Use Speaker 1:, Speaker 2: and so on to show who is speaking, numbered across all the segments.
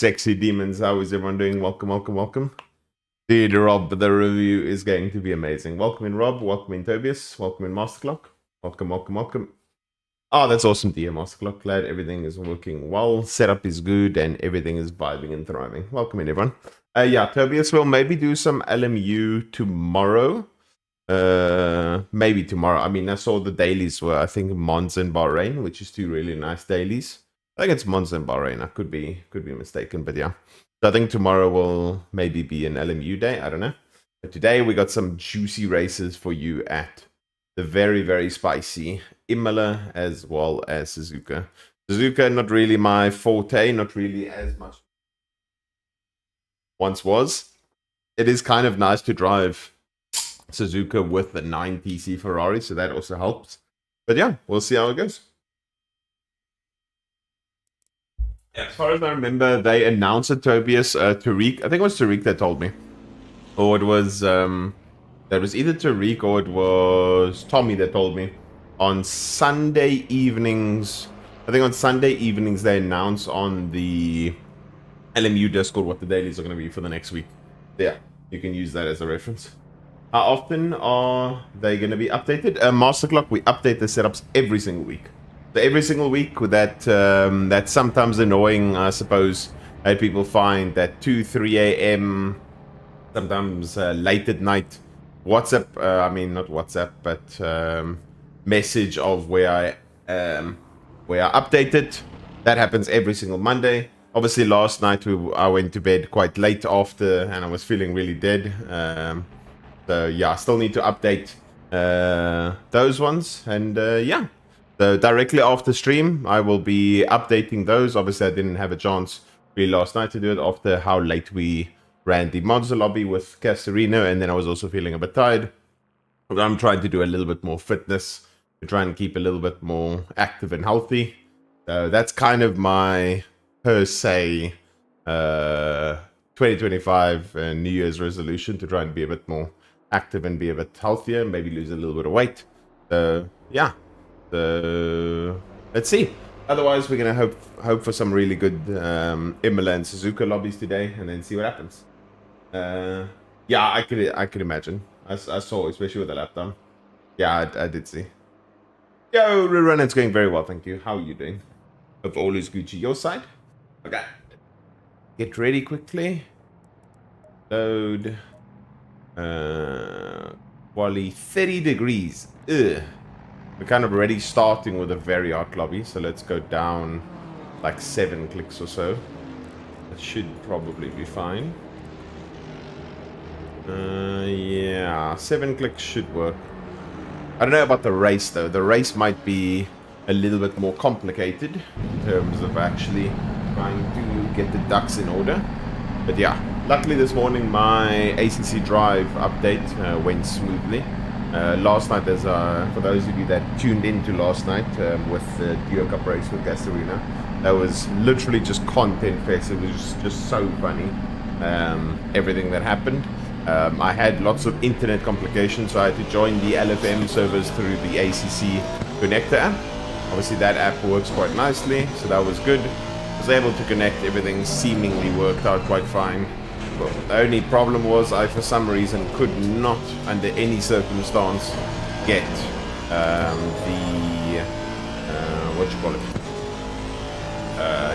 Speaker 1: sexy demons. How is everyone doing? Welcome, welcome, welcome. Dude, Rob, the review is going to be amazing. Welcome in, Rob. Welcome in, Tobias. Welcome in, Masterclock. Welcome, welcome, welcome. Oh, that's awesome, dear Masterclock. Glad everything is working well. Setup is good and everything is vibing and thriving. Welcome in, everyone. Yeah, Tobias will maybe do some LMU tomorrow. Maybe tomorrow. I mean, I saw the dailies were, I think, Monza and Bahrain, which is two really nice dailies. I think it's Monza and Bahrain. I could be mistaken, but yeah. So I think tomorrow will maybe be an LMU day. I don't know. But today we got some juicy races for you at the very, very spicy Imola as well as Suzuka. Suzuka, not really my forte, not really as much once was. It is kind of nice to drive Suzuka with the 9TC Ferrari, so that also helps. But yeah, we'll see how it goes. As far as I remember, they announced it, Tobias, Tariq. I think it was Tariq that told me. Or it was, that was either Tariq or it was Tommy that told me. On Sunday evenings, I think on Sunday evenings they announce on the LMU Discord what the dailies are going to be for the next week. Yeah, you can use that as a reference. How often are they going to be updated? Masterclock, we update the setups every single week. So every single week, with that, that's sometimes annoying, I suppose, that people find that 2, 3 a.m., sometimes late at night, WhatsApp, I mean, not WhatsApp, but message of where I updated. That happens every single Monday. Obviously, last night I went to bed quite late after, and I was feeling really dead. So yeah, I still need to update those ones, and yeah. So directly after stream, I will be updating those. Obviously, I didn't have a chance really last night to do it after how late we ran the Monza lobby with Castorino, and then I was also feeling a bit tired. But I'm trying to do a little bit more fitness to try and keep a little bit more active and healthy. So that's kind of my per se 2025 New Year's resolution, to try and be a bit more active and be a bit healthier, maybe lose a little bit of weight. So yeah. Let's see. Otherwise, we're gonna hope for some really good Imola and Suzuka lobbies today, and then see what happens. Yeah, I could imagine. I saw, especially with the lap down. Yeah, I did see. Yo, Rerun, it's going very well, thank you. How are you doing? Hope all is Gucci your side. Okay. Get ready quickly. Load. Wally, 30 degrees. Ugh. We're kind of already starting with a very hot lobby, so let's go down like 7 clicks or so. That should probably be fine. Yeah, 7 clicks should work. I don't know about the race though. The race might be a little bit more complicated in terms of actually trying to get the ducks in order. But yeah, luckily this morning my accdrive update went smoothly. Last night, for those of you that tuned into last night with the Duo Cup race with Castorino, that was literally just content fest. It was just so funny, everything that happened. I had lots of internet complications, so I had to join the LFM servers through the ACC connector app. Obviously that app works quite nicely, so that was good. I was able to connect, everything seemingly worked out quite fine. The only problem was I, for some reason, could not, under any circumstance, get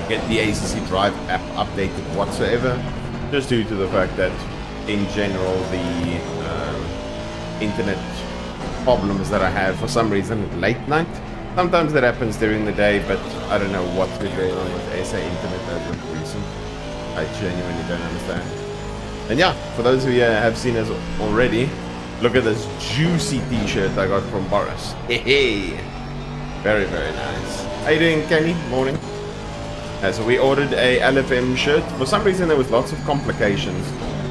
Speaker 1: get the accdrive app updated whatsoever, just due to the fact that, in general, the internet problems that I have, for some reason, late night. Sometimes that happens during the day, but I don't know what's been going on with SA internet as of recent. I genuinely don't understand. And yeah, for those of you who have seen us already, look at this juicy t-shirt I got from Boris. Hey, very, very nice. How you doing, Kenny? Morning. So we ordered a LFM shirt. For some reason, there was lots of complications.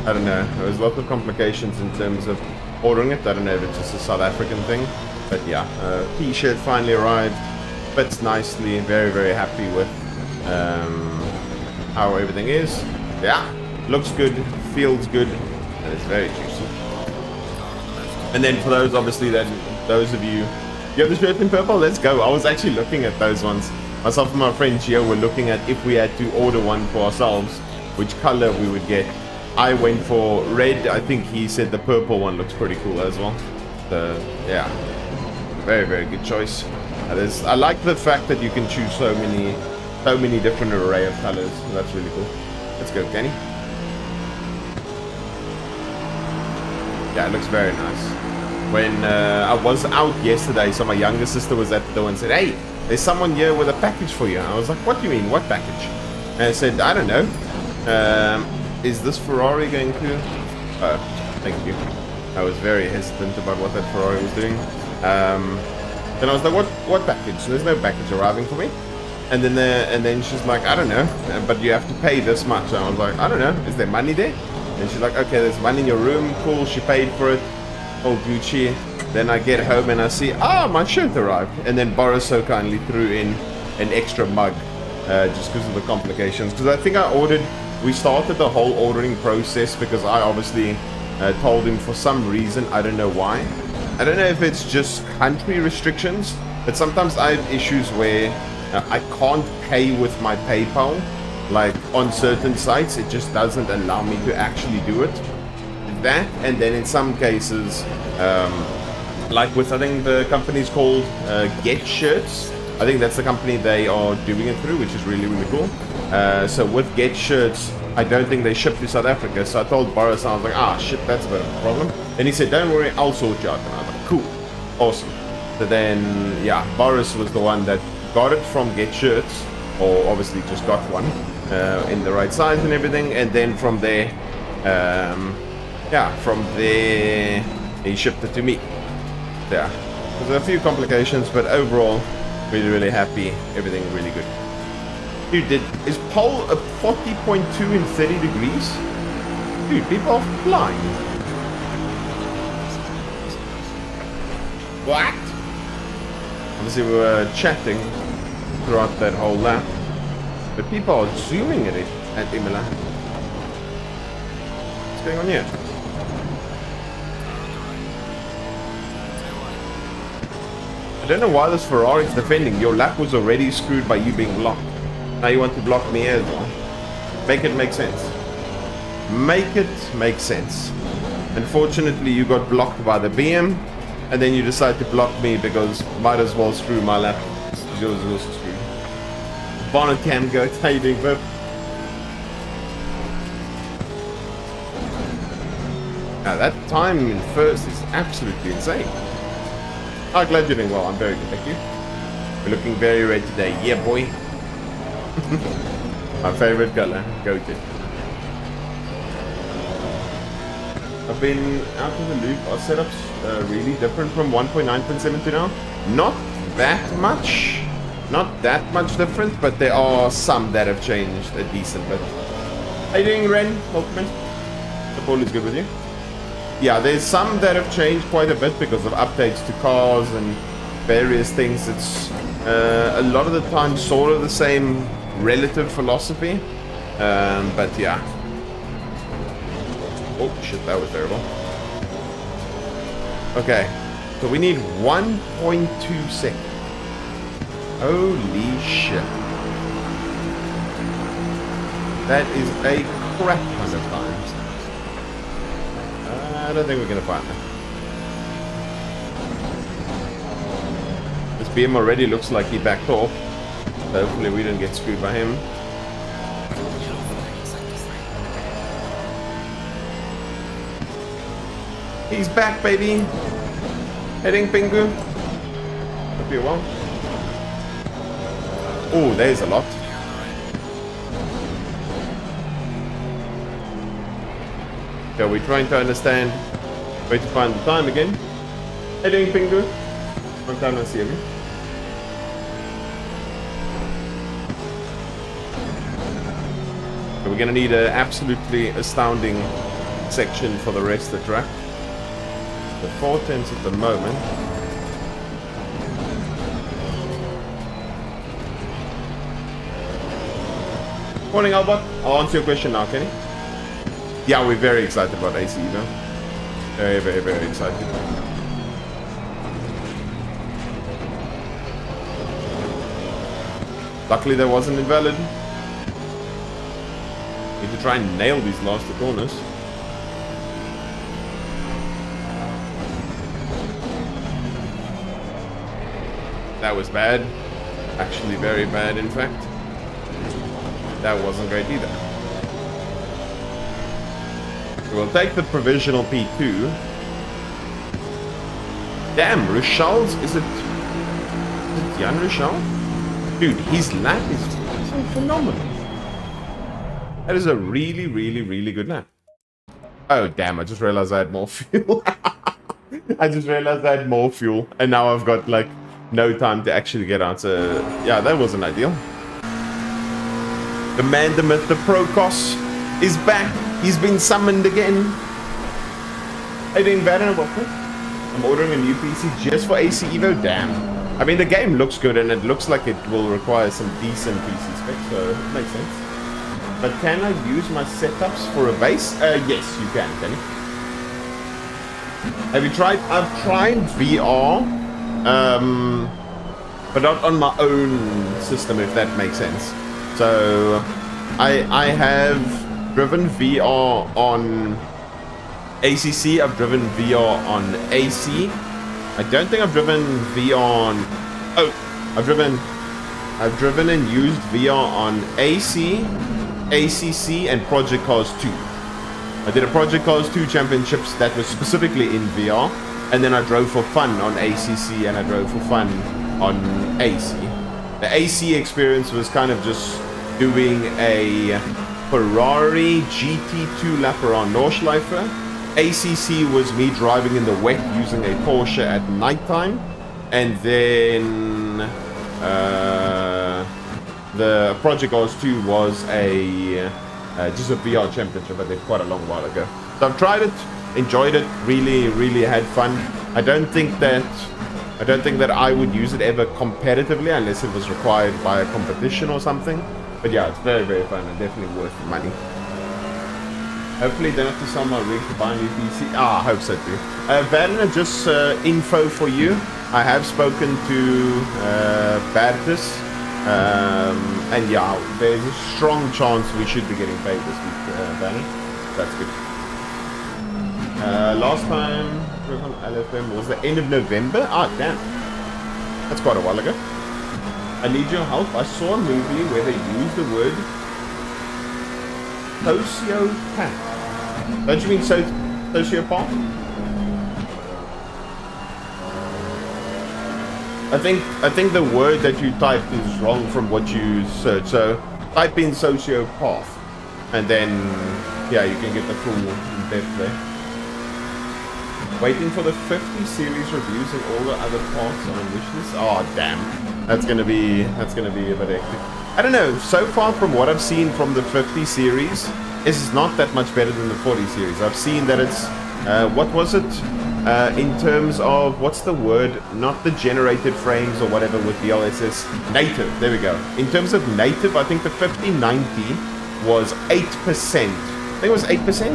Speaker 1: I don't know. There was lots of complications in terms of ordering it. I don't know if it's just a South African thing. But yeah, t-shirt finally arrived. Fits nicely. Very, very happy with how everything is. Yeah, looks good. Feels good, and it's very juicy. And then for those, obviously, those of you have the shirt in purple, let's go. I was actually looking at those ones. Myself and my friend Gio were looking at if we had to order one for ourselves which color we would get. I went for red. I think he said the purple one looks pretty cool as well. So yeah, very, very good choice. I like the fact that you can choose so many different array of colors. That's really cool. Let's go, Kenny. Yeah, it looks very nice. When I was out yesterday, so my younger sister was at the door and said, "Hey, there's someone here with a package for you." And I was like, "What do you mean? What package?" And I said, "I don't know. Is this Ferrari going to..." Oh, thank you. I was very hesitant about what that Ferrari was doing. Then I was like, "What package?" There's no package arriving for me. And then she's like, "I don't know, but you have to pay this much." And I was like, "I don't know. Is there money there?" And she's like, "Okay, there's money in your room." Cool. She paid for it. All Gucci. Then I get home and I see, my shirt arrived. And then Boris so kindly threw in an extra mug, just because of the complications. Because I think we started the whole ordering process because I obviously told him for some reason, I don't know why. I don't know if it's just country restrictions, but sometimes I have issues where I can't pay with my PayPal. Like on certain sites, it just doesn't allow me to actually do it. That, and then in some cases, like with, I think the company's called Get Shirts. I think that's the company they are doing it through, which is really, really cool. So with Get Shirts, I don't think they ship to South Africa. So I told Boris, I was like, shit, that's a bit of a problem. And he said, "Don't worry, I'll sort you out." And I was like, "Cool, awesome." So then, yeah, Boris was the one that got it from Get Shirts, or obviously just got one in the right size and everything. And then from there, he shipped it to me. Yeah, there's a few complications, but overall, really, really happy. Everything really good. Dude, is Pole a 40.2 in 30 degrees? Dude, people are flying. What? Obviously, we were chatting throughout that whole lap, but people are zooming at it at Imola. What's going on here? I don't know why this Ferrari is defending. Your lap was already screwed by you being blocked. Now you want to block me as well. Make it make sense. Make it make sense. Unfortunately, you got blocked by the BM, and then you decide to block me because might as well screw my lap. Yours is also screwed. Bonnet cam goat, how you doing, bub? Now that time in first is absolutely insane. I'm glad you're doing well. I'm very good, thank you. You're looking very red today. Yeah, boy. My favorite color. Goated. I've been out of the loop. Our setup's really different from 1.9.7 to now. Not that much. Not that much different, but there are some that have changed a decent bit. How you doing, Ren? Welcome in. The ball is good with you. Yeah, there's some that have changed quite a bit because of updates to cars and various things. It's a lot of the time sort of the same relative philosophy, but yeah. Oh shit, that was terrible. Okay, so we need 1.2 seconds. Holy shit. That is a crap ton of time. I don't think we're going to find that. This BM already looks like he backed off. So hopefully we don't get screwed by him. He's back, baby. Heading Pingu. Hope you're well. Oh, there's a lot. So we're trying to understand where to find the time again. Heading Pingu. Long time no see you. So we're gonna need an absolutely astounding section for the rest of the track. The 410s at the moment. Morning, Albert. I'll answer your question now, Kenny. Yeah, we're very excited about AC Evo. Very, very, very excited. Luckily, there wasn't invalid. Need to try and nail these last two corners. That was bad. Actually very bad, in fact. That wasn't great either. We'll take the provisional P2. Damn, Richel's... Is it Jan Richel? Dude, his lap is phenomenal. That is a really, really, really good lap. Oh, damn, I just realized I had more fuel. I just realized I had more fuel. And now I've got, like, no time to actually get out. So, yeah, that wasn't ideal. The man, the myth, the Procos is back. He's been summoned again. How you doing, Vanna? Welcome. I'm ordering a new PC just for AC Evo. Damn. I mean, the game looks good, and it looks like it will require some decent PC specs, so it makes sense. But can I use my setups for a base? Yes, you can you? Have you tried? I've tried VR, but not on my own system, if that makes sense. So, I have driven VR on ACC, I've driven VR on AC. I don't think I've driven VR on... Oh, I've driven and used VR on AC, ACC, and Project Cars 2. I did a Project Cars 2 championships that was specifically in VR, and then I drove for fun on ACC, and I drove for fun on AC. The AC experience was kind of just doing a Ferrari GT2 lap around Nordschleife. ACC was me driving in the wet using a Porsche at nighttime, and then the Project Cars 2 was a just a VR championship I did quite a long while ago. So I've tried it, enjoyed it, really, really had fun. I don't think that I would use it ever competitively unless it was required by a competition or something. But yeah, it's very, very fun and definitely worth the money. Hopefully don't have to sell my rig to buy a new PC. I hope so too. Werner, just info for you. I have spoken to Bertus. And yeah, there's a strong chance we should be getting paid this week, Werner. That's good. Last time on LFM was the end of November. Damn. That's quite a while ago. I need your help. I saw a movie where they used the word sociopath. Don't you mean sociopath? I think the word that you typed is wrong from what you searched. So type in sociopath, and then yeah, you can get the full depth there. Waiting for the 50 series reviews and all the other parts on wishlist. Oh damn, that's gonna be a bit hectic. I don't know. So far from what I've seen from the 50 series, it's not that much better than the 40 series. I've seen that it's what was it? In terms of, what's the word? Not the generated frames or whatever with DLSS. Native, there we go. In terms of native, I think the 5090 was 8%. I think it was 8%?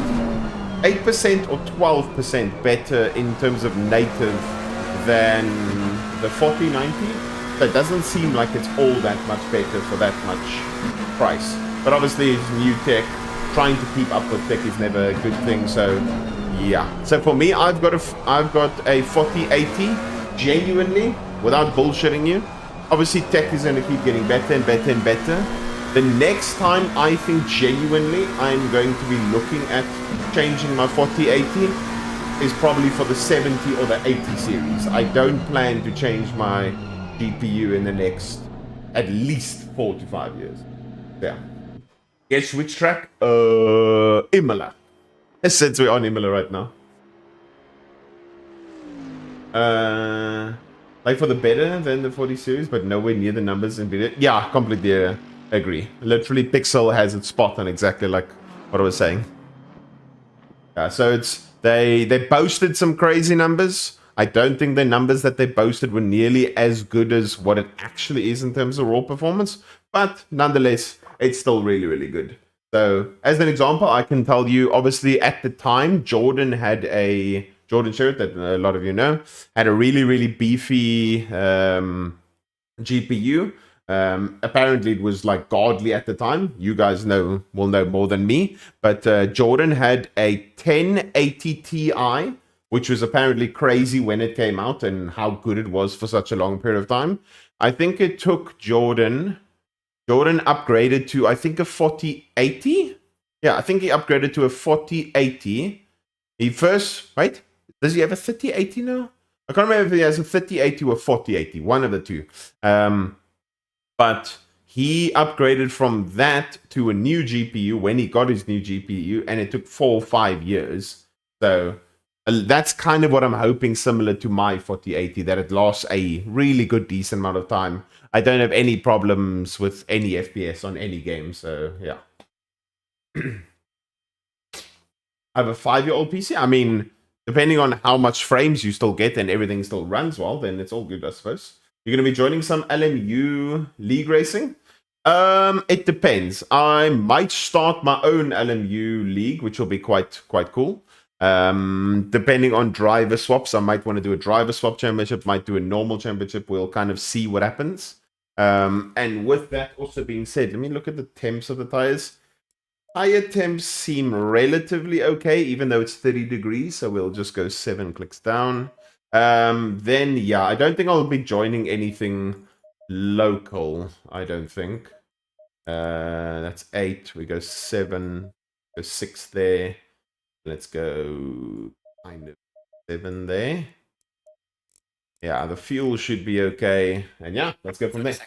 Speaker 1: 8% or 12% better in terms of native than the 4090. So it doesn't seem like it's all that much better for that much price. But obviously it's new tech. Trying to keep up with tech is never a good thing, so yeah. So for me, I've got a 4080, genuinely, without bullshitting you. Obviously, tech is going to keep getting better and better and better. The next time I think genuinely I'm going to be looking at changing my 4080 is probably for the 70 or the 80 series. I don't plan to change my GPU in the next at least 4 to 5 years. Yeah. Guess which track? Imola. Since we're on Imola right now. Like for the better than the 40 series, but nowhere near the numbers in video. Yeah, completely agree. Literally, Pixel has its spot on exactly like what I was saying. Yeah, so it's they boasted some crazy numbers. I don't think the numbers that they boasted were nearly as good as what it actually is in terms of raw performance, but nonetheless, it's still really, really good. So, as an example, I can tell you, obviously, at the time, Jordan Sherritt, that a lot of you know, had a really, really beefy GPU. Apparently, it was like godly at the time. You guys will know more than me. But Jordan had a 1080 Ti, which was apparently crazy when it came out and how good it was for such a long period of time. I think it took Jordan upgraded to, I think, a 4080. Yeah, I think he upgraded to a 4080. He first, wait, does he have a 3080 now? I can't remember if he has a 3080 or 4080, one of the two. But he upgraded from that to a new GPU when he got his new GPU, and it took 4 or 5 years. So that's kind of what I'm hoping, similar to my 4080, that it lasts a really good, decent amount of time. I don't have any problems with any FPS on any game, so yeah. I have a 5-year-old PC. I mean, depending on how much frames you still get and everything still runs well, then it's all good, I suppose. You're going to be joining some LMU league racing? It depends. I might start my own LMU league, which will be quite cool. Depending on driver swaps, I might want to do a driver swap championship, might do a normal championship. We'll kind of see what happens. And with that also being said, let me look at the temps of the tires. Tire temps seem relatively okay, even though it's 30 degrees. So we'll just go 7 clicks down. Then, yeah, I don't think I'll be joining anything local, I don't think. That's 8. We go 7, go 6 there. Let's go kind of 7 there. Yeah, the fuel should be okay. And yeah, let's go from there.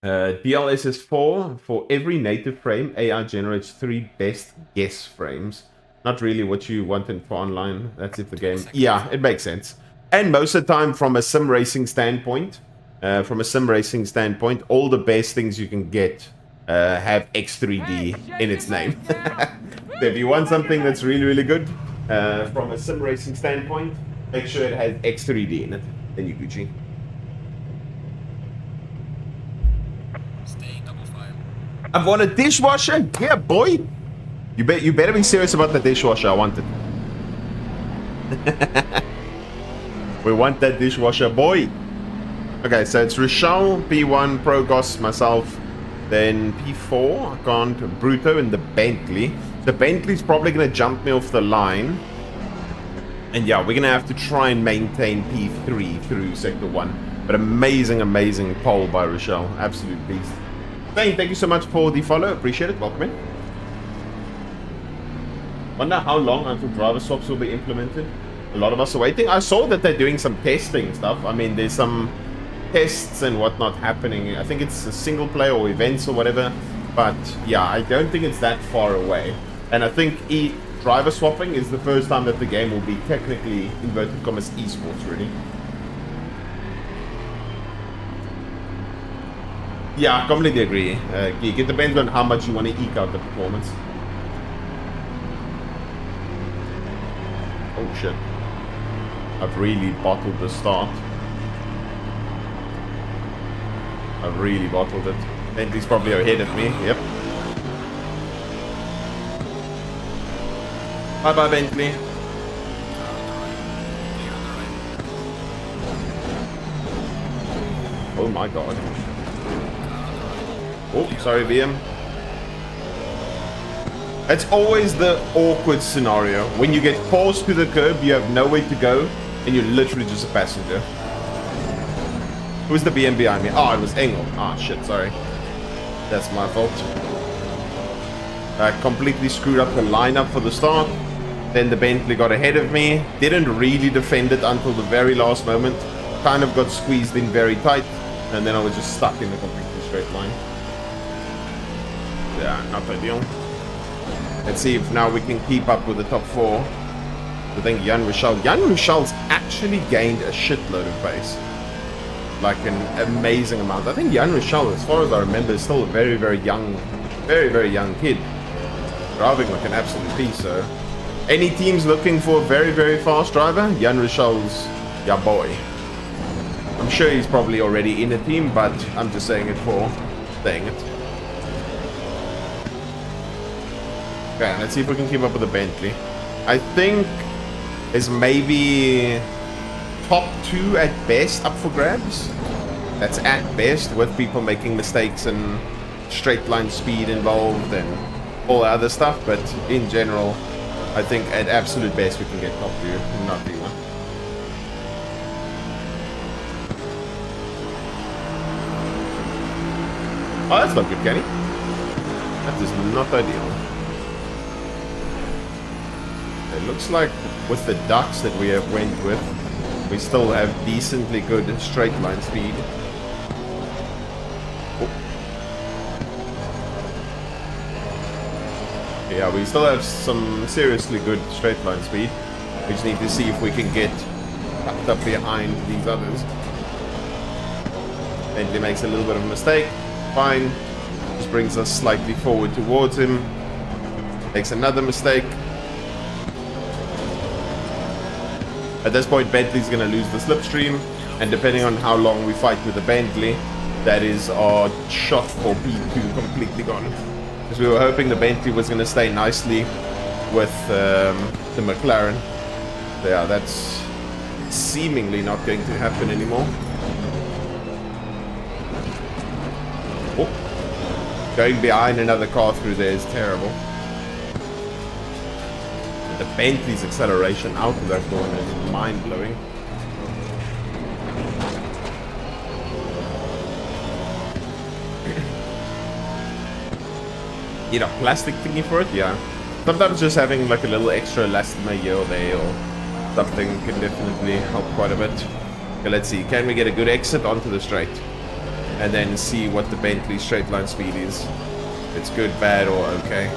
Speaker 1: DLSS4, for every native frame, AI generates 3 best guess frames. Not really what you wanted for online. That's if the game... Yeah, it makes sense. And most of the time, from a sim racing standpoint, all the best things you can get have X3D in its name. So if you want something that's really, really good, from a sim racing standpoint, make sure it has X3D in it. Then you Gucci. I've won a dishwasher? Yeah, boy. You better be serious about the dishwasher. I want it. We want that dishwasher, boy. Okay, so it's Rochelle, P1, Progos, myself, then P4, I can't, Bruto, and the Bentley. The Bentley's probably going to jump me off the line. And yeah, we're going to have to try and maintain P3 through Sector 1. But amazing, amazing pole by Rochelle. Absolute beast. Thank you so much for the follow. Appreciate it. Welcome in. Wonder how long until driver swaps will be implemented. A lot of us are waiting. I saw that they're doing some testing stuff. I mean, there's some tests and whatnot happening. I think it's a single player or events or whatever. But yeah, I don't think it's that far away. And I think driver swapping is the first time that the game will be technically, inverted commas, esports, really. Yeah, I completely agree, Geek. It depends on how much you want to eke out the performance. Oh shit. I've really bottled the start. I've really bottled it. Bentley's probably ahead of me, yep. Bye-bye, Bentley. Oh my god. Oh, sorry, BM. It's always the awkward scenario. When you get forced to the curb, you have nowhere to go, and you're literally just a passenger. Who's the BM behind me? Oh, it was Engel. Ah, shit, sorry. That's my fault. I completely screwed up the lineup for the start. Then the Bentley got ahead of me. Didn't really defend it until the very last moment. Kind of got squeezed in very tight. And then I was just stuck in a completely straight line. Yeah, not ideal. Let's see if now we can keep up with the top 4. I think Jan Richel's actually gained a shitload of pace. Like an amazing amount. I think Jan Richel, as far as I remember, is still a very, very young kid. Driving like an absolute beast, so... Any teams looking for a very, very fast driver? Jan Richel's your boy. I'm sure he's probably already in a team, but I'm just saying it for saying it. Okay, let's see if we can keep up with the Bentley. I think there's maybe top 2 at best up for grabs. That's at best, with people making mistakes and straight line speed involved and all the other stuff. But in general, I think at absolute best we can get top 2, not V1. Oh, that's not good, Kenny. That is not ideal. It looks like with the ducks that we have went with, we still have decently good straight line speed. Oh. Yeah, we still have some seriously good straight line speed. We just need to see if we can get tucked up behind these others. Bentley makes a little bit of a mistake. Fine. Just brings us slightly forward towards him. Makes another mistake. At this point, Bentley's going to lose the slipstream, and depending on how long we fight with the Bentley, that is our shot for P2 completely gone. Because we were hoping the Bentley was going to stay nicely with the McLaren. So yeah, that's seemingly not going to happen anymore. Oh. Going behind another car through there is terrible. The Bentley's acceleration out of that corner is mind-blowing. Need a plastic thingy for it? Yeah. Sometimes just having like a little extra elastomer here or there or something can definitely help quite a bit. Okay, let's see. Can we get a good exit onto the straight? And then see what the Bentley straight line speed is. If it's good, bad, or okay.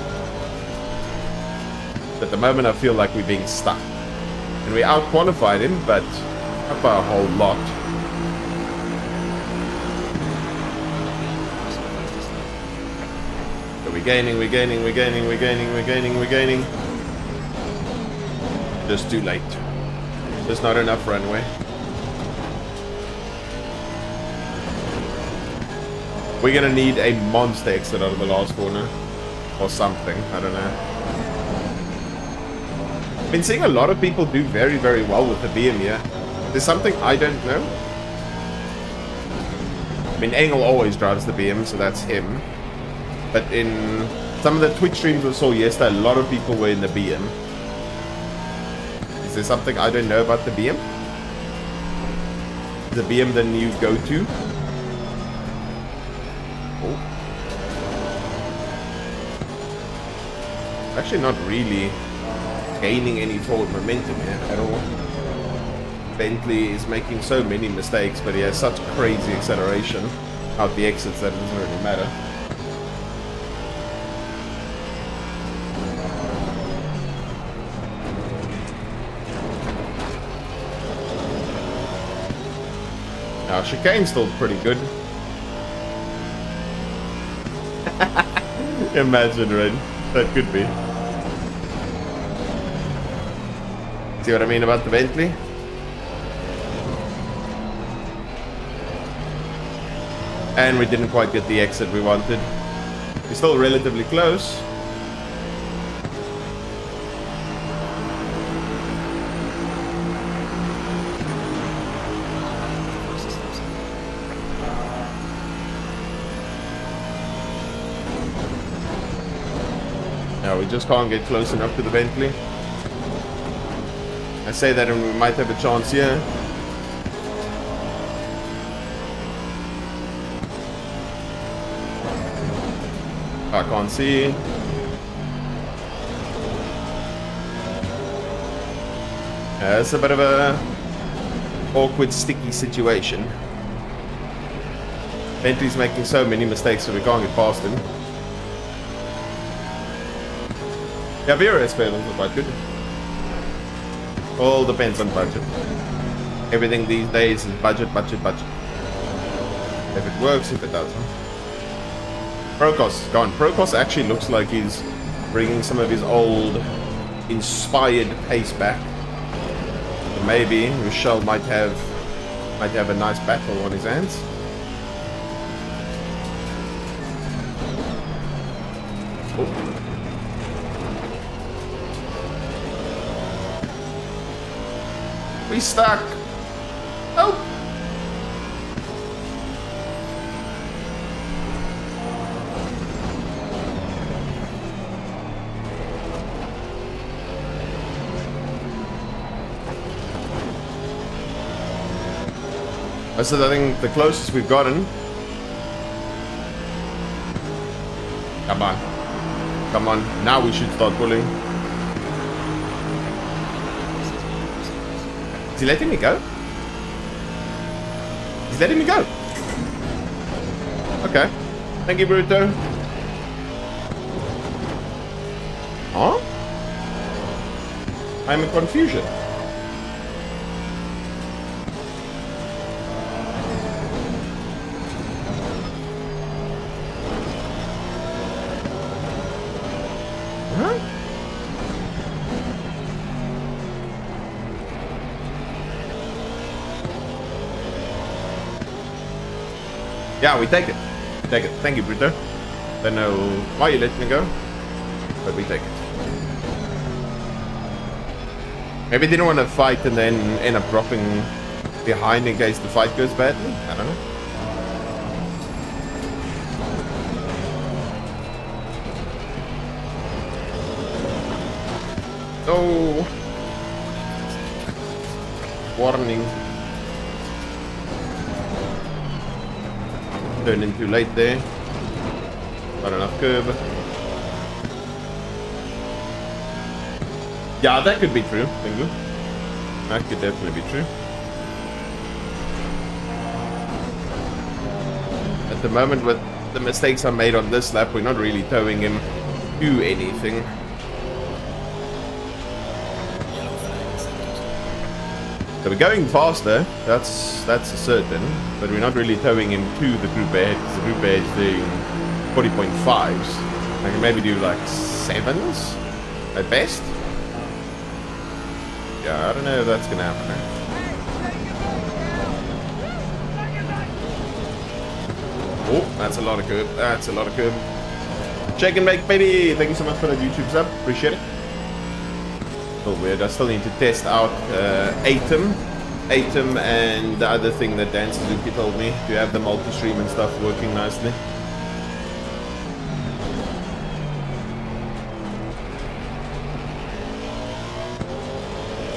Speaker 1: At the moment, I feel like we're being stuck. And we out-qualified him, but not by a whole lot. So we're gaining. Just too late. There's not enough runway. We're gonna need a monster exit out of the last corner. Or something, I don't know. I've been seeing a lot of people do very, very well with the BM here. There's something I don't know. I mean, Engel always drives the BM, so that's him. But in some of the Twitch streams I saw yesterday, a lot of people were in the BM. Is there something I don't know about the BM? Is the BM the new go-to? Oh. Actually not really gaining any forward momentum here at all. Bentley is making so many mistakes, but he has such crazy acceleration out the exits that it doesn't really matter. Now, chicane's still pretty good. Imagine, right? That could be. See what I mean about the Bentley? And we didn't quite get the exit we wanted. We're still relatively close. No, we just can't get close enough to the Bentley. I say that and we might have a chance here. I can't see. It's a bit of a awkward, sticky situation. Bentley's making so many mistakes so we can't get past him. Yeah, VRS failings are quite good. All depends on budget. Everything these days is budget. If it works, if it doesn't. Procos, gone. Procos actually looks like he's bringing some of his old inspired pace back. So maybe Michelle might have a nice battle on his hands. Oh. We stuck. Oh. I said I think the closest we've gotten. Come on. Come on. Now we should start pulling. Is he letting me go? He's letting me go. Okay. Thank you, Bruto. Huh? I'm in confusion. Huh? Yeah, we take it. We take it. Thank you, Bruto. Don't know why you let me go, but we take it. Maybe didn't want to fight and then end up dropping behind in case the fight goes badly. I don't know. Oh. Warning. Turned in too late there. Not enough curve. Yeah, that could be true, Bingo. That could definitely be true. At the moment, with the mistakes I made on this lap, we're not really towing him to anything. So we're going faster, that's a certain, but we're not really towing him to the group edge. The group edge is doing 40.5s. I can maybe do like 7s at best. Yeah, I don't know if that's gonna happen. Oh, that's a lot of curve. That's a lot of curve. Check and make, baby. Thank you so much for that YouTube sub. Appreciate it. A little weird. I still need to test out Atom and the other thing that Dan Suzuki told me to have the multi-stream and stuff working nicely.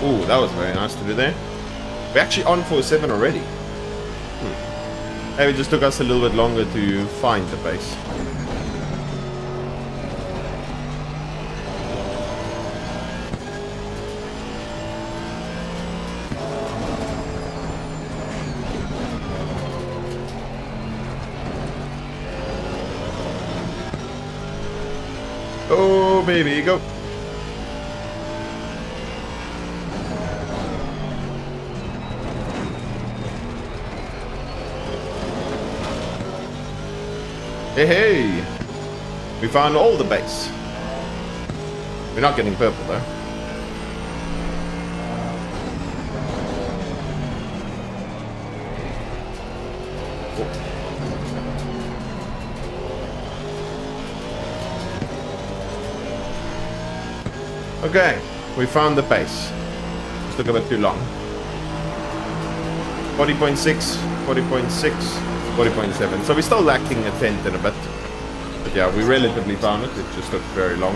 Speaker 1: Ooh, that was very nice to do there. We're actually on 4-7 already. Maybe it just took us a little bit longer to find the base. Oh, baby, go. Hey, hey! We found all the base. We're not getting purple though. Okay, we found the base. Just took a bit too long. 40.6, 40.6. 40.7, so we're still lacking a tenth and a bit. But yeah, we relatively found it, it just took very long.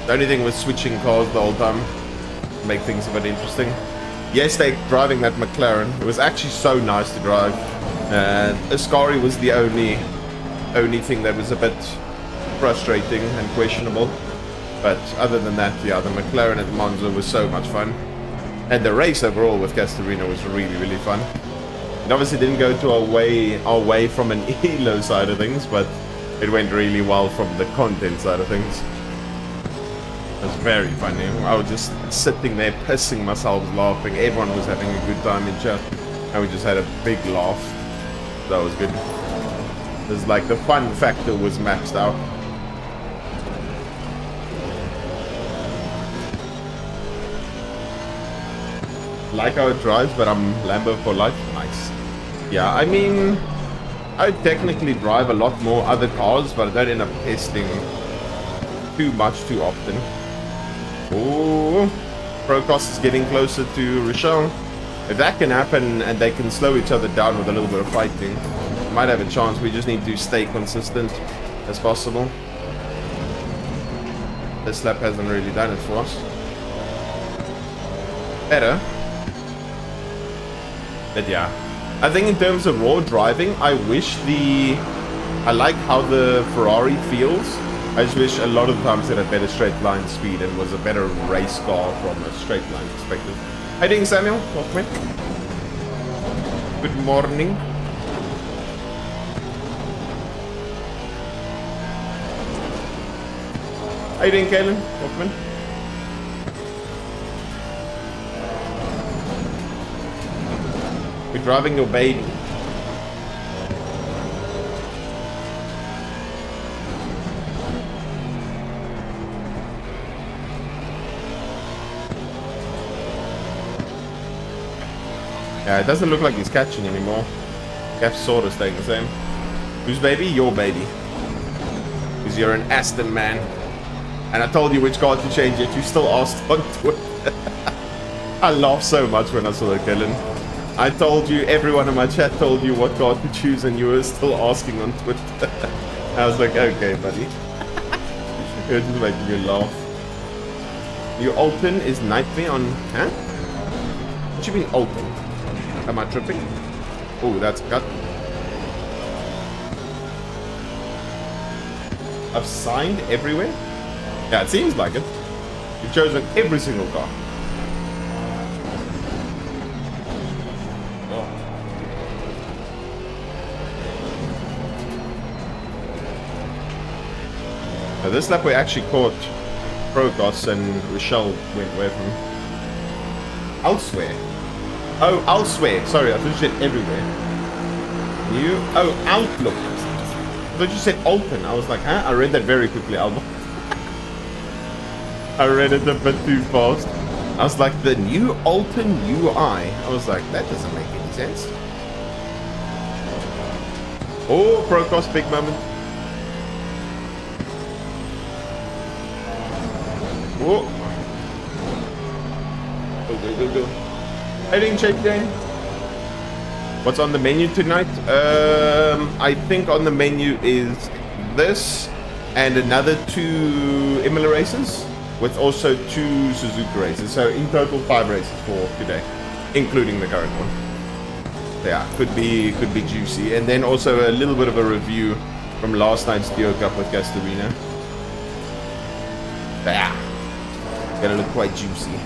Speaker 1: The only thing was switching cars the whole time to make things a bit interesting. Yesterday, driving that McLaren, it was actually so nice to drive. Ascari was the only thing that was a bit frustrating and questionable. But other than that, yeah, the McLaren at Monza was so much fun. And the race overall with Castorina was really, really fun. It obviously didn't go to our way from an ELO side of things, but it went really well from the content side of things. It was very funny. I was just sitting there pissing myself laughing. Everyone was having a good time in chat. And we just had a big laugh. That was good. It was like the fun factor was maxed out. Like how it drives, but I'm Lambo for life. Nice. Yeah, I mean, I technically drive a lot more other cars, but I don't end up testing too much too often. Oh, Procross is getting closer to Rochelle. If that can happen and they can slow each other down with a little bit of fighting, might have a chance. We just need to stay consistent as possible. This lap hasn't really done it for us. Better. But yeah. I think in terms of raw driving, I like how the Ferrari feels. I just wish a lot of the times it had better straight line speed and was a better race car from a straight line perspective. How you doing, Samuel? Welcome in. Good morning. How you doing, Kaylin? Welcome in. We're driving your baby. Yeah, it doesn't look like he's catching anymore. Gap's sort of staying the same. Whose baby? Your baby. Because you're an Aston man. And I told you which car to change it. You still asked on Twitter. I laughed so much when I saw that, Kellen. I told you, everyone in my chat told you what car to choose, and you were still asking on Twitter. I was like, okay, buddy. It was just making you laugh. Your Alton is Nightmare on... Huh? What you mean Alton? Am I tripping? Oh, that's cut. I've signed everywhere? Yeah, it seems like it. You've chosen every single car. Oh. Now this lap we actually caught Procos and Rochelle went away from elsewhere. Oh, elsewhere. Sorry, I thought you said everywhere. You? Oh, Outlook. I thought you said Alton. I was like, huh? I read that very quickly, Alba. I read it a bit too fast. I was like, the new Alton UI. I was like, that doesn't make any sense. Oh, Procos, big moment. Oh. Go. I didn't check then. What's on the menu tonight? I think on the menu is this and another 2 Imola races with also 2 Suzuka races. So in total 5 races for today, including the current one. Yeah, could be juicy. And then also a little bit of a review from last night's Duo Cup with Gastorina. Yeah, gonna look quite juicy.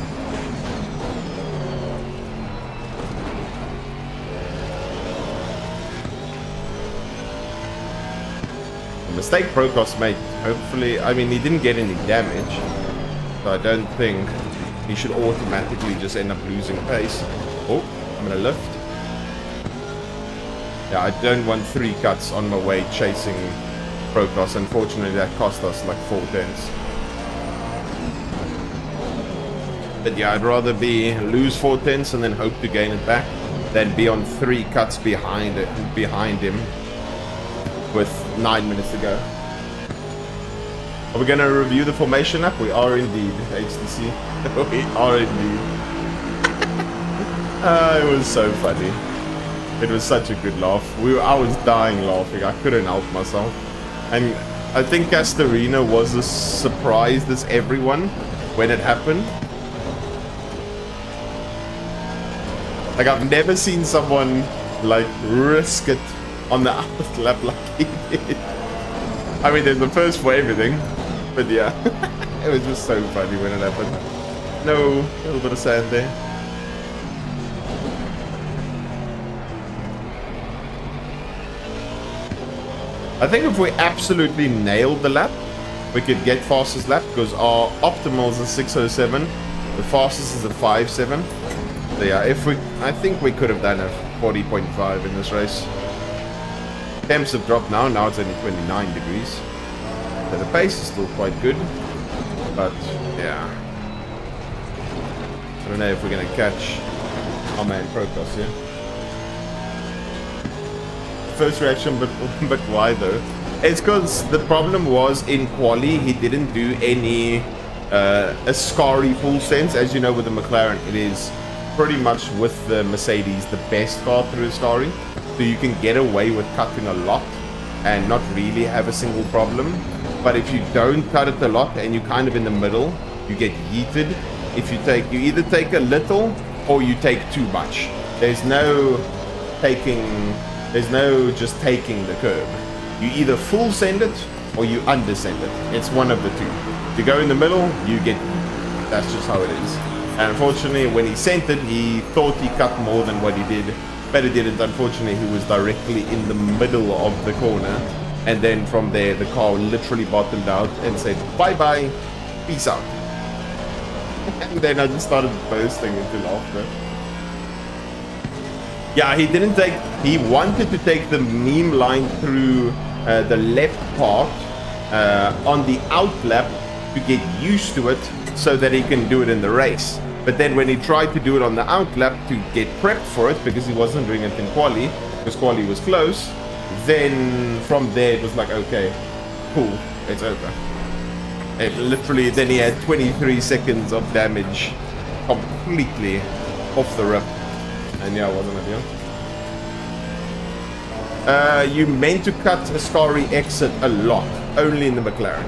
Speaker 1: Mistake Procos made. Hopefully, I mean, he didn't get any damage, so I don't think he should automatically just end up losing pace. Oh, I'm gonna lift. Yeah, I don't want 3 cuts on my way chasing Procos. Unfortunately, that cost us like 4 tenths. But yeah, I'd rather lose 4 tenths and then hope to gain it back than be on 3 cuts behind him with 9 minutes to go. Are we going to review the formation app? We are indeed, HTC. We are indeed. It was so funny. It was such a good laugh. I was dying laughing. I couldn't help myself. And I think Castorina was as surprised as everyone when it happened. Like, I've never seen someone like risk it on the out lap like he did. I mean, there's the first for everything, but yeah, it was just so funny when it happened. No, a little bit of sand there. I think if we absolutely nailed the lap, we could get fastest lap because our optimal is a 6:07, the fastest is a 5:7. So yeah, I think we could have done a 40.5 in this race. Temps have dropped now it's only 29 degrees. So the pace is still quite good, but yeah. I don't know if we're going to catch our man Procos here. First reaction, but why though? It's because the problem was in quali he didn't do any Ascari full sense. As you know, with the McLaren, it is pretty much with the Mercedes the best car through Ascari. So you can get away with cutting a lot and not really have a single problem. but if you don't cut it a lot and you're kind of in the middle, you get yeeted. If you either take a little or you take too much. There's no just taking the curb. You either full send it or you undersend it. It's one of the two. If you go in the middle, you get yeeted. That's just how it is. And unfortunately, when he sent it, he thought he cut more than what he did, but he didn't. Unfortunately, he was directly in the middle of the corner, and then from there, the car literally bottomed out and said, bye-bye, peace out. And then I just started bursting into laughter. Yeah, he wanted to take the meme line through the left part on the out lap to get used to it so that he can do it in the race. But then when he tried to do it on the out lap to get prepped for it, because he wasn't doing it in quali, because quali was close, then from there it was like, okay, cool, it's over. It literally, then he had 23 seconds of damage completely off the rip. And yeah, wasn't it, you meant to cut Ascari exit a lot, only in the McLaren.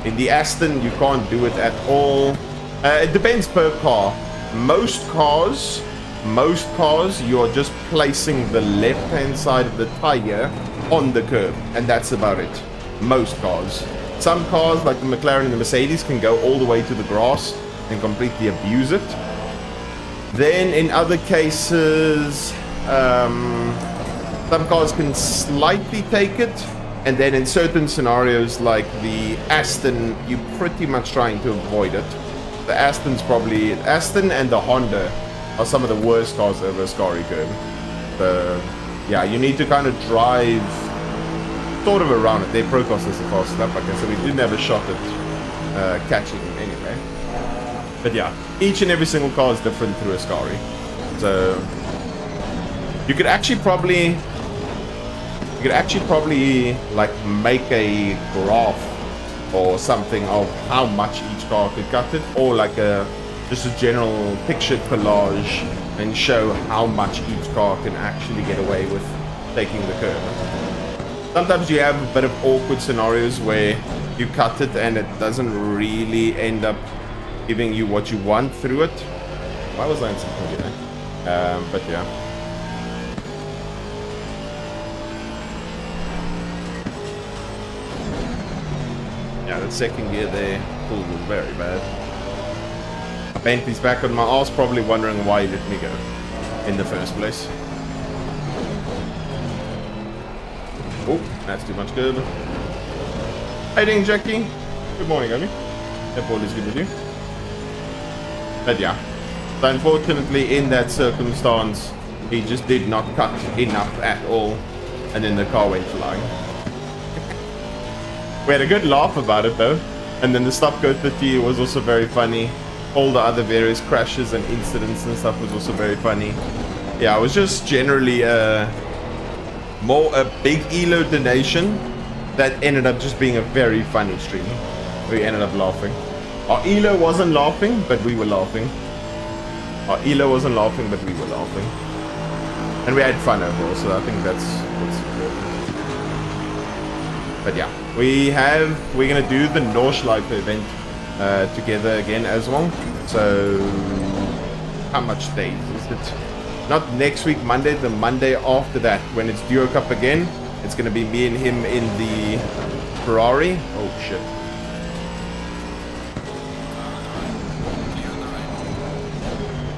Speaker 1: In the Aston, you can't do it at all. It depends per car. Most cars, you're just placing the left-hand side of the tire on the curb, and that's about it. Most cars. Some cars, like the McLaren and the Mercedes, can go all the way to the grass and completely abuse it. Then in other cases, some cars can slightly take it, and then in certain scenarios like the Aston, you're pretty much trying to avoid it. The Aston and the Honda are some of the worst cars over Ascari curb. So yeah, you need to kind of drive sort of around it. Their Procos is the fastest lap, like I said, we didn't have a shot at catching him anyway. But yeah, each and every single car is different through Ascari. So you could actually probably like make a graph or something of how much each car could cut it, or like just a general picture collage and show how much each car can actually get away with taking the curb. Sometimes you have a bit of awkward scenarios where you cut it and it doesn't really end up giving you what you want through it. Why was I in some point there? But yeah. Yeah, the second gear there pulled was very bad. Bentley's back on my ass, probably wondering why he let me go in the first place. Oh, that's too much curb. How you doing, Jackie? Good morning, Omi. Hope all is good with you. But yeah, so unfortunately in that circumstance, he just did not cut enough at all, and then the car went flying. We had a good laugh about it though, and then the stop-go 30 was also very funny. All the other various crashes and incidents and stuff was also very funny. Yeah, it was just generally more a big ELO donation that ended up just being a very funny stream. We ended up laughing. Our ELO wasn't laughing, but we were laughing. Our ELO wasn't laughing, but we were laughing. And we had fun overall, so I think that's what's important. But yeah, we're gonna do the Nordschleife event together again as well. So how much days is it? Not next week Monday, the Monday after that, when it's Duo Cup again. It's gonna be me and him in the Ferrari. Oh shit.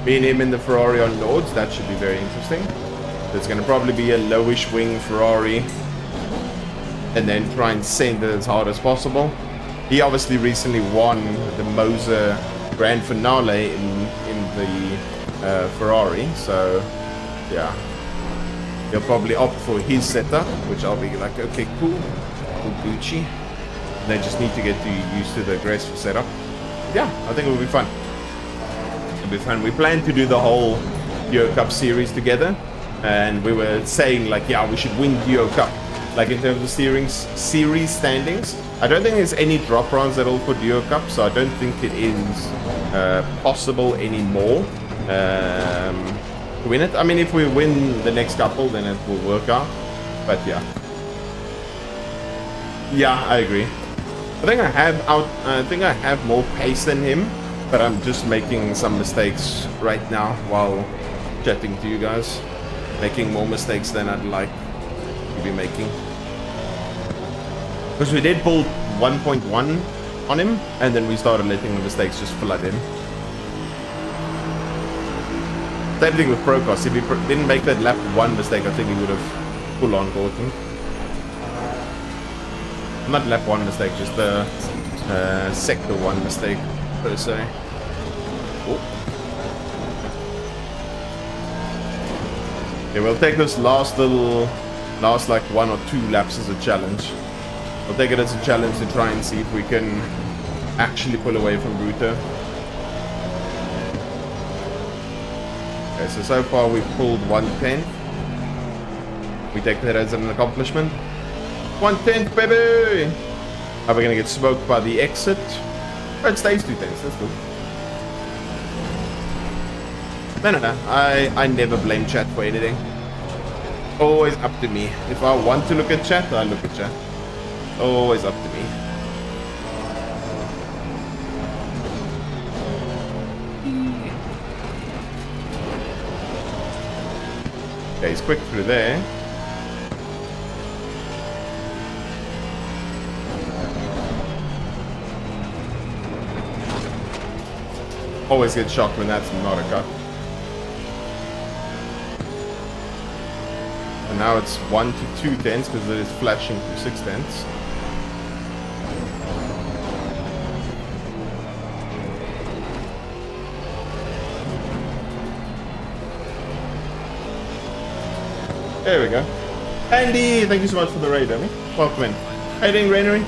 Speaker 1: Me and him in the Ferrari on Lords. That should be very interesting. There's gonna probably be a lowish wing Ferrari, and then try and send it as hard as possible. He obviously recently won the Moser Grand Finale in the Ferrari, so yeah, he'll probably opt for his setup, which I'll be like, okay, cool, Gucci. They just need to get used to the aggressive setup. Yeah, I think it'll be fun. It'll be fun. We plan to do the whole Duo Cup series together, and we were saying like, yeah, we should win Duo Cup. Like in terms of series standings, I don't think there's any drop rounds at all for Duo Cup, so I don't think it is possible anymore to win it. I mean, if we win the next couple, then it will work out. But yeah, I agree. I think I have more pace than him, but I'm just making some mistakes right now while chatting to you guys. Making more mistakes than I'd like to be making. Because we did pull 1.1 on him, and then we started letting the mistakes just flood in. Same thing with Procos. If he didn't make that lap 1 mistake, I think he would have full on caught him. Not lap 1 mistake, just the sector 1 mistake per se. Oh. Okay, we'll take this last like 1 or 2 laps as a challenge. We'll take it as a challenge to try and see if we can actually pull away from Ruto. Okay, so far we've pulled 110. We take that as an accomplishment. 110th, baby! Are we gonna get smoked by the exit? Oh, it stays 2 tenths, that's good. No. I never blame chat for anything. Always up to me. If I want to look at chat, I look at chat. Always up to me. Okay, he's quick through there. Always get shocked when that's not a cut. And now it's 1 to 2 tenths because it is flashing to 6 tenths. There we go. Andy, thank you so much for the raid, Emmy. Welcome in. How you doing, Rainery?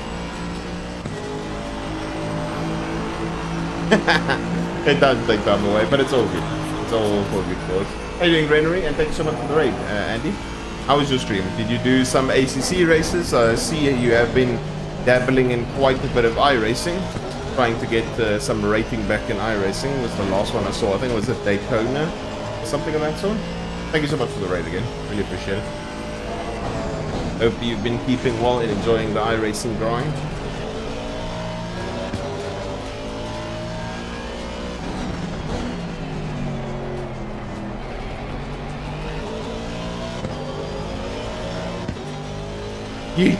Speaker 1: It does take time away, but it's all good. It's all for good cause. How you doing, Rainery? And thank you so much for the raid, Andy. How was your stream? Did you do some ACC races? I see you have been dabbling in quite a bit of iRacing. Trying to get some rating back in iRacing was the last one I saw. I think it was at Daytona or something of that sort. Thank you so much for the raid again. Really appreciate it. Hope you've been keeping well and enjoying the iRacing grind. Yeet.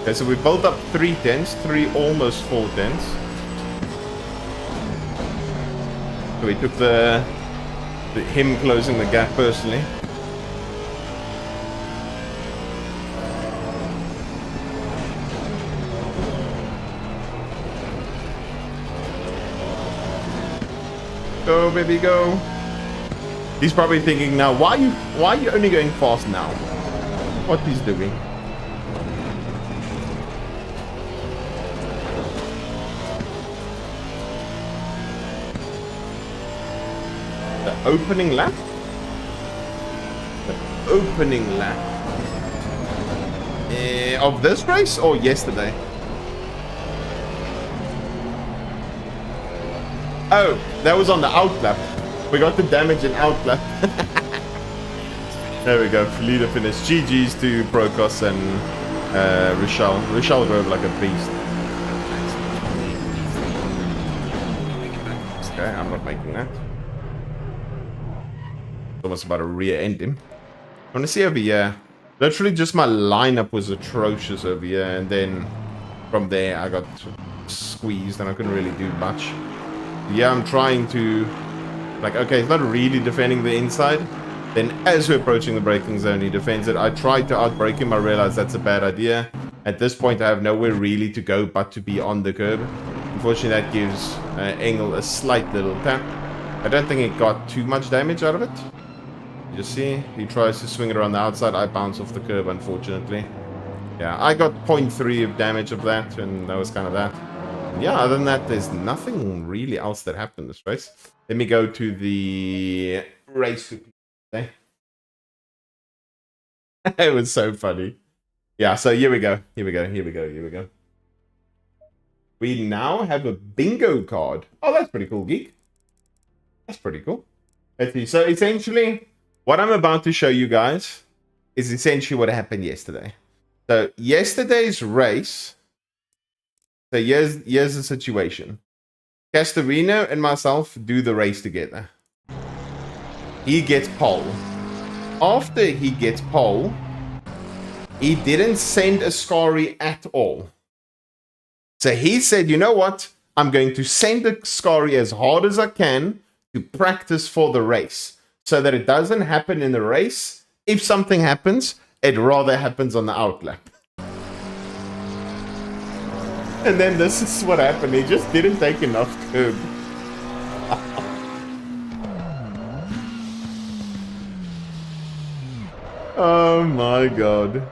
Speaker 1: Okay, so we built up 3 tenths, 3 almost 4 tenths. So we took him closing the gap personally. Go, baby, go. He's probably thinking now, why are you only going fast now? What he's doing. Opening lap? The opening lap of this race or yesterday? Oh, that was on the out lap. We got the damage in out lap. There we go. Leader finish. GG's to Procos and Richelle. Richelle drove like a beast. Okay, I'm not making that. Almost about to rear end him. I want to see over here. Literally just my lineup was atrocious over here, and then from there I got squeezed and I couldn't really do much. Yeah, I'm trying to like, okay, he's not really defending the inside. Then as we're approaching the braking zone, he defends it. I tried to outbrake him. I realized that's a bad idea. At this point I have nowhere really to go but to be on the curb. Unfortunately that gives Engel a slight little tap. I don't think it got too much damage out of it. You see, he tries to swing it around the outside. I bounce off the curb, unfortunately. Yeah, I got 0.3 of damage of that, and that was kind of that. And yeah, other than that, there's nothing really else that happened in this race. Let me go to the race. It was so funny. Yeah, so here we go. Here we go. We now have a bingo card. Oh, that's pretty cool, Geek. That's pretty cool. Let's see. So essentially, what I'm about to show you guys is essentially what happened yesterday. So yesterday's race, So here's the situation. Castorino and myself do the race together. He gets pole. After he gets pole, he didn't send Ascari at all. So he said, you know what? I'm going to send Ascari as hard as I can to practice for the race so that it doesn't happen in the race. If something happens, it rather happens on the outlap. And then this is what happened. He just didn't take enough curb. Oh my god.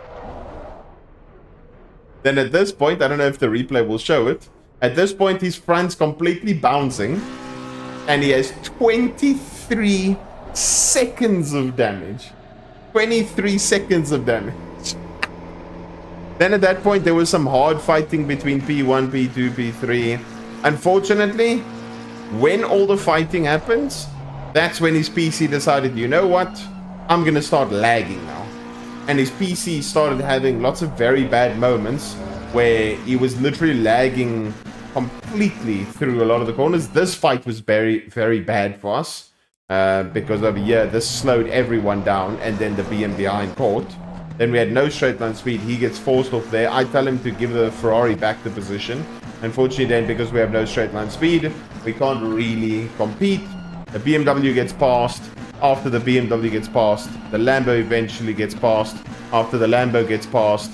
Speaker 1: Then at this point, I don't know if the replay will show it. At this point, his front's completely bouncing. And he has 23 seconds of damage. 23 seconds of damage. Then at that point, there was some hard fighting between P1, P2, P3. Unfortunately, when all the fighting happens, that's when his PC decided, you know what? I'm going to start lagging now. And his PC started having lots of very bad moments where he was literally lagging completely through a lot of the corners. This fight was very, very bad for us because over here, this slowed everyone down, and then the BM behind caught. Then we had no straight line speed. He gets forced off there. I tell him to give the Ferrari back the position. Unfortunately, then, because we have no straight line speed, we can't really compete. The BMW gets passed. After the BMW gets passed, the Lambo eventually gets passed. After the Lambo gets passed,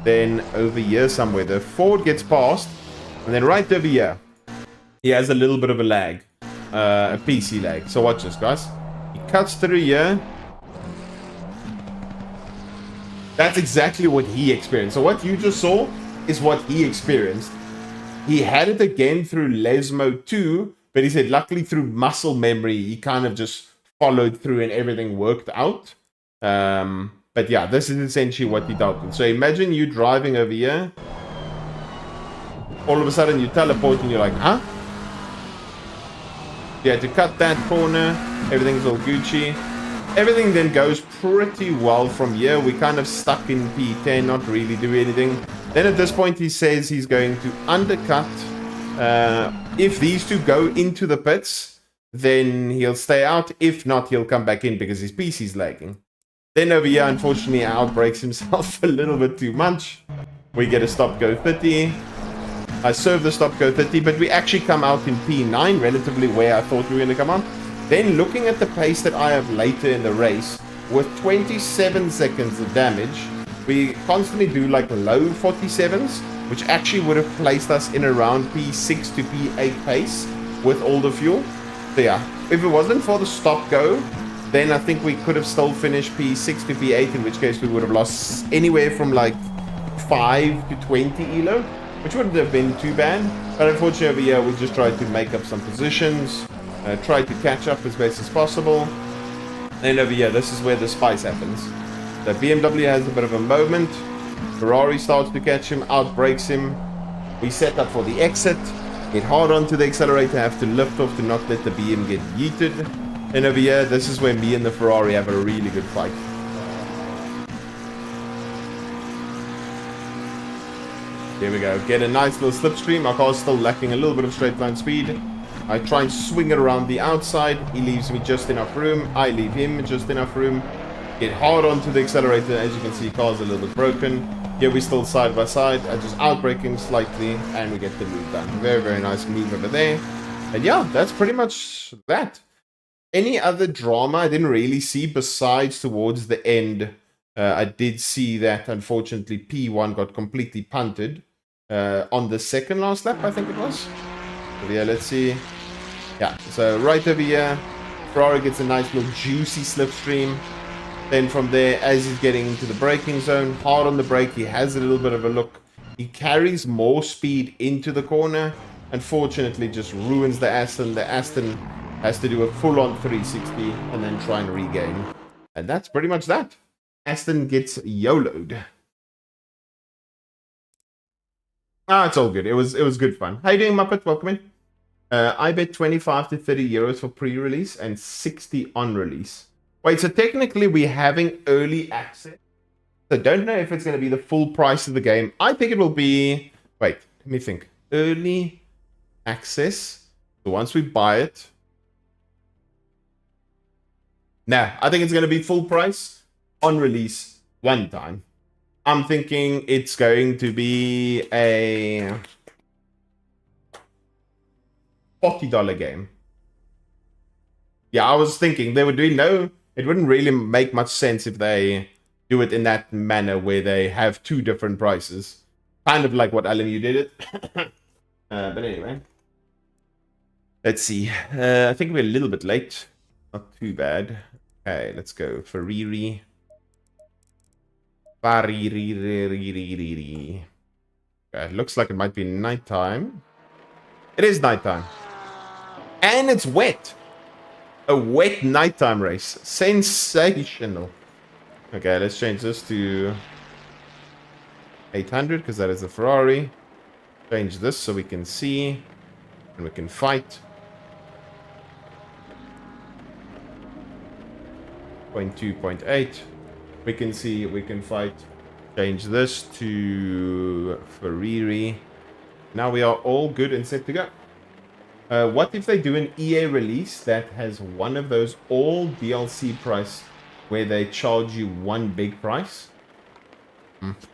Speaker 1: then over here somewhere, the Ford gets passed. And then right over here, he has a little bit of a lag. A PC lag. So watch this, guys. He cuts through here. That's exactly what he experienced. So what you just saw is what he experienced. He had it again through Lesmo 2, but he said luckily through muscle memory, he kind of just followed through and everything worked out. But yeah, this is essentially what he dealt with. So imagine you driving over here. All of a sudden you teleport and you're like, huh? You had to cut that corner. Everything's all Gucci. Everything then goes pretty well from here. We're kind of stuck in P10, not really do anything. Then at this point, he says he's going to undercut. If these two go into the pits, then he'll stay out. If not, he'll come back in because his PC's lagging. Then over here, unfortunately, outbreaks himself a little bit too much. We get a stop go 30. I serve the stop go 30, but we actually come out in P9, relatively where I thought we were going to come out. Then looking at the pace that I have later in the race, with 27 seconds of damage, we constantly do like low 47s, which actually would have placed us in around P6 to P8 pace with all the fuel. So yeah, if it wasn't for the stop go, then I think we could have still finished P6 to P8, in which case we would have lost anywhere from like 5 to 20 elo, which wouldn't have been too bad. But unfortunately over here, we just tried to make up some positions. Try to catch up as best as possible. And over here, this is where the spice happens. The BMW has a bit of a moment. Ferrari starts to catch him, outbrakes him. We set up for the exit. Get hard onto the accelerator, have to lift off to not let the BM get yeeted. And over here, this is where me and the Ferrari have a really good fight. Here we go. Get a nice little slipstream. Our car's still lacking a little bit of straight line speed. I try and swing it around the outside. He leaves me just enough room. I leave him just enough room. Get hard onto the accelerator. As you can see, car's a little bit broken. Here we're still side by side. I just outbrake him slightly and we get the move done. Very, very nice move over there. And yeah, that's pretty much that. Any other drama I didn't really see besides towards the end. I did see that, unfortunately, P1 got completely punted on the second last lap, I think it was. So yeah, let's see. Yeah, so right over here, Ferrari gets a nice little juicy slipstream. Then from there, as he's getting into the braking zone, hard on the brake, he has a little bit of a look. He carries more speed into the corner. Unfortunately, just ruins the Aston. The Aston has to do a full-on 360 and then try and regain. And that's pretty much that. Aston gets YOLO'd. Ah, it's all good. It was good fun. How you doing, Muppet? Welcome in. I bet 25 to 30 euros for pre-release and 60 on release. Wait, so technically we're having early access. So don't know if it's going to be the full price of the game. I think it will be... Wait, let me think. early access. So once we buy it, I think it's going to be full price on release one time. I'm thinking it's going to be a $40 game. Yeah, I was thinking they would do it wouldn't really make much sense if they do it in that manner where they have two different prices. Kind of like what LMU did it. But anyway. Let's see. I think we're a little bit late. Not too bad. Okay, let's go. Fariri. Fariri. Okay, looks like it might be nighttime. It is nighttime. And it's wet. A wet nighttime race. Sensational. Okay, let's change this to 800 because that is a Ferrari. Change this so we can see and we can fight. 0.2, 0.8. We can see, we can fight. Change this to Ferrari. Now we are all good and set to go. What if they do an EA release that has one of those all DLC price where they charge you one big price?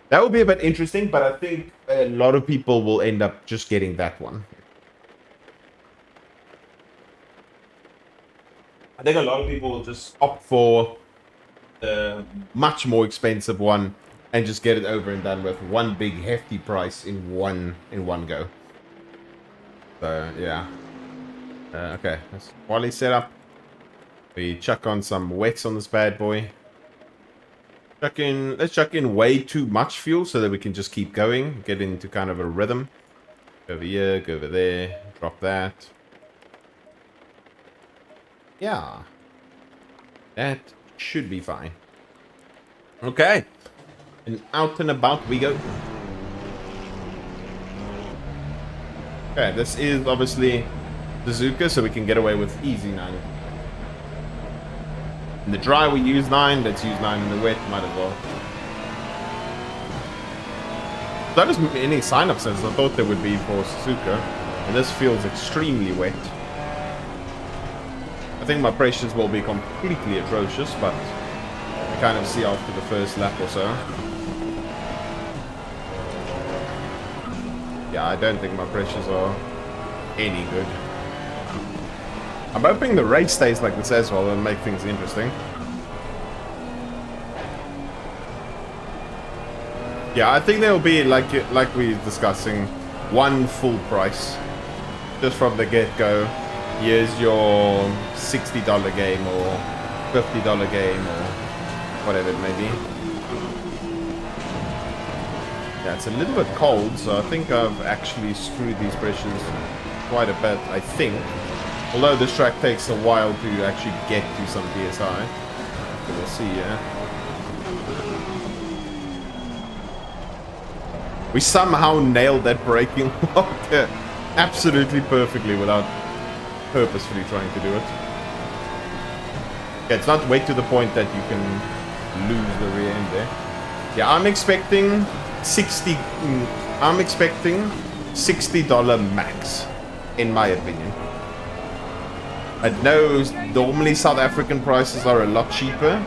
Speaker 1: That would be a bit interesting, but I think a lot of people will end up just getting that one. I think a lot of people will just opt for the much more expensive one and just get it over and done with one big hefty price in one go. So yeah. Okay, let's quality setup. We chuck on some wets on this bad boy. Let's chuck in way too much fuel so that we can just keep going, get into kind of a rhythm. Go over here, go over there, drop that. Yeah. That should be fine. Okay. And out and about we go. Okay, this is obviously Suzuka, so we can get away with easy 9. In the dry we use 9, let's use 9 in the wet, might as well. That doesn't make any sign-up sense. I thought there would be for Suzuka, and this feels extremely wet. I think my pressures will be completely atrocious, but I kind of see after the first lap or so. Yeah, I don't think my pressures are any good. I'm hoping the race stays like this as well and make things interesting. Yeah, I think there will be, like we were discussing, one full price. Just from the get-go. Here's your $60 game or $50 game or whatever it may be. Yeah, it's a little bit cold, so I think I've actually screwed these pressures quite a bit, I think. Although this track takes a while to actually get to some PSI. So we'll see, yeah. We somehow nailed that braking lock absolutely perfectly without purposefully trying to do it. Yeah, it's not way to the point that you can lose the rear end there. Yeah, I'm expecting $60 max, in my opinion. I know normally South African prices are a lot cheaper,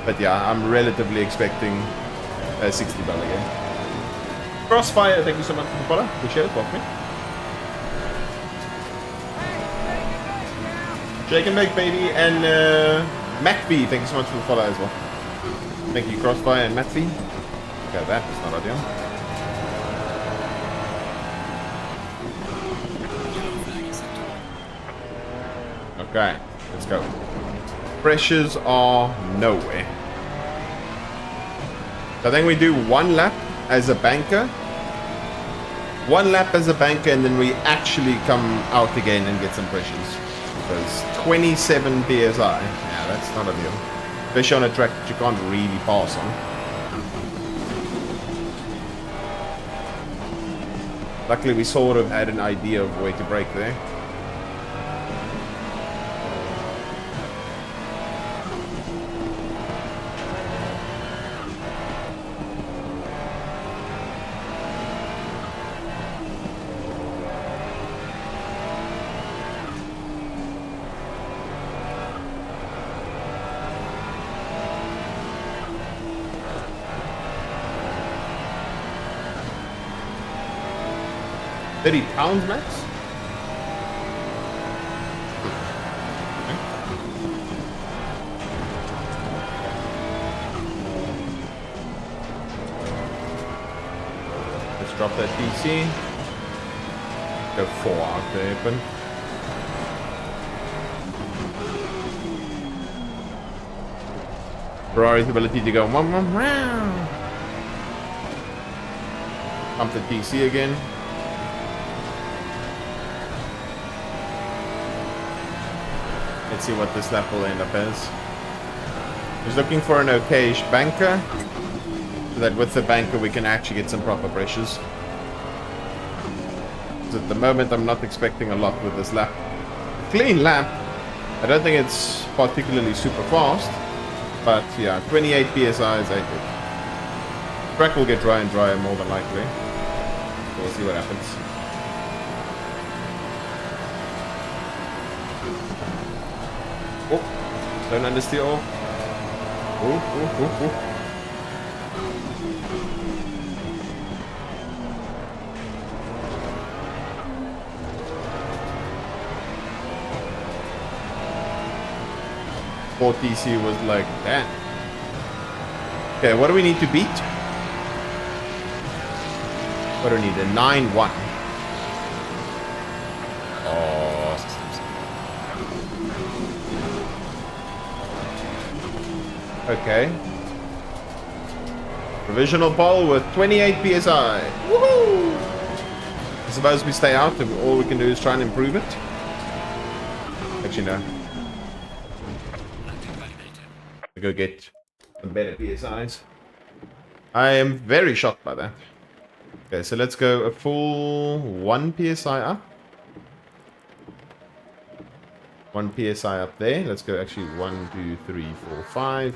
Speaker 1: but yeah, I'm relatively expecting a $60 game. Crossfire, thank you so much for the follow. Appreciate it, welcome. Jake and Bake Baby and Matt V, thank you so much for the follow as well. Thank you, Crossfire and Matt V. Okay, that is not ideal. Okay, let's go. Pressures are nowhere. So I think we do one lap as a banker. One lap as a banker, and then we actually come out again and get some pressures. So it's 27 PSI. Yeah, that's not ideal. Especially on a track that you can't really pass on. Luckily, we sort of had an idea of where to brake there. 30 pounds max? Let's drop that DC. Go 4 out the open. Ferrari's ability to go wow. Pump the DC again. Let's see what this lap will end up as. Just looking for an okayish banker, so that with the banker we can actually get some proper pressures. At the moment I'm not expecting a lot with this lap. Clean lap. I don't think it's particularly super fast. But yeah, 28 PSI is 8 good. Track will get dry and drier more than likely. So we'll see what happens. Oh, don't understeer. Oh. 4 TC was like that. Okay, what do we need to beat? What do we need? A 9-1. Oh. Okay. Provisional pole with 28 PSI. Woohoo! I suppose we stay out and all we can do is try and improve it. Actually, no. Go get some better PSIs. I am very shocked by that. Okay, so let's go a full 1 PSI up. 1 PSI up there. Let's go actually 1, 2, 3, 4, 5.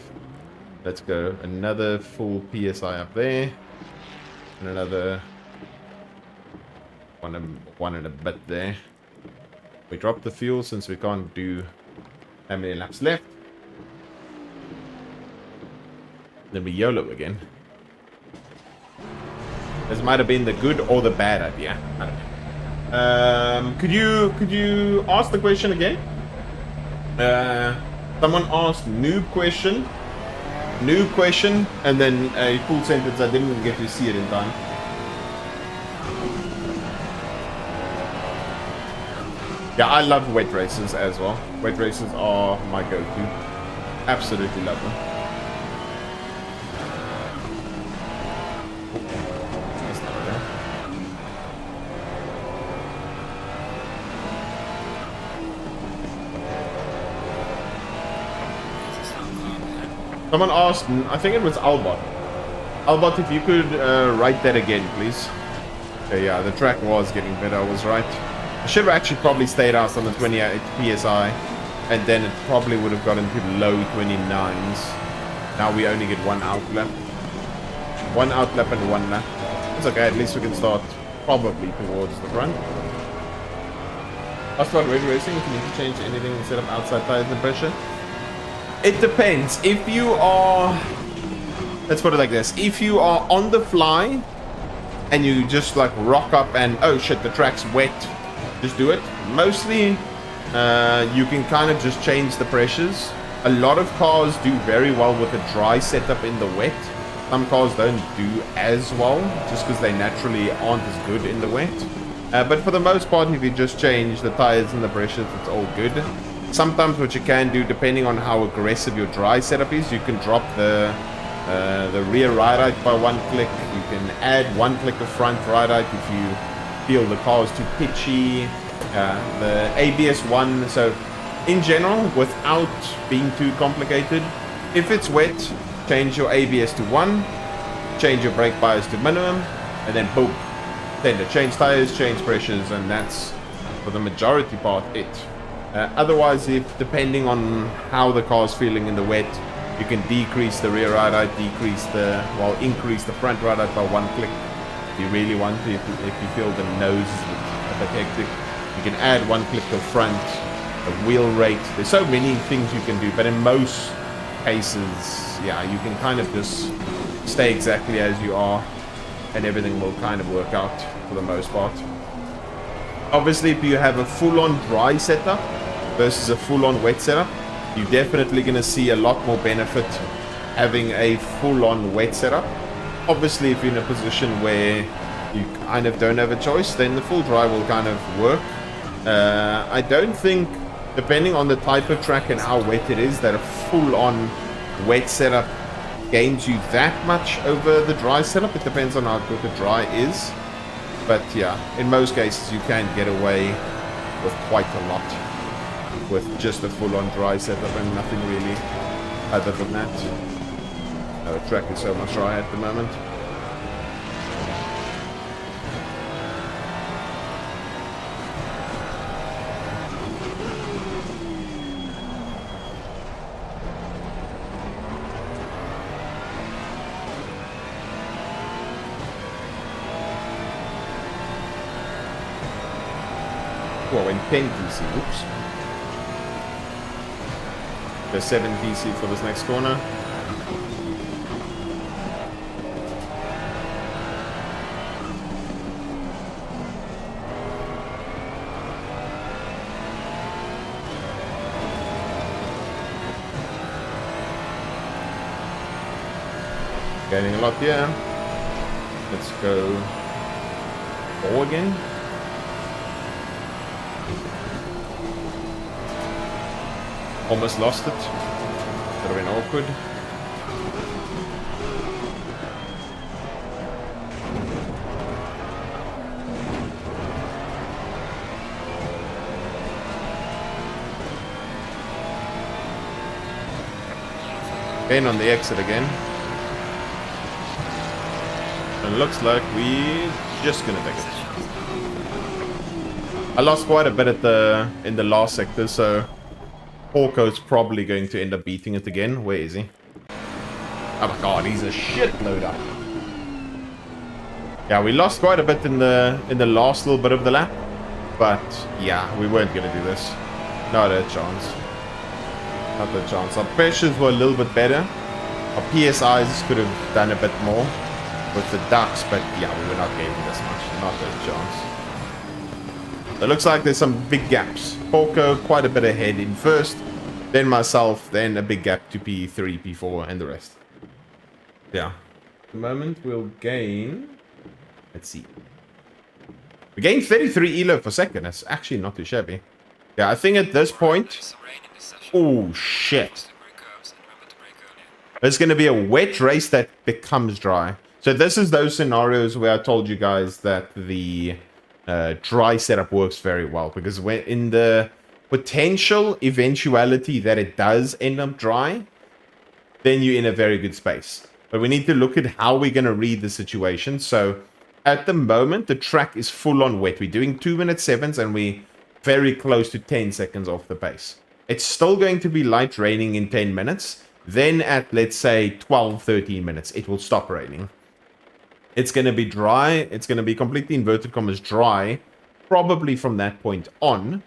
Speaker 1: Let's go another full PSI up there. And another one and a bit there. We drop the fuel since we can't do how many laps left. Then we YOLO again. This might have been the good or the bad idea. I don't know. Could you ask the question again? Someone asked noob question, and then a full sentence. I didn't even get to see it in time. Yeah, I love wet races as well. Wet races are my go-to. Absolutely love them. Someone asked, I think it was Albot. Albot, if you could write that again, please. Okay, yeah, the track was getting better, I was right. I should have actually probably stayed out on the 28 PSI, and then it probably would have gotten to low 29s. Now we only get 1 outlap. 1 outlap and 1 lap. It's okay, at least we can start probably towards the front. Asked about red racing, if you need to change anything instead of outside tires and pressure. It depends. If you are, let's put it like this, if you are on the fly and you just like rock up and oh shit, the track's wet, just do it. Mostly you can kind of just change the pressures. A lot of cars do very well with a dry setup in the wet. Some cars don't do as well just because they naturally aren't as good in the wet. But for the most part, if you just change the tires and the pressures, it's all good. Sometimes what you can do, depending on how aggressive your dry setup is, you can drop the rear ride height by 1 click. You can add 1 click of front ride height if you feel the car is too pitchy. The ABS 1. So in general, without being too complicated, if it's wet, change your ABS to 1, change your brake bias to minimum, and then boom. Then to change tires, change pressures, and that's for the majority part it. Otherwise, if depending on how the car is feeling in the wet, you can decrease the rear ride height, increase the front ride height by 1 click. If you really want to, if you feel the nose is a bit hectic, you can add 1 click of front, a wheel rate. There's so many things you can do, but in most cases, yeah, you can kind of just stay exactly as you are, and everything will kind of work out for the most part. Obviously, if you have a full-on dry setup versus a full-on wet setup, you're definitely going to see a lot more benefit having a full-on wet setup. Obviously, if you're in a position where you kind of don't have a choice, then the full dry will kind of work. I don't think, depending on the type of track and how wet it is, that a full-on wet setup gains you that much over the dry setup. It depends on how good the dry is. But yeah, in most cases you can get away with quite a lot with just a full-on dry setup and nothing really other than that. The track is so much dry at the moment. Well, in 10 DC, oops. There's 7 DC for this next corner. Gaining a lot here. Let's go 4 again. Almost lost it. Could have been awkward. Again on the exit again. And looks like we're just gonna take it. I lost quite a bit at in the last sector, so Porco's probably going to end up beating it again. Where is he? Oh my god, he's a shitload up. Yeah, we lost quite a bit in the last little bit of the lap. But yeah, we weren't gonna do this. Not a chance. Not a chance. Our pressures were a little bit better. Our PSIs could have done a bit more with the ducks, but yeah, we were not getting this much. Not a chance. It looks like there's some big gaps. Porco quite a bit ahead in first, then myself, then a big gap to P3, P4, and the rest. Yeah. At the moment, we'll gain... Let's see. We gained 33 elo per second. That's actually not too shabby. Yeah, I think at this point... Oh, shit. It's going to be a wet race that becomes dry. So this is those scenarios where I told you guys that the... dry setup works very well, because when in the potential eventuality that it does end up dry, then you're in a very good space. But we need to look at how we're going to read the situation. So at the moment, the track is full on wet. We're doing 2-minute 7s and we're very close to 10 seconds off the pace. It's still going to be light raining in 10 minutes. Then at, let's say, 12, 13 minutes, it will stop raining. It's going to be dry. It's going to be completely inverted commas dry, probably from that point on.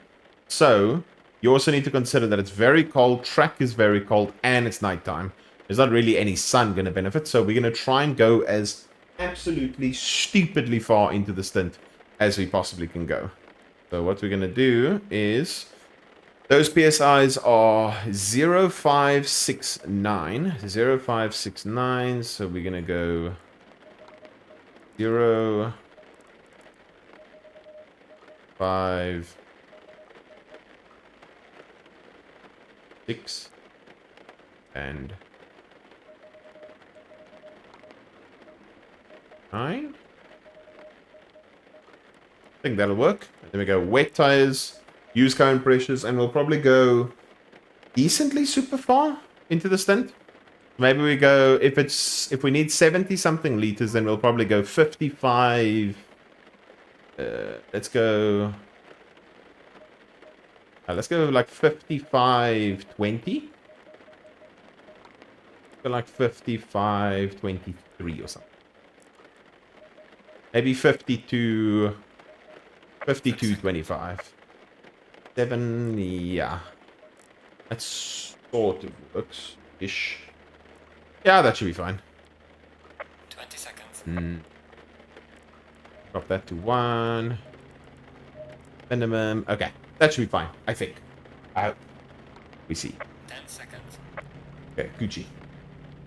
Speaker 1: So you also need to consider that it's very cold, track is very cold, and it's nighttime. There's not really any sun going to benefit. So we're going to try and go as absolutely stupidly far into the stint as we possibly can go. So what we're going to do is... Those PSIs are 0569. 0569. So we're going to go... 0, 5, 6, and 9. I think that'll work. And then we go wet tires, use current pressures, and we'll probably go decently super far into the stint. Maybe we go, if we need 70 something liters, then we'll probably go 55. Let's go like 55-20. Go like 55-23 or something. Maybe 52-25. 7, yeah. That sort of works-ish. Yeah, that should be fine.
Speaker 2: 20 seconds.
Speaker 1: Drop that to 1. Minimum. Okay, that should be fine. I think. I hope. We see.
Speaker 2: 10 seconds.
Speaker 1: Okay, Gucci.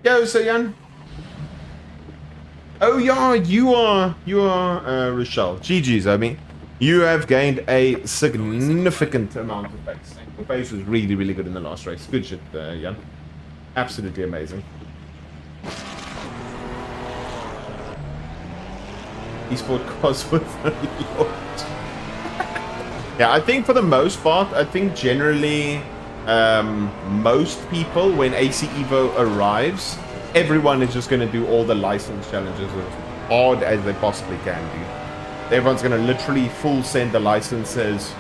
Speaker 1: Yo, so Jan. Oh yeah, you are Rochelle. GG's, I mean. You have gained a significant amount of pace. Your pace was really, really good in the last race. Good shit, Jan. Absolutely amazing. Esport cars with Yeah, I think for the most part, I think generally most people, when AC Evo arrives, everyone is just going to do all the license challenges as hard as they possibly can do. Everyone's going to literally full send the licenses,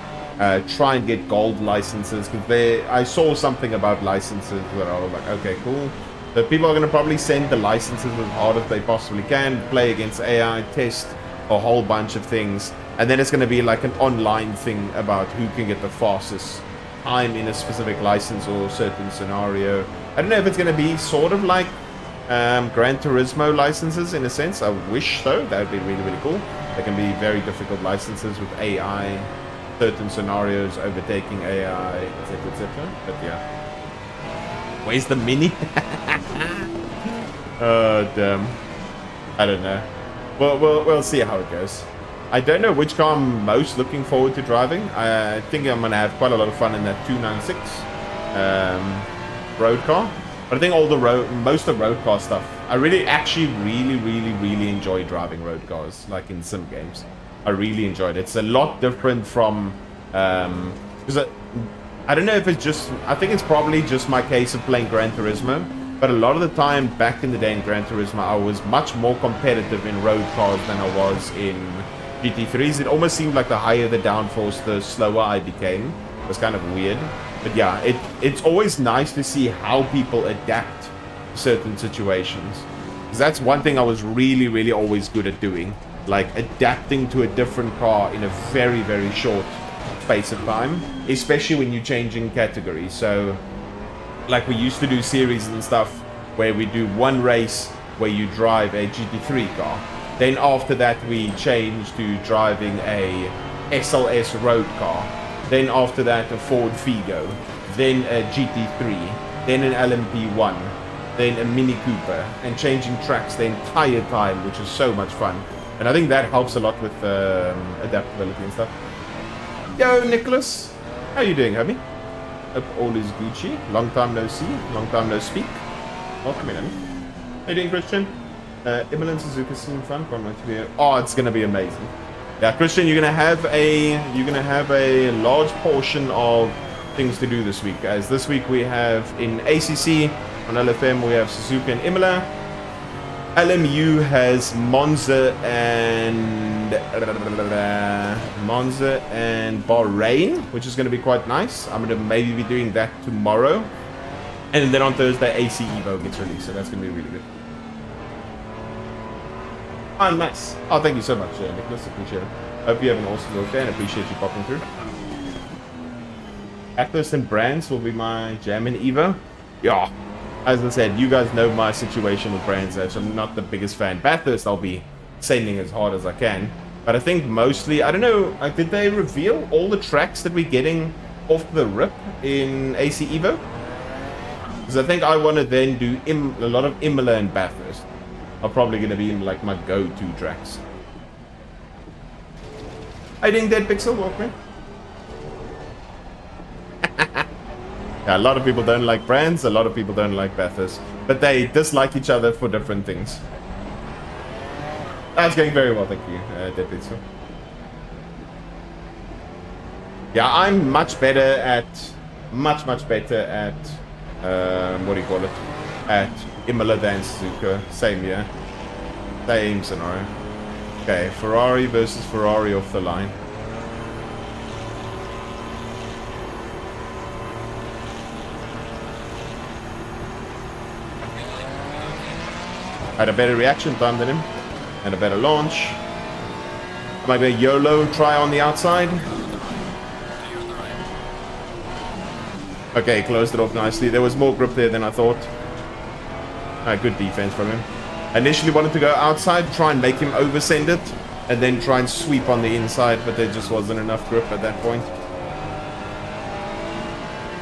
Speaker 1: try and get gold licenses, because I saw something about licenses that I was like, okay, cool. But people are going to probably send the licenses as hard as they possibly can, play against AI, test a whole bunch of things, and then it's going to be like an online thing about who can get the fastest time in a specific license or certain scenario. I don't know if it's going to be sort of like Gran Turismo licenses in a sense. I wish so. That would be really, really cool. There can be very difficult licenses with AI, certain scenarios overtaking AI, etc., etc. But yeah, where's the Mini? Oh damn! I don't know. We'll see how it goes. I don't know which car I'm most looking forward to driving. I think I'm gonna have quite a lot of fun in that 296 road car. But I think most of road car stuff, I actually really enjoy driving road cars, like in sim games. I really enjoyed it. It's a lot different from, because I don't know if it's just, I think it's probably just my case of playing Gran Turismo, but a lot of the time back in the day in Gran Turismo, I was much more competitive in road cars than I was in GT3s. It almost seemed like the higher the downforce, the slower I became. It was kind of weird. But yeah, it's always nice to see how people adapt to certain situations. Because that's one thing I was really always good at doing. Like adapting to a different car in a very short space of time. Especially when you're changing categories. So, like we used to do series and stuff where we do one race where you drive a GT3 car. Then after that we change to driving a SLS road car. Then after that a Ford Figo, then a GT3, then an LMP1, then a Mini Cooper, and changing tracks the entire time, which is so much fun. And I think that helps a lot with adaptability and stuff. Yo, Nicholas, how you doing, homie? Hope all is Gucci. Long time no see, long time no speak. Welcome in, homie. How you doing, Christian? Imola Suzuka seem fun. Can't wait to be here. Oh, it's gonna be amazing. Yeah, Christian, you're gonna have a large portion of things to do this week, as this week we have in ACC on LFM we have Suzuka and Imola. LMU has Monza and Bahrain, which is going to be quite nice. I'm going to maybe be doing that tomorrow, and then on Thursday AC Evo gets released, so that's going to be really good. Oh, nice. Oh, thank you so much, Nicholas. Appreciate it. Hope you have an awesome work day and appreciate you popping through. Atlas and Brands will be my jam in Evo. Yeah. As I said, you guys know my situation with Brands Edge. I'm not the biggest fan. Bathurst, I'll be sailing as hard as I can. But I think mostly, I don't know, did they reveal all the tracks that we're getting off the rip in AC Evo? Because I think I want to then do a lot of Imola and Bathurst. Are probably going to be in like my go-to tracks. I think Dead Pixel, welcome. Yeah, a lot of people don't like Brands, a lot of people don't like Bathurst. But they dislike each other for different things. That's going very well, thank you, Dead Pixel. Yeah, I'm much better at... Much better at... what do you call it? At Imola than Suzuka. Same, yeah. Same scenario. Okay, Ferrari versus Ferrari off the line. Had a better reaction time than him, and a better launch. Maybe a YOLO try on the outside. Okay, closed it off nicely. There was more grip there than I thought. Good defense from him. Initially wanted to go outside, try and make him oversend it, and then try and sweep on the inside, but there just wasn't enough grip at that point.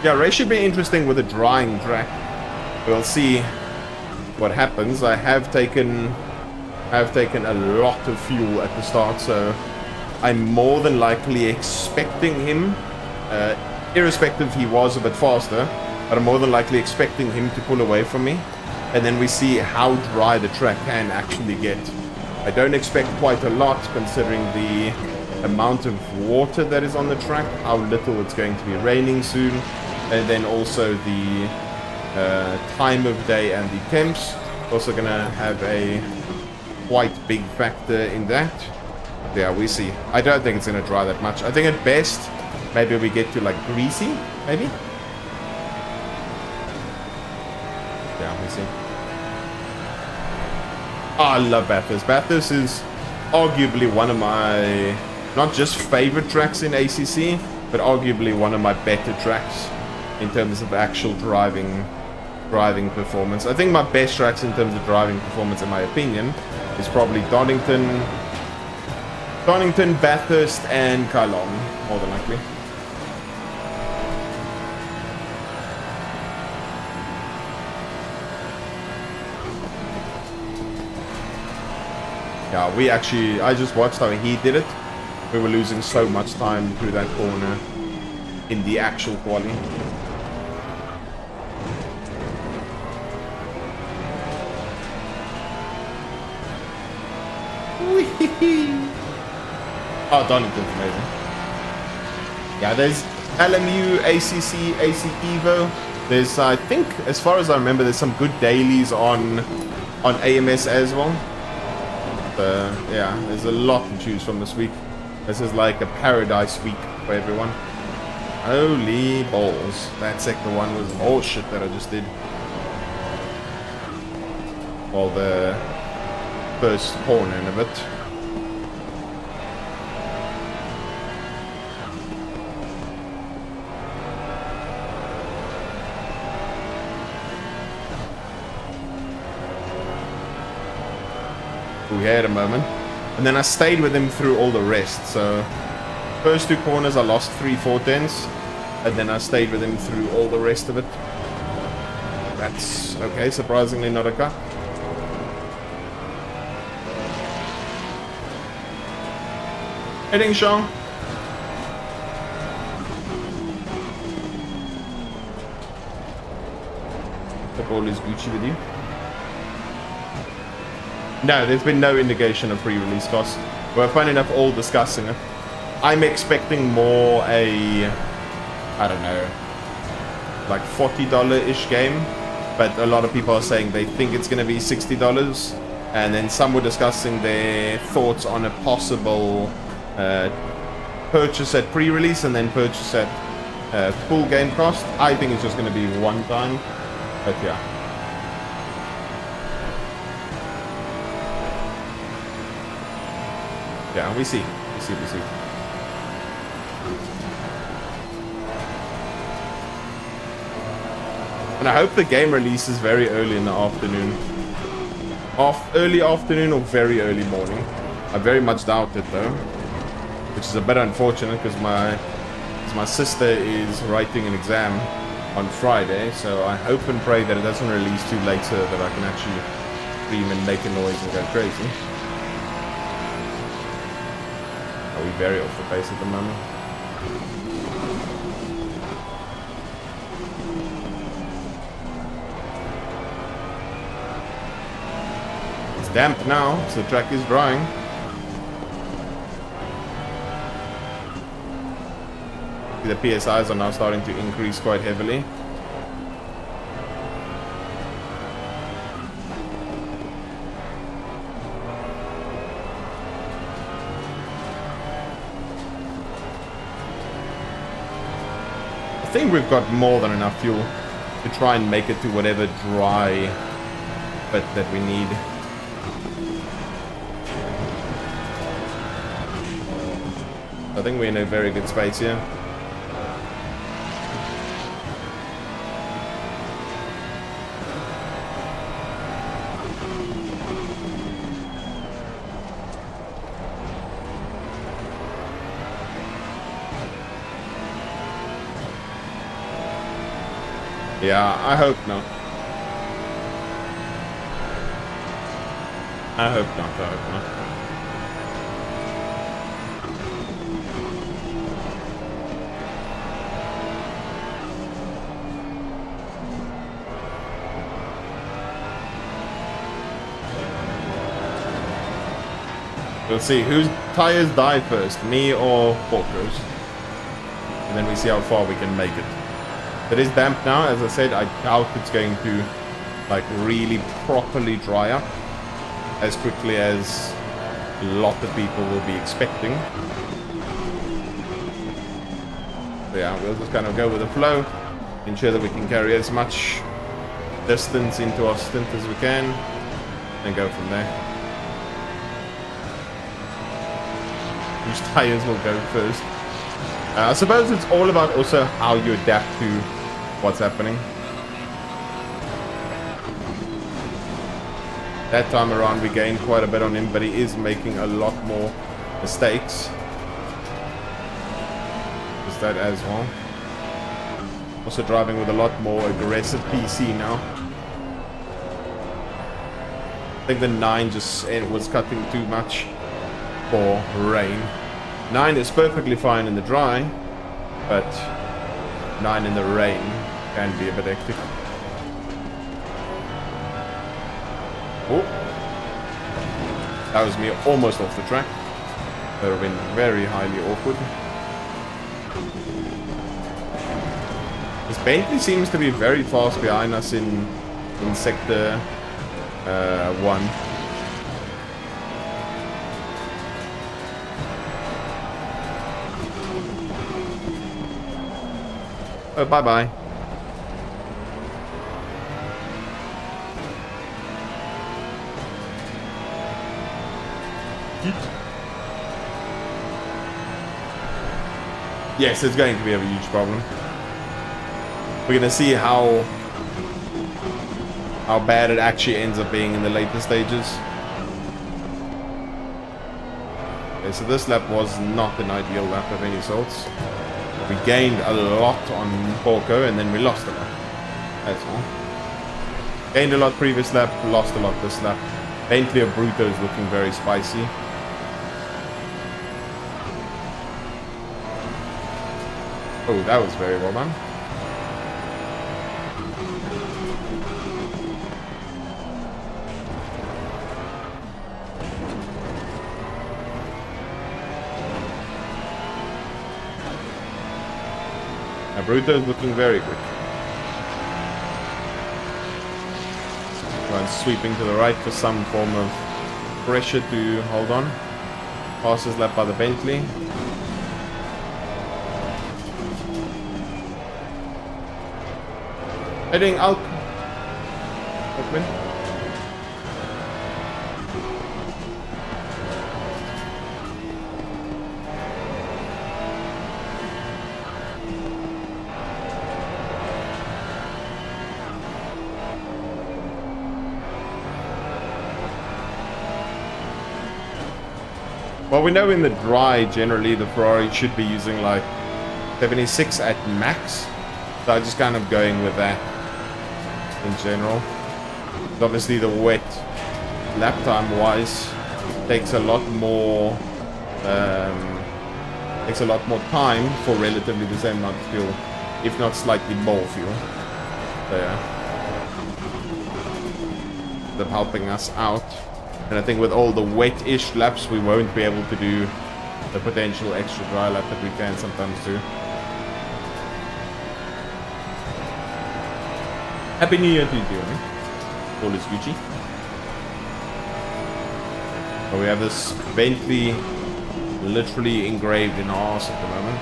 Speaker 1: Yeah, race should be interesting with a drying track. We'll see what happens. I have taken a lot of fuel at the start, so I'm more than likely expecting him, irrespective he was a bit faster, but I'm more than likely expecting him to pull away from me, and then we see how dry the track can actually get. I don't expect quite a lot considering the amount of water that is on the track, how little it's going to be raining soon, and then also the time of day and the temps. Also gonna have a quite big factor in that. Yeah, we see. I don't think it's gonna dry that much. I think at best, maybe we get to like greasy, maybe? Yeah, we see. Oh, I love Bathurst. Bathurst is arguably one of my, not just favorite tracks in ACC, but arguably one of my better tracks in terms of actual driving performance. I think my best tracks in terms of driving performance, in my opinion, is probably Donington, Bathurst, and Kailong, more than likely. Yeah, I just watched how he did it. We were losing so much time through that corner in the actual quali. Oh, Donington's amazing. Yeah, there's LMU, ACC, AC Evo. There's, I think, as far as I remember, there's some good dailies on AMS as well. Yeah, there's a lot to choose from this week. This is like a paradise week for everyone. Holy balls. That sector 1 was bullshit that I just did. Well, the first corner in a bit. We had a moment, and then I stayed with him through all the rest. So first 2 corners I lost 3/4 tenths, and then I stayed with him through all the rest of it. That's okay, surprisingly not a cut. Heading Sean. The ball is Gucci with you. No, there's been no indication of pre-release costs. We're fun enough all discussing it. I'm expecting more I don't know, like $40-ish game, but a lot of people are saying they think it's going to be $60, and then some were discussing their thoughts on a possible purchase at pre-release and then purchase at full game cost. I think it's just going to be one time, but yeah. Yeah, we see. And I hope the game releases very early in the afternoon. Early afternoon or very early morning. I very much doubt it though. Which is a bit unfortunate because my sister is writing an exam on Friday. So I hope and pray that it doesn't release too late so that I can actually scream and make a noise and go crazy. Are we very off the pace at the moment? It's damp now, so the track is drying. The PSIs are now starting to increase quite heavily. I think we've got more than enough fuel to try and make it to whatever dry bit that we need. I think we're in a very good space here. Yeah, I hope not. I hope not, I hope not. We'll see whose tires die first, me or Porco's. And then we see how far we can make it. It is damp now, as I said. I doubt it's going to like really properly dry up as quickly as a lot of people will be expecting. So yeah, we'll just kind of go with the flow, ensure that we can carry as much distance into our stint as we can, and go from there. Whose tires will go first? I suppose it's all about also how you adapt to what's happening. That time around we gained quite a bit on him, but he is making a lot more mistakes. Just that as well. Also driving with a lot more aggressive PC now. I think the 9 just was cutting too much for rain. 9 is perfectly fine in the dry, but 9 in the rain can be a bit hectic. Oh, that was me almost off the track. That would have been very highly awkward. This Bentley seems to be very fast behind us in sector 1. Oh, bye-bye. Yes, it's going to be a huge problem. We're going to see how bad it actually ends up being in the later stages. Okay, so this lap was not an ideal lap of any sorts. We gained a lot on Porco and then we lost a lot. That's all. Gained a lot previous lap, lost a lot this lap. Bentley of Bruto is looking very spicy. Oh, that was very well done. Now, Bruto is looking very quick. One sweeping to the right for some form of pressure to hold on. Passes lap by the Bentley. Heading out. Open. Well, we know in the dry, generally the Ferrari should be using like 76 at max. So I'm just kind of going with that in general. But obviously the wet lap time wise takes a lot more time for relatively the same amount of fuel, if not slightly more fuel. So yeah, they're helping us out. And I think with all the wet-ish laps, we won't be able to do the potential extra dry lap that we can sometimes do. Happy New Year to you, eh? All is Gucci. But we have this Bentley literally engraved in our arse at the moment.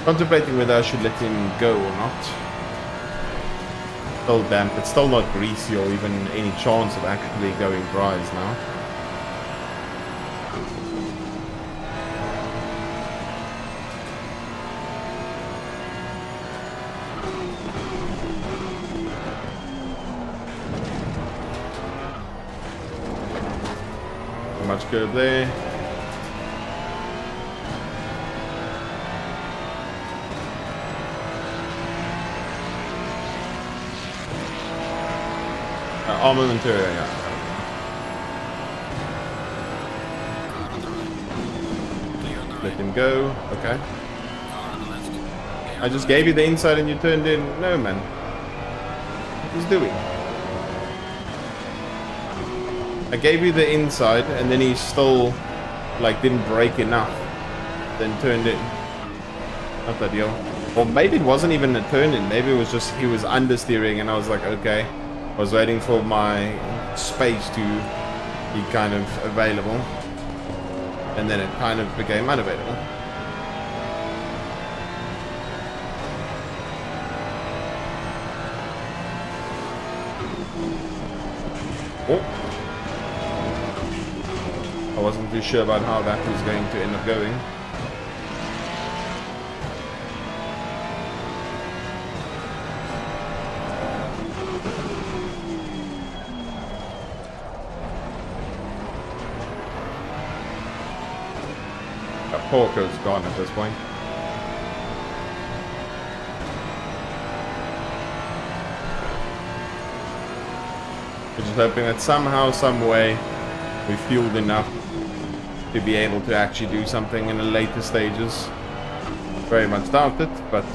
Speaker 1: Contemplating whether I should let him go or not. Still damp, it's still not greasy or even any chance of actually going dries now. much curb there. Armament area, yeah.
Speaker 2: Car on the right. Clear on the
Speaker 1: Let
Speaker 2: right.
Speaker 1: him go. Okay.
Speaker 2: Car on the left. Clear
Speaker 1: I
Speaker 2: on
Speaker 1: just
Speaker 2: the
Speaker 1: gave
Speaker 2: left.
Speaker 1: you the inside and you turned in. No, man. What he's doing? I gave you the inside and then he still, like, didn't brake enough. Then turned in. Not ideal. Or maybe it wasn't even a turn in. Maybe it was just he was understeering and I was like, okay. I was waiting for my space to be kind of available. And then it kind of became unavailable. Oh. I wasn't too sure about how that was going to end up going. Porco's gone at this point. We're just hoping that somehow, some way, we fueled enough to be able to actually do something in the later stages. Very much doubt it, but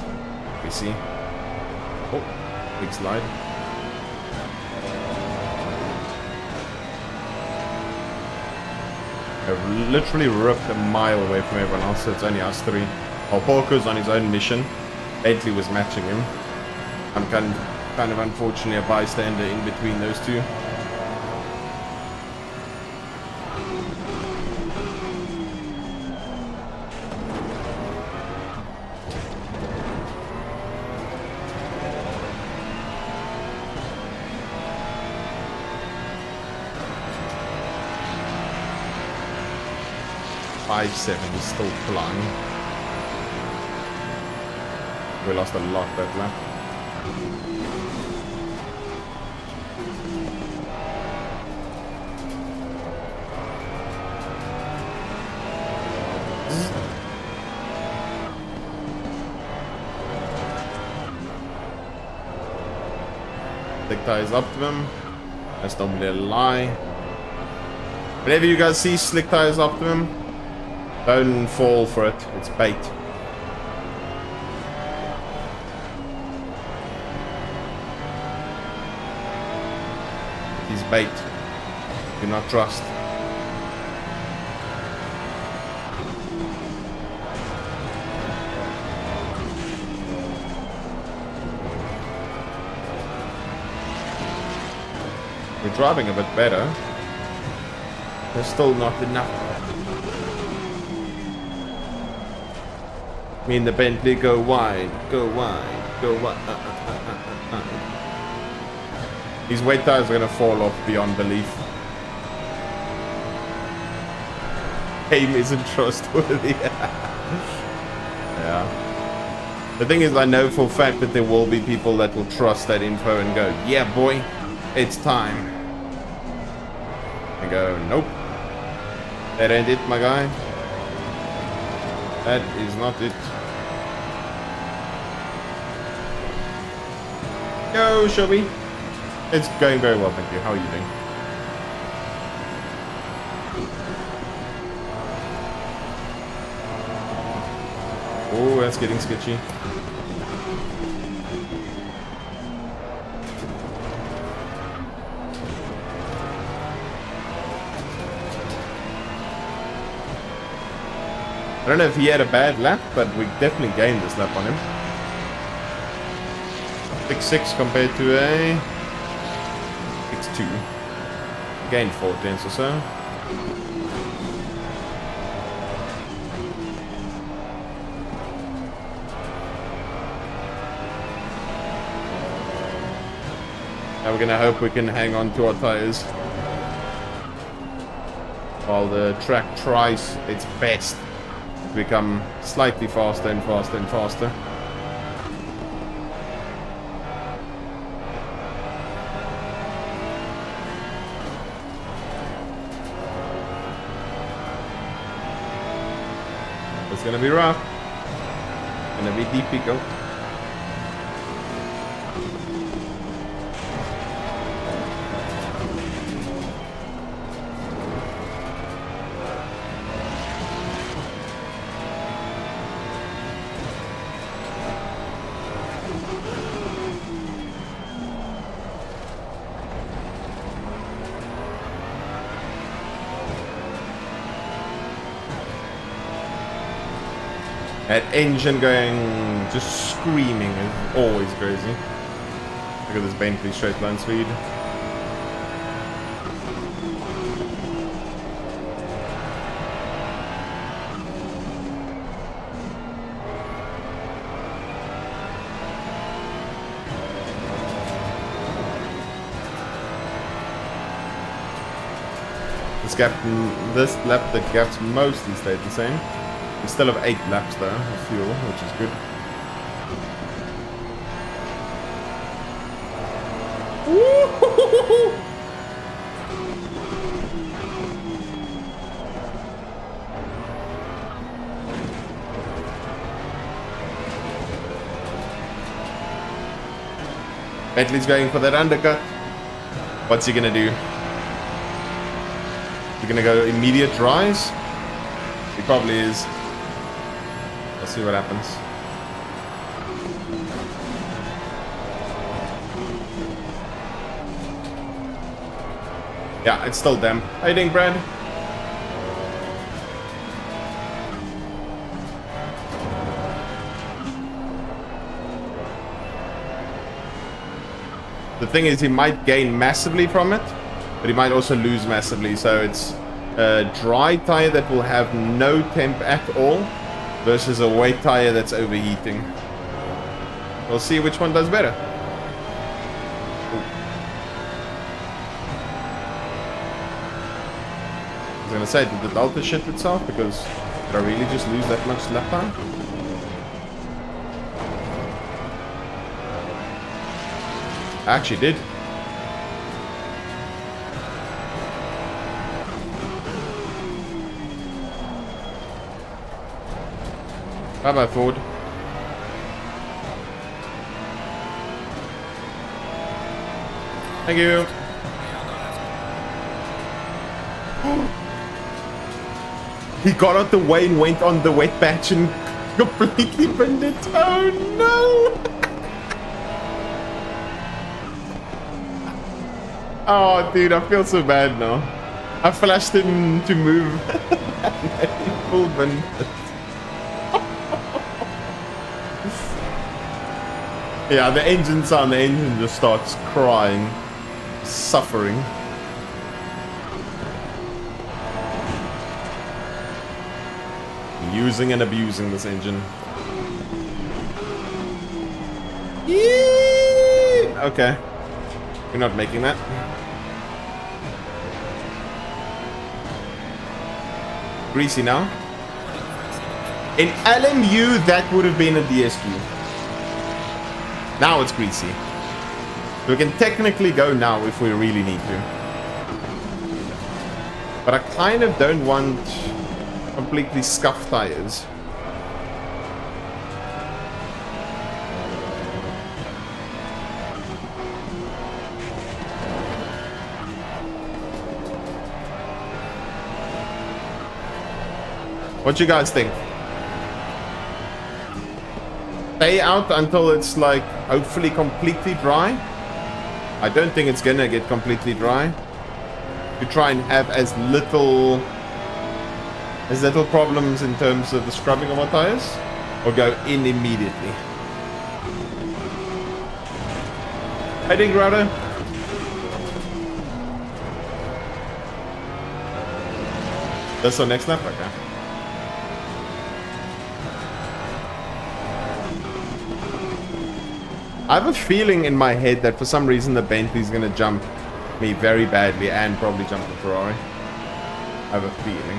Speaker 1: we see. Oh, big slide. I've literally ripped a mile away from everyone else, so it's only us three. While Porco's on his own mission, Bentley was matching him. I'm kind of unfortunately a bystander in between those two. .57 is still flying. We lost a lot that lap. Slick tires optimum. That's normally a lie. Whenever you guys see slick tires optimum, don't fall for it. It's bait. He's bait. Do not trust. We're driving a bit better. There's still not enough. Me and the Bentley go wide, go wide, go wide. These weight tires are gonna fall off beyond belief. Aim isn't trustworthy. Yeah. The thing is, I know for a fact that there will be people that will trust that info and go, yeah, boy, it's time. And go, nope. That ain't it, my guy. That is not it. Yo, Shelby. It's going very well, thank you. How are you doing? Oh, that's getting sketchy. I don't know if he had a bad lap, but we definitely gained this lap on him. 6.6 compared to a 6.2. Gained 4 tenths or so. Now we're gonna hope we can hang on to our tires while the track tries its best to become slightly faster and faster and faster. It's gonna be rough. Gonna be difficult. That engine going, just screaming is always crazy. Look at this Bentley straight line speed. This lap, the gap's mostly stayed the same. We still have 8 laps though of fuel, which is good. Bentley's going for that undercut. What's he gonna do? Is he gonna go immediate rise? He probably is. Let's see what happens. Yeah, it's still them. How you doing, Brad? The thing is, he might gain massively from it, but he might also lose massively. So it's a dry tire that will have no temp at all versus a wet tire that's overheating. We'll see which one does better. Ooh. I was gonna say, did the Delta shit itself? Because did I really just lose that much lap time? I actually did. Bye-bye, Ford. Thank you. He got out the way and went on the wet patch and completely burned it. Oh no! Oh, dude, I feel so bad now. I flashed him to move. And he full burned it. Yeah, the engine sound, the engine just starts crying, suffering. Using and abusing this engine. Yee! Okay. We're not making that. Greasy now. In LMU, that would have been a DSQ. Now it's greasy. We can technically go now if we really need to. But I kind of don't want completely scuffed tires. What you guys think? Stay out until it's like hopefully completely dry. I don't think it's gonna get completely dry. To try and have as little problems in terms of the scrubbing of our tires, or go in immediately. Hey, Ding Grotto. That's our next lap, okay. I have a feeling in my head that for some reason the Bentley's gonna jump me very badly and probably jump the Ferrari. I have a feeling.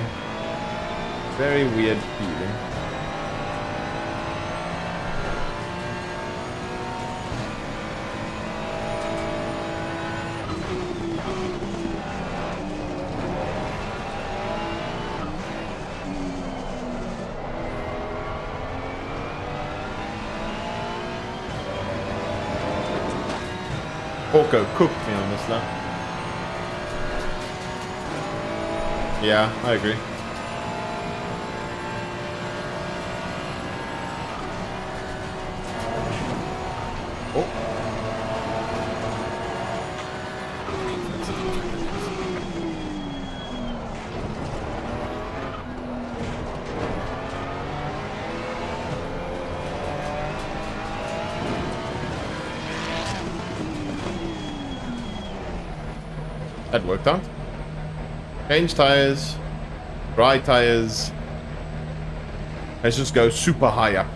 Speaker 1: Very weird feeling. Orko cooked me on this lap. Yeah, I agree. Oh. That worked out. Change tires. Dry tires. Let's just go super high up.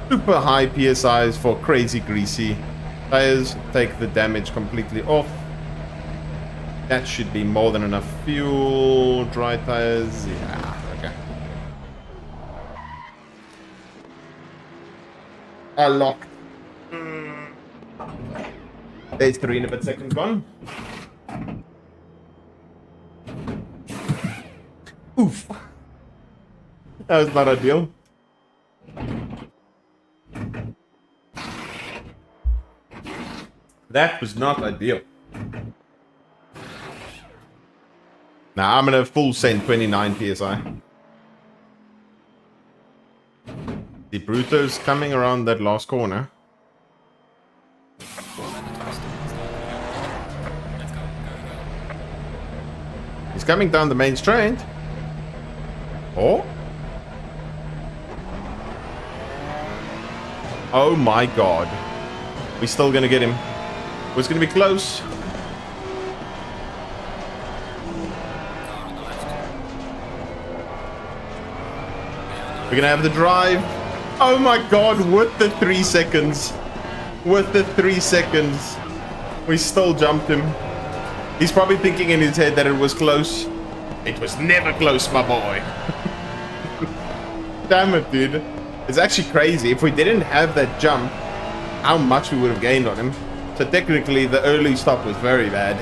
Speaker 1: Super high PSIs for crazy greasy tires. Take the damage completely off. That should be more than enough fuel. Dry tires. Yeah, okay. Unlocked. There's 3 and a bit seconds gone. Oof. That was not ideal. That was not ideal. Now I'm gonna full send 29 PSI. The Bruto's coming around that last corner. He's coming down the main straight. Oh? Oh my god. We're still gonna get him. It's gonna be close. We're gonna have the drive. Oh my god, with the 3 seconds. With the 3 seconds. We still jumped him. He's probably thinking in his head that it was close. It was never close, my boy. Damn it, dude. It's actually crazy. If we didn't have that jump, how much we would have gained on him. So technically, the early stop was very bad.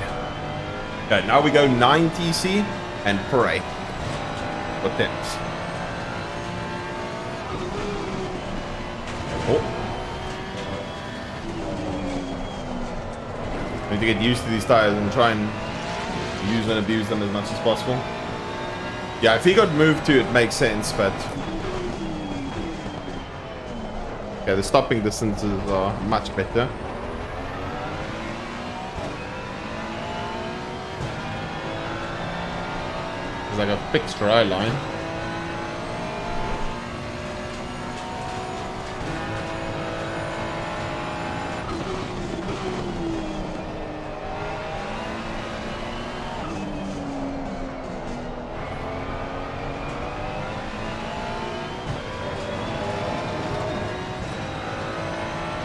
Speaker 1: Okay, now we go 9 TC and pray for temps. Oh. I need to get used to these tires and try and use and abuse them as much as possible. Yeah, if he got moved to, it makes sense, but... Okay, the stopping distances are much better. There's like a fixed dry line.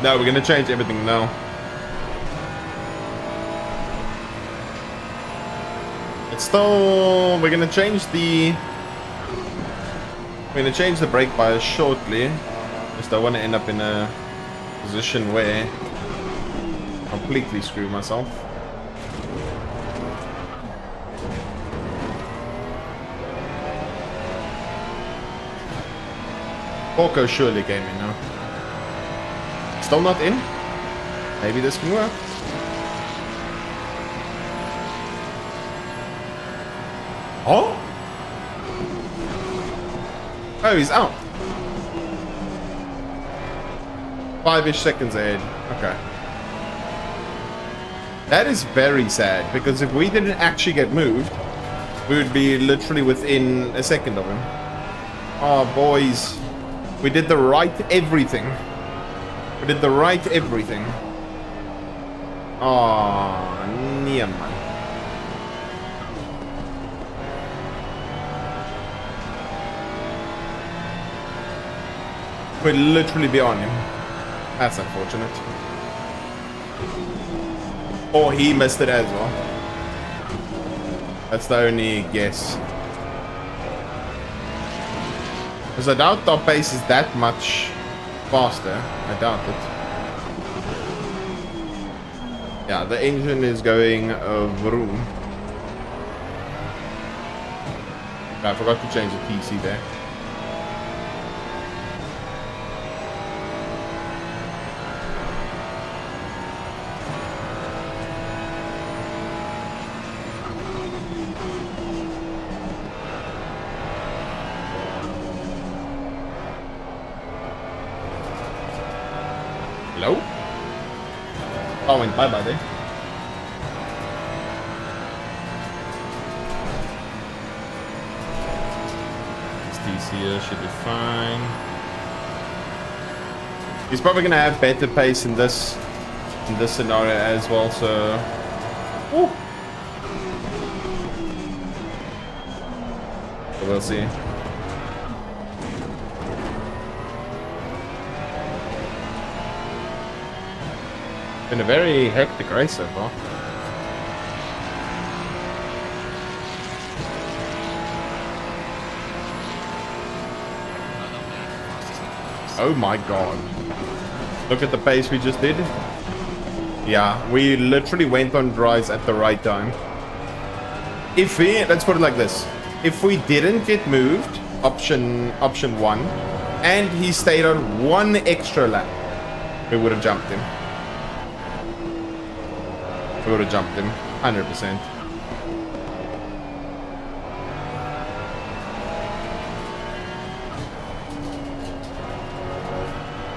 Speaker 1: No, we're gonna change everything now. It's still... We're gonna change the... We're gonna change the brake bias shortly. Just don't want to end up in a position where I completely screw myself. Orko surely came in now. Still not in. Maybe this can work. Oh? Oh, he's out. 5-ish seconds ahead. Okay. That is very sad, because if we didn't actually get moved, we would be literally within a second of him. Oh, boys. We did the right everything. We did the right everything. Oh, near man. We'd literally be on him. That's unfortunate. Or he missed it as well. That's the only guess. Because I doubt our pace is that much faster. I doubt it. Yeah, the engine is going vroom. I forgot to change the TC there. Hello? Oh, went bye-bye there. This here should be fine. He's probably gonna have better pace in this scenario as well, so. Woo. So we'll see. Been a very hectic race so far. Oh my god. Look at the pace we just did. Yeah, we literally went on dries at the right time. If we, let's put it like this. If we didn't get moved, option 1, and he stayed on one extra lap, we would have jumped him. We would have jumped him, 100%.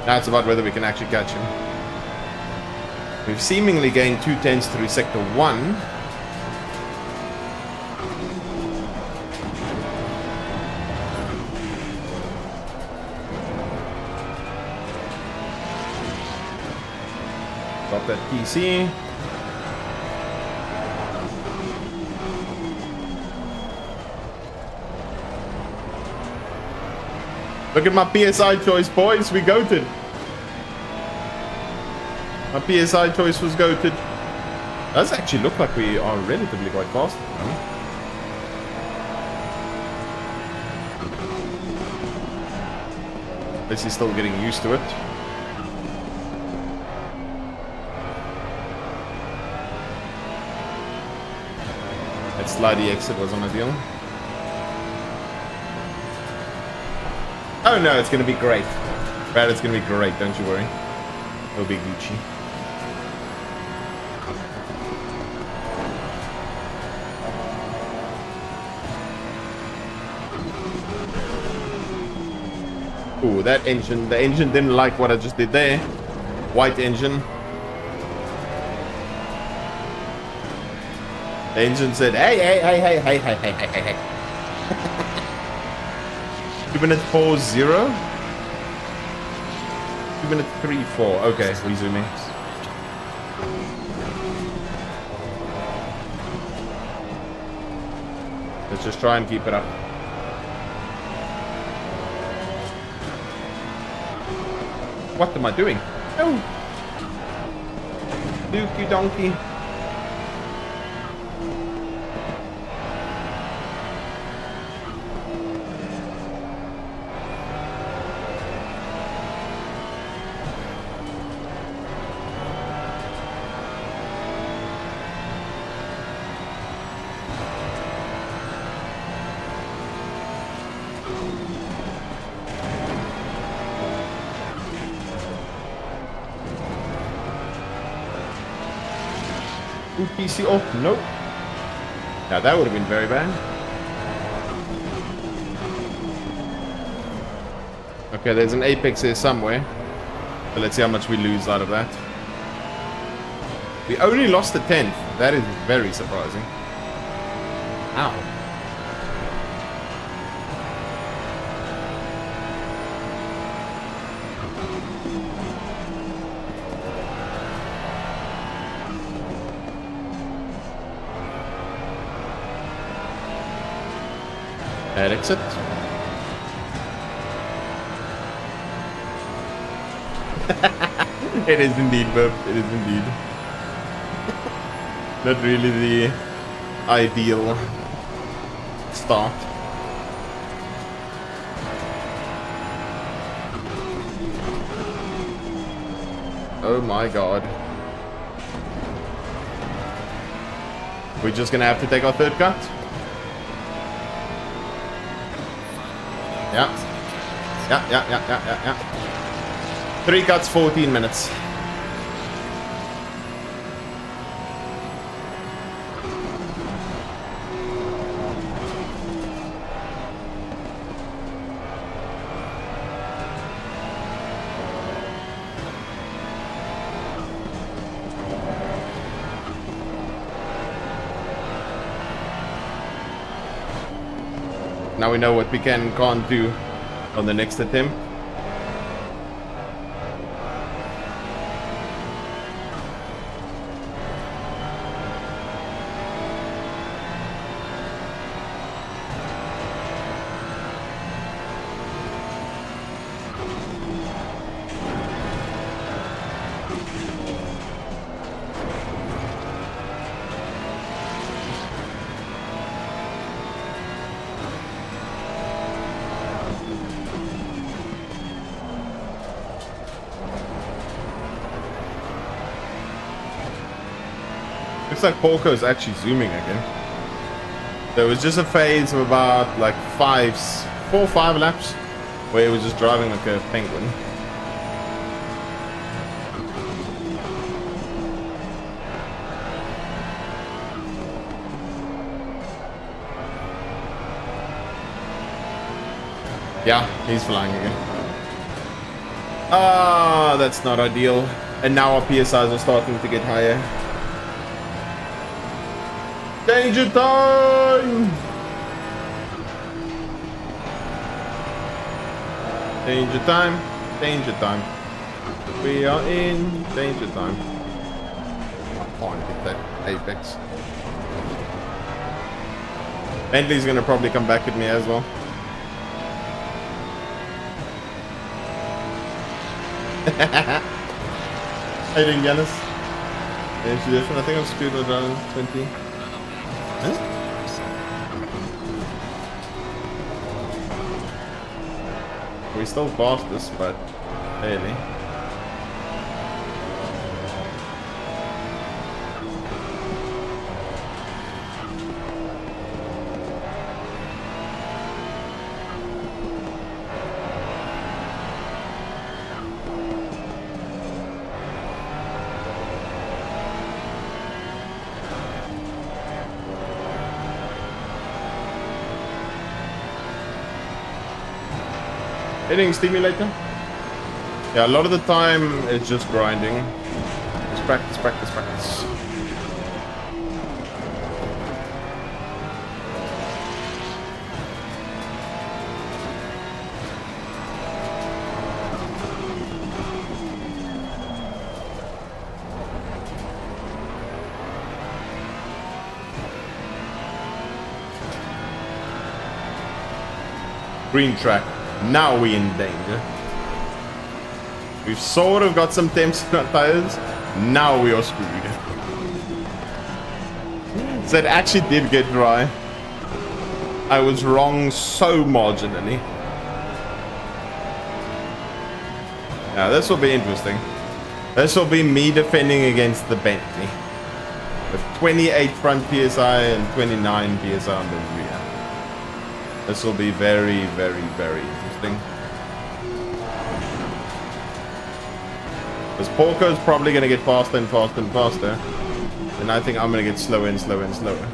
Speaker 1: Now it's about whether we can actually catch him. We've seemingly gained 2/10 through sector 1. Got that PC. Look at my PSI choice, boys. We goated. My PSI choice was goated. Does actually look like we are relatively quite fast. This is still getting used to it. That slidey exit wasn't ideal. Oh no, it's gonna be great. Brad, it's gonna be great, don't you worry. It'll be Gucci. Ooh, that engine, the engine didn't like what I just did there. White engine. The engine said, hey. 2 minutes 4-0. 2 minutes 3-4. Okay, resuming. Let's just try and keep it up. What am I doing? No! Dookie donkey. Ooh, PC off. Nope. Now that would have been very bad. Okay, there's an apex here somewhere. So let's see how much we lose out of that. We only lost the 10th. That is very surprising. Ow. Head exit. It is indeed, Bob. It is indeed. Not really the ideal start. Oh my god. We're just gonna have to take our third cut. Yeah. 3 cuts, 14 minutes. Now we know what we can and can't do on the next attempt. Looks like Porco is actually zooming again. There was just a phase of about like 4 or 5 laps where he was just driving like a penguin. Yeah, he's flying again. Ah, that's not ideal. And now our PSIs are starting to get higher. Danger time! Danger time, danger time. We are in danger time. I can't hit that apex. Bentley's gonna probably come back at me as well. How you doing, Giannis? I think I'm screwed around 20. Huh? We still passed this, but barely. Hitting stimulator? Yeah, a lot of the time it's just grinding. Just practice, practice, practice. Green track. Now we're in danger. We've sort of got some temps in our tires. Now we are screwed. So it actually did get dry. I was wrong so marginally. Now this will be interesting. This will be me defending against the Bentley. With 28 front PSI and 29 PSI on the rear. This will be very, very, very interesting. Because Porco's probably going to get faster and faster and faster. And I think I'm going to get slower and slower and slower.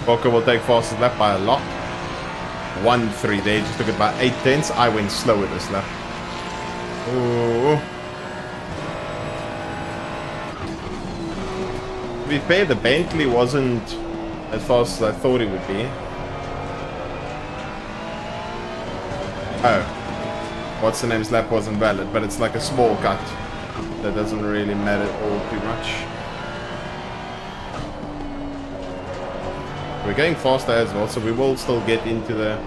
Speaker 1: Porco will take fastest lap by a lot. 1-3 there, just took it about 8 tenths. I went slower this lap. Ooh. To be fair, the Bentley wasn't as fast as I thought it would be. Oh. What's the name's lap wasn't valid, but it's like a small cut. That doesn't really matter all too much. We're going faster as well, so we will still get into the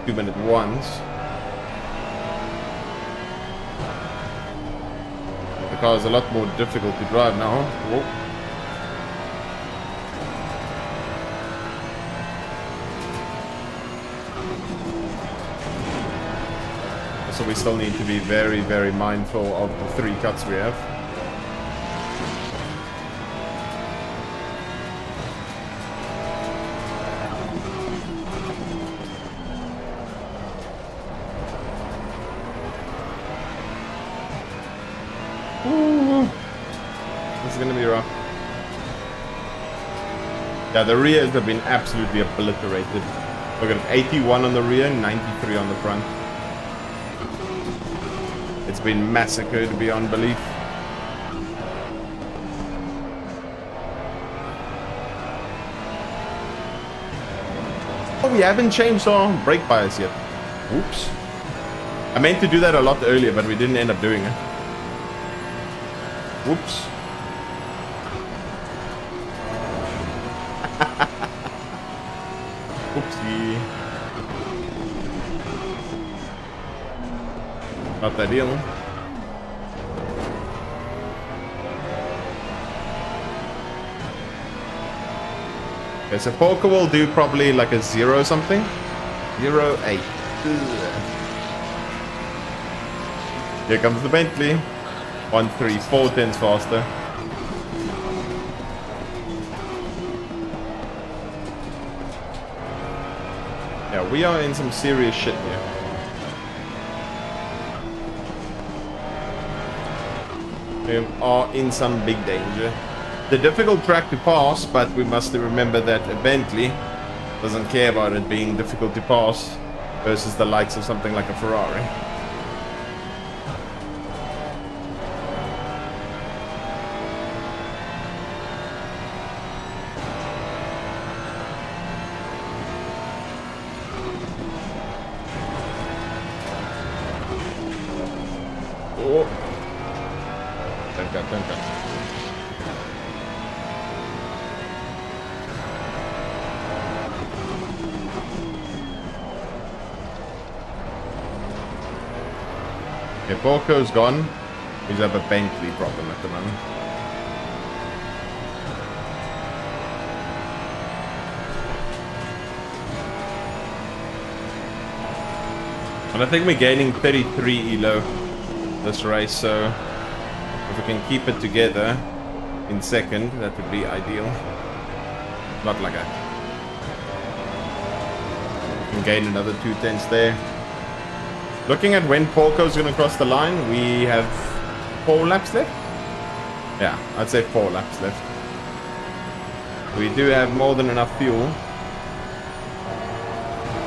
Speaker 1: 2-minute ones. The car is a lot more difficult to drive now. Whoa. So we still need to be very, very mindful of the 3 cuts we have. Ooh, this is gonna be rough. Yeah, the rears have been absolutely obliterated. Look at 81 on the rear, 93 on the front. It's been massacred beyond belief. Oh, we haven't changed our brake bias yet. Oops. I meant to do that a lot earlier, but we didn't end up doing it. Whoops. Oopsie. Not ideal. Okay, so Polka will do probably like a 0 something. 0.8. Here comes the Bentley. 1, 3, 4 tenths faster. Yeah, we are in some serious shit here. We are in some big danger. The difficult track to pass, but we must remember that a Bentley doesn't care about it being difficult to pass versus the likes of something like a Ferrari. Oh. Don't cut. Okay, Borko's gone. We have a Bentley problem at the moment. And I think we're gaining 33 elo this race, so if we can keep it together in second, that would be ideal. Not like that. We can gain another 2 tenths there. Looking at when Polko's going to cross the line, we have 4 laps left. Yeah, I'd say 4 laps left. We do have more than enough fuel.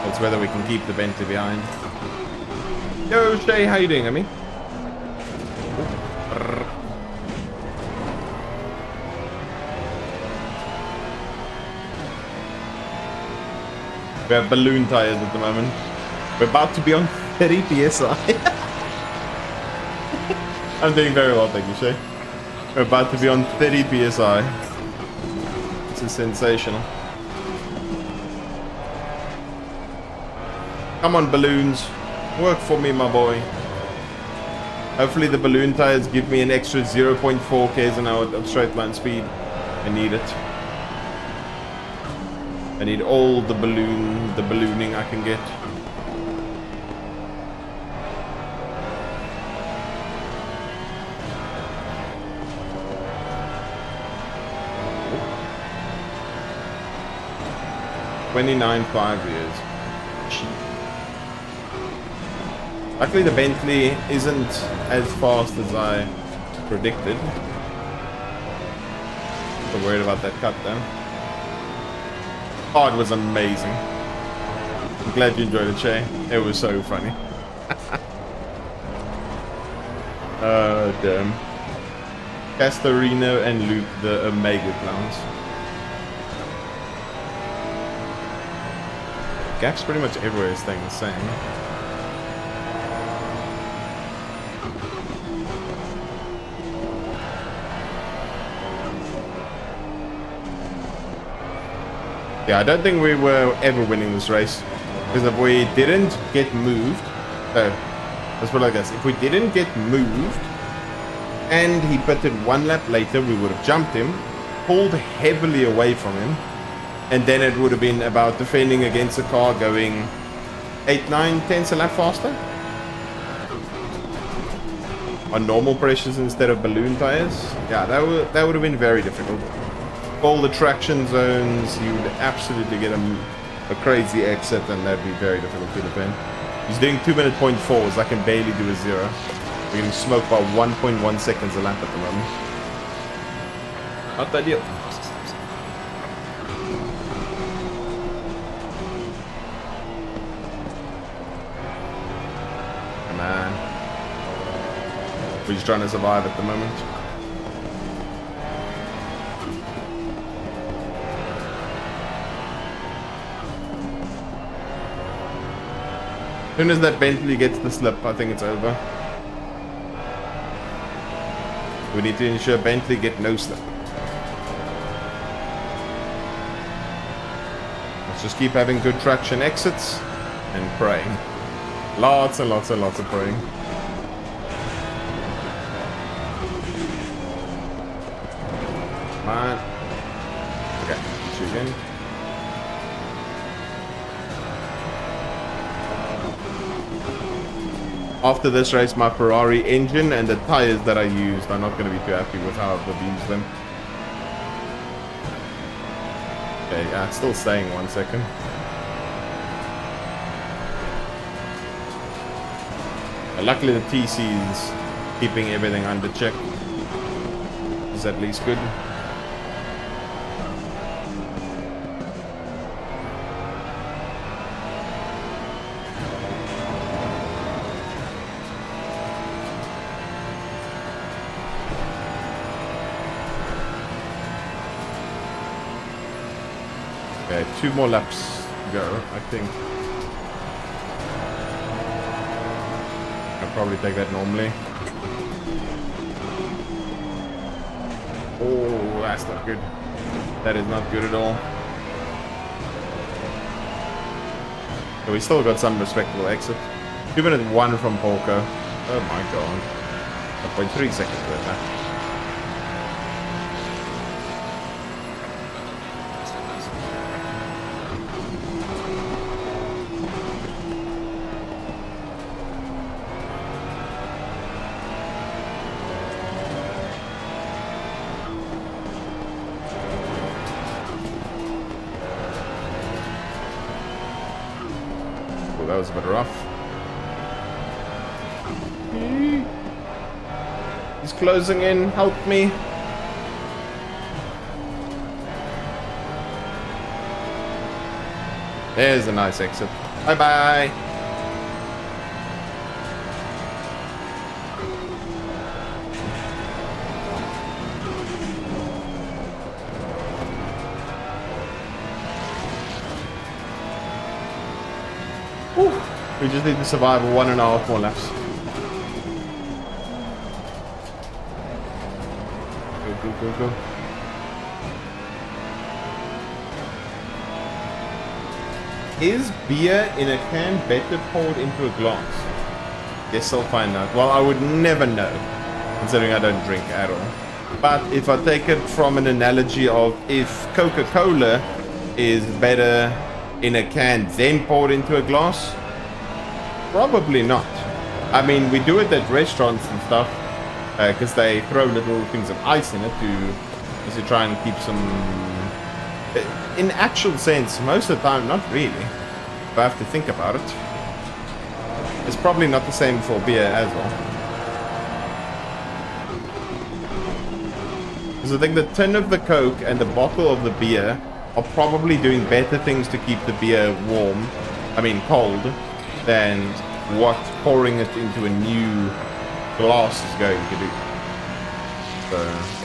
Speaker 1: It's whether we can keep the Bentley behind. Yo, Shay, how you doing, Amy? We have balloon tires at the moment. We're about to be on 30 psi. I'm doing very well, thank you, Shay. We're about to be on 30 psi. This is sensational. Come on, balloons. Work for me, my boy. Hopefully the balloon tires give me an extra 0.4 k's an hour of straight line speed. I need it. I need all the ballooning I can get. Oh. 29.5 years. Cheap. Luckily the Bentley isn't as fast as I predicted. I'm worried about that cut though. Oh, it was amazing. I'm glad you enjoyed it, Shay. It was so funny. Oh, damn. Castorino and Luke, the Omega clowns. Gaps pretty much everywhere is staying the same. Yeah, I don't think we were ever winning this race. Because if we didn't get moved... let's put it like this. If we didn't get moved, and he pitted 1 lap later, we would have jumped him, pulled heavily away from him, and then it would have been about defending against a car going 8, 9 tenths a lap faster. On normal pressures instead of balloon tires. Yeah, that would have been very difficult. All the traction zones, you would absolutely get a crazy exit, and that'd be very difficult to defend. He's doing 2:04s. I can barely do a 0. We're getting smoked by 1.1 seconds a lap at the moment. Not ideal. Come on. We're just trying to survive at the moment. As soon as that Bentley gets the slip, I think it's over. We need to ensure Bentley get no slip. Let's just keep having good traction exits and praying. Lots and lots and lots of praying. Come on. Okay, shoot again. After this race, my Ferrari engine and the tires that I used, I'm not going to be too happy with how I've used them. Okay, yeah, it's still staying 1 second. Luckily the TC is keeping everything under check. Is at least good. Okay, 2 more laps to go, I think. I'll probably take that normally. Oh, that's not good. That is not good at all. So we still got some respectable exit. 2 minutes 1 from Polka. Oh my god. 1.3 seconds for that. That was a bit rough. He's closing in. Help me. There's a nice exit. Bye bye. We just need to survive 1.5 more laps. Go, go, go, go. Is beer in a can better poured into a glass? Guess I'll find out. Well, I would never know, considering I don't drink at all. But if I take it from an analogy of if Coca-Cola is better in a can then poured into a glass, probably not. I mean, we do it at restaurants and stuff because they throw little things of ice in it to try and keep some. In actual sense, most of the time, not really. If I have to think about it, it's probably not the same for beer as well. Because I think the tin of the Coke and the bottle of the beer are probably doing better things to keep the beer warm, cold, than what pouring it into a new glass is going to do. So,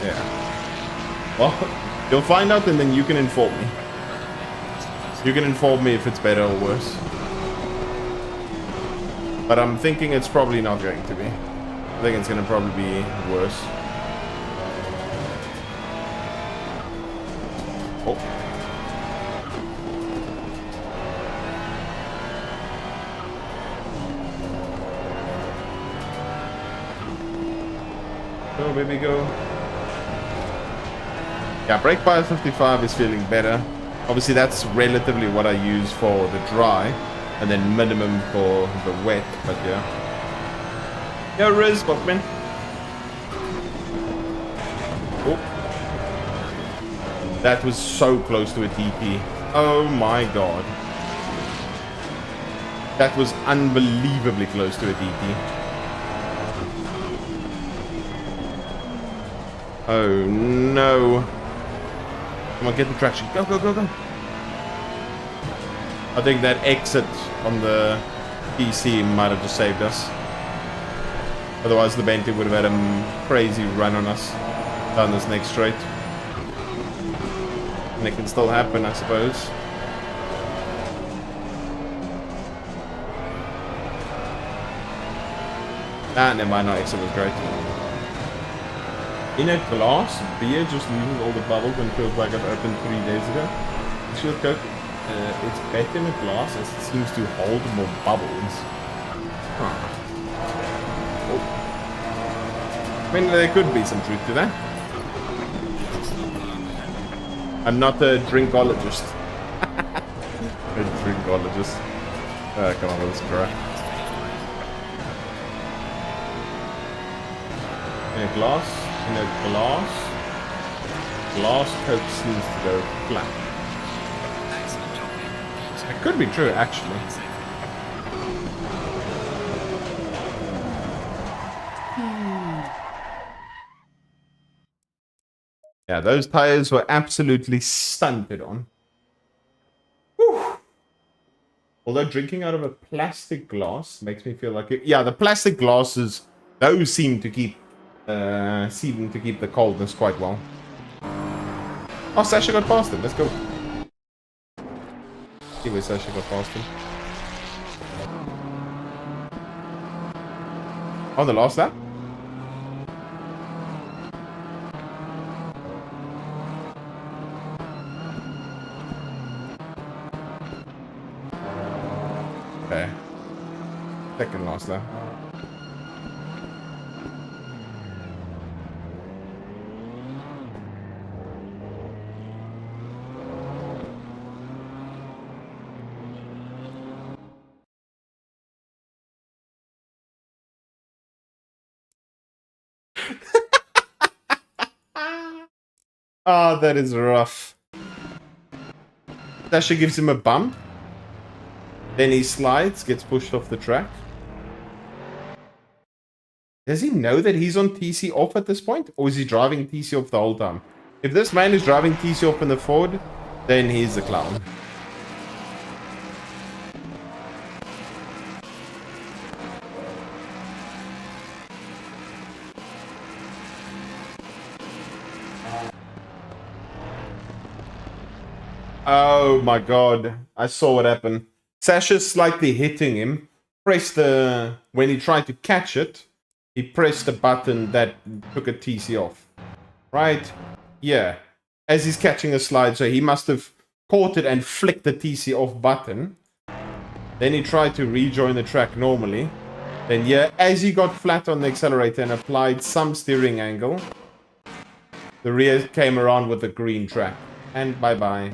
Speaker 1: yeah. Well, you'll find out and then you can inform me. You can inform me if it's better or worse. But I'm thinking it's probably not going to be. I think it's going to probably be worse. Oh. Go, baby, go. Yeah, brake bias 55 is feeling better. Obviously, that's relatively what I use for the dry, and then minimum for the wet, but yeah. Yo, Riz, Botman. Oh. That was so close to a DP. Oh my god. That was unbelievably close to a DP. Oh no. Come on, get the traction. Go, go, go, go. I think that exit on the PC might have just saved us. Otherwise the Bentley would have had a crazy run on us down this next straight. And it can still happen, I suppose. Ah, never mind. No, exit was great. In a glass, beer just loses all the bubbles and feels like it opened 3 days ago. Actually, with Coke, it's better in a glass as it seems to hold more bubbles. Huh. Oh. I mean, there could be some truth to that. I'm not a drinkologist. A drinkologist. Come on with this crap. In a glass, glass Coke seems to go flat. It could be true, actually. Yeah, those tires were absolutely stunted on. Whew. Although drinking out of a plastic glass makes me feel like it. Yeah, the plastic glasses, those seem to keep the coldness quite well. Oh, Sasha got past him. Let's go. See where Sasha got past him. On the last lap? Okay. Second last lap. Oh, that is rough. Sasha gives him a bump. Then he slides, gets pushed off the track. Does he know that he's on TC off at this point? Or is he driving TC off the whole time? If this man is driving TC off in the Ford, then he's a clown. Oh my god. I saw what happened. Sasha's slightly hitting him. When he tried to catch it, he pressed the button that took a TC off. Right? Yeah. As he's catching a slide, so he must have caught it and flicked the TC off button. Then he tried to rejoin the track normally. Then yeah, as he got flat on the accelerator and applied some steering angle, the rear came around with the green track. And bye-bye.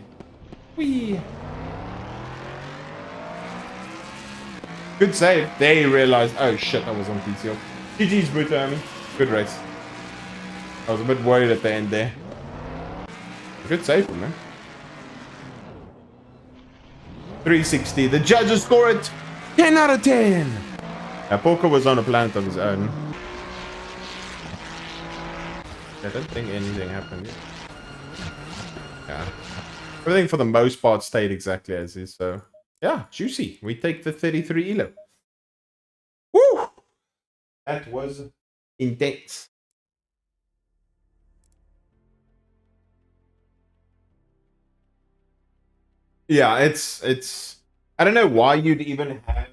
Speaker 1: Whee! Good save. There he realized, oh shit, I was on TCO. GG's, Bruto, I mean. Good race. I was a bit worried at the end there. Good save from him. 360. The judges score it 10 out of 10. Porker was on a planet of his own. I don't think anything happened yet. Yeah. Everything for the most part stayed exactly as is, so yeah, juicy. We take the 33 elo. Woo! That was intense. Yeah, it's I don't know why you'd even have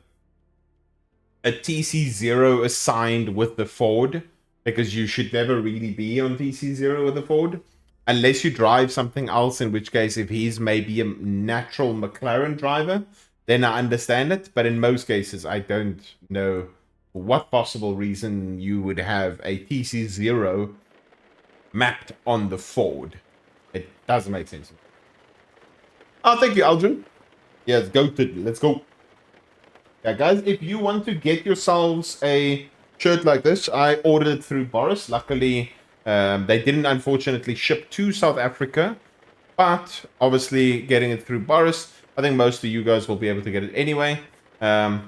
Speaker 1: a TC0 assigned with the Ford, because you should never really be on TC0 with the Ford. Unless you drive something else, in which case, if he's maybe a natural McLaren driver, then I understand it. But in most cases, I don't know for what possible reason you would have a TC0 mapped on the Ford. It doesn't make sense. Oh, thank you, Aldrin. Yes, let's go. Yeah, guys, if you want to get yourselves a shirt like this, I ordered it through Boris. Luckily, they didn't unfortunately ship to South Africa, but obviously getting it through Boris, I think most of you guys will be able to get it anyway. Right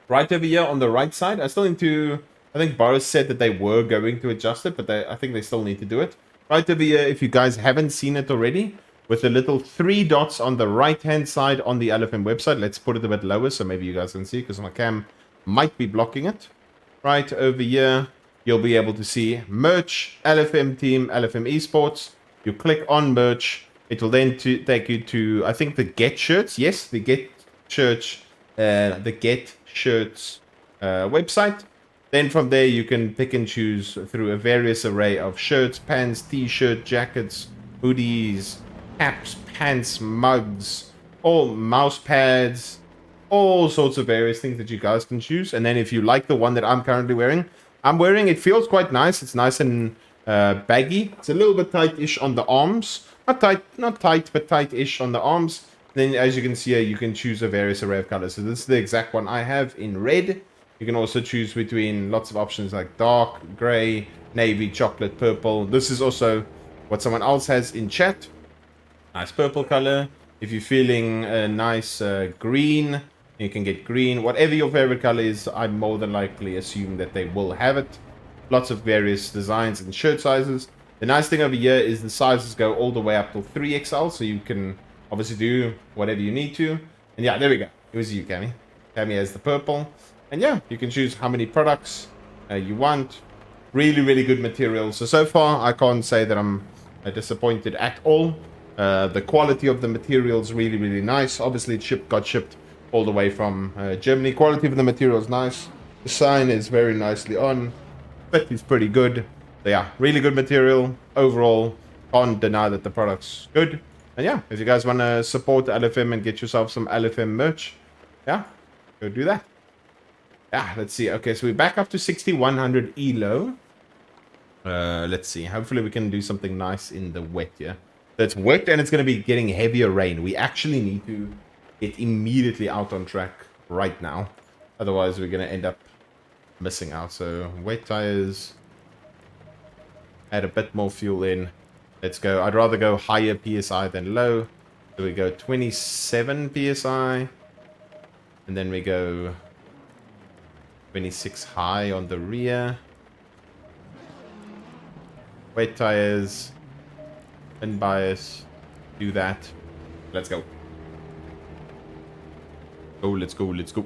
Speaker 1: over here on the right side, I think Boris said that they were going to adjust it, but I think they still need to do it. Right over here, if you guys haven't seen it already, with the little 3 dots on the right-hand side on the LFM website. Let's put it a bit lower so maybe you guys can see, because my cam might be blocking it. Right over here, you'll be able to see merch, LFM team, LFM esports. You click on merch. It will then take you to, I think, the Get Shirts. Yes, the Get Shirts website. Then from there, you can pick and choose through a various array of shirts, pants, t-shirt, jackets, hoodies, caps, pants, mugs, all mouse pads, all sorts of various things that you guys can choose. And then if you like the one that I'm currently wearing, it feels quite nice. It's nice and baggy. It's a little bit tight-ish on the arms. Not tight, but tight-ish on the arms. Then as you can see here, you can choose a various array of colors. So this is the exact one I have in red. You can also choose between lots of options like dark, gray, navy, chocolate, purple. This is also what someone else has in chat. Nice purple color. If you're feeling a nice green, you can get green. Whatever your favorite color is, I more than likely assume that they will have it. Lots of various designs and shirt sizes. The nice thing over here is the sizes go all the way up to 3XL, so you can obviously do whatever you need to. And yeah, there we go. It was you, Cammy. Cammy has the purple. And yeah, you can choose how many products you want. Really, really good material. So far, I can't say that I'm disappointed at all. The quality of the material is really, really nice. Obviously, it got shipped all the way from Germany. Quality of the material is nice. The sign is very nicely on. Fit is pretty good. So yeah, really good material. Overall, can't deny that the product's good. And yeah, if you guys want to support LFM and get yourself some LFM merch, yeah, go do that. Yeah, let's see. Okay, so we're back up to 6100 ELO. Let's see. Hopefully we can do something nice in the wet here. So it's wet and it's going to be getting heavier rain. We actually need to get immediately out on track right now. Otherwise we're going to end up missing out. So wet tires. Add a bit more fuel in. Let's go. I'd rather go higher PSI than low. So we go 27 PSI. And then we go 26 high on the rear. Wet tires. And bias. Do that. Let's go. Oh, let's go, let's go.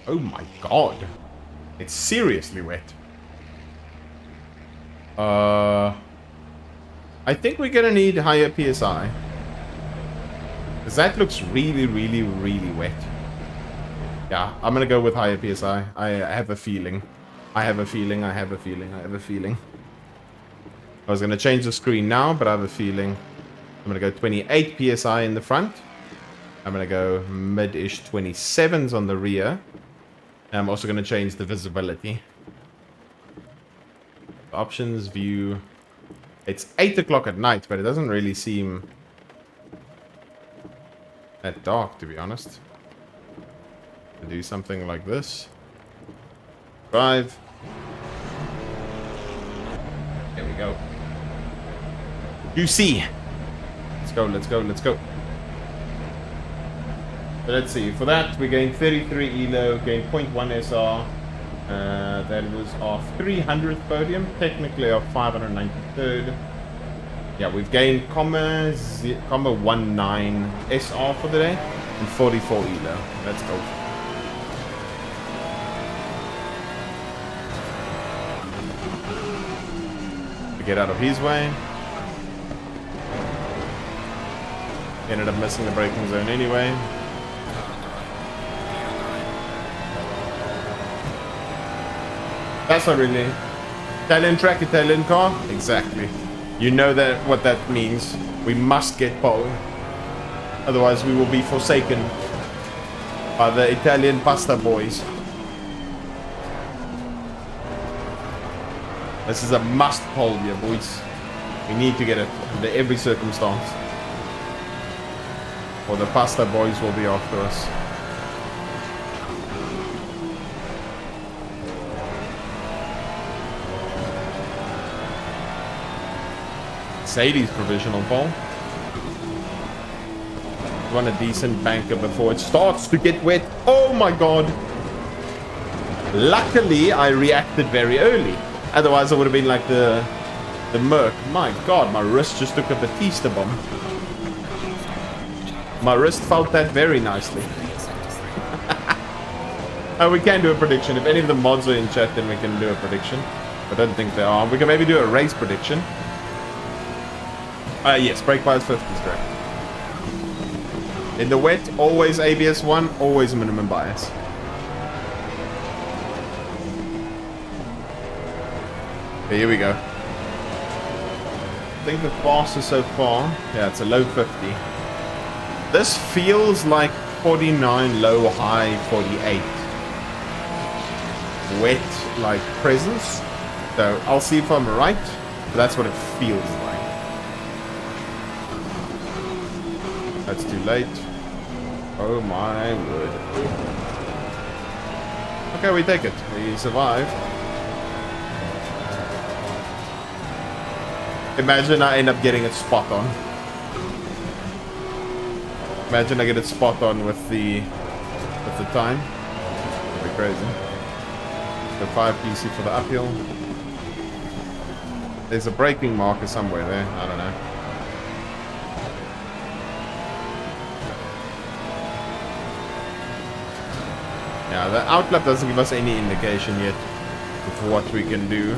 Speaker 1: Oh my god. It's seriously wet. I think we're gonna need higher PSI. Because that looks really, really, really wet. Yeah, I'm gonna go with higher PSI. I have a feeling. I have a feeling. I was gonna change the screen now, but I have a feeling. I'm gonna go 28 PSI in the front. I'm gonna go mid-ish 27s on the rear. And I'm also gonna change the visibility. Options, view. It's 8 o'clock at night, but it doesn't really seem that dark, to be honest. I'll do something like this. Drive. There we go. You see. Let's go, let's go, let's go. So let's see. For that, we gained 33 ELO, gained 0.1 SR. That was our 300th podium, technically our 593rd. Yeah, we've gained comma 19 SR for the day and 44 ELO. Let's go. To get out of his way. Ended up missing the braking zone anyway. That's not really Italian track, Italian car. Exactly. You know that what that means. We must get pole. Otherwise we will be forsaken by the Italian pasta boys. This is a must pole here, boys. We need to get it under every circumstance. Or the pasta boys will be after us. Mercedes provisional pole. Run a decent banker before it starts to get wet. Oh my god. Luckily, I reacted very early. Otherwise, I would have been like the Merc. My god, my wrist just took a Batista bomb. My wrist felt that very nicely. We can do a prediction. If any of the mods are in chat, then we can do a prediction. I don't think they are. We can maybe do a race prediction. Yes, brake bias 50 is correct. In the wet, always ABS 1, always minimum bias. Okay, here we go. I think the fastest so far, yeah, it's a low 50. This feels like 49, low, high, 48. Wet, like, presence. So, I'll see if I'm right, but that's what it feels like. That's too late. Oh my word. Okay, we take it. We survive. Imagine I end up getting it spot on. Imagine I get it spot on with the time. That'd be crazy. The 5 PC for the uphill. There's a braking marker somewhere there. I don't know. Yeah, the outlap doesn't give us any indication yet of what we can do.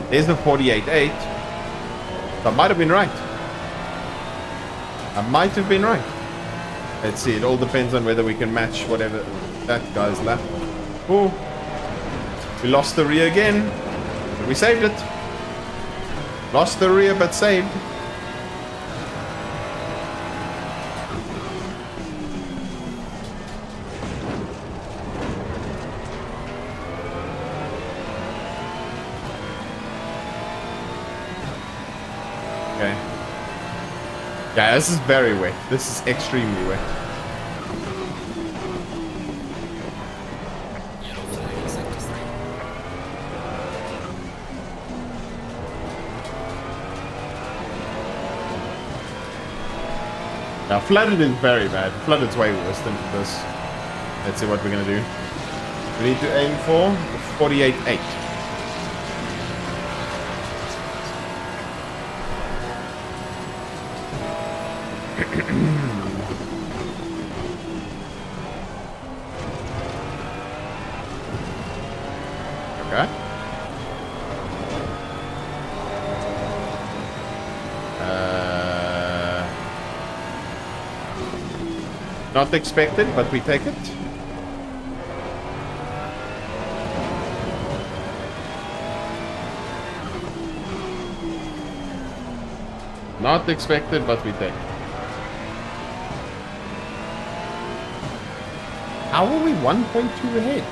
Speaker 1: There's the 48.8. So I might have been right. I might have been right. Let's see, it all depends on whether we can match whatever that guy's lap. Oh, we lost the rear again. But we saved it. Lost the rear, but saved. Okay. Yeah, this is very wet. This is extremely wet.
Speaker 2: Yellow flag in sector 3.
Speaker 1: Now, flooded is very bad. Flooded's way worse than this. Let's see what we're gonna do. We need to aim for 48.8. Okay. Not expected, but we take it. Not expected, but we take it. How are we 1.2 ahead?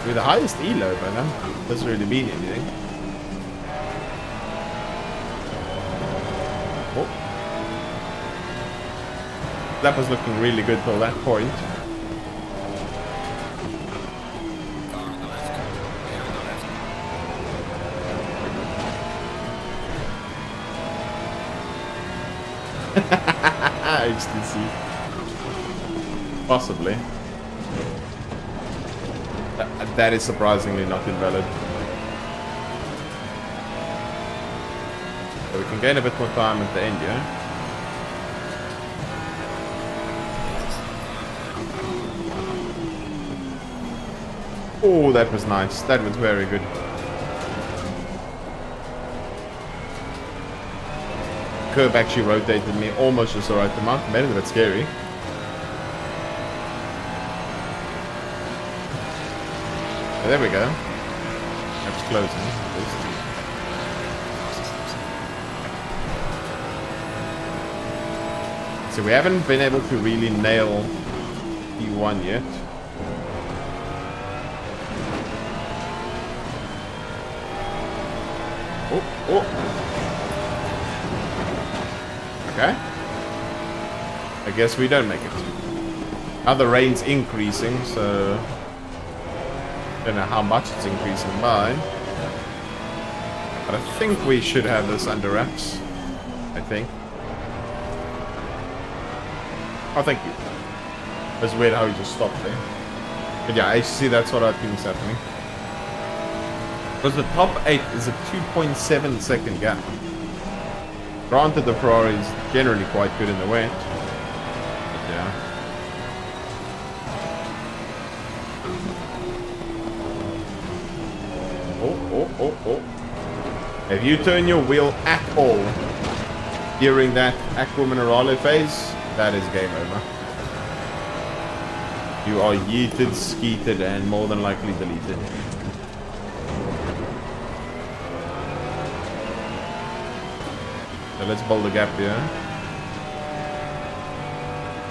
Speaker 1: We're the highest elo, but that doesn't really mean anything. Oh. That was looking really good till that point.
Speaker 2: Car on the left. Clear on the left.
Speaker 1: HTC. Possibly. That is surprisingly not invalid. So we can gain a bit more time at the end, yeah? Oh, that was nice. That was very good. Curb actually rotated me almost just the right amount. Made it a bit scary. Oh, there we go. That's closing. At least. So we haven't been able to really nail P1 yet. Oh, oh. Okay. I guess we don't make it. Now the rain's increasing, so don't know how much it's increasing by. But I think we should have this under wraps. I think. Oh, thank you. It's weird how he just stopped there. But yeah, I see that's what I think is happening. Because the top 8 is a 2.7 second gap. Granted, the Ferrari is generally quite good in the wet. But yeah. Oh, oh, oh, oh. If you turn your wheel at all, during that Aqua Minerale phase, that is game over. You are yeeted, skeeted, and more than likely deleted. So let's build a gap here.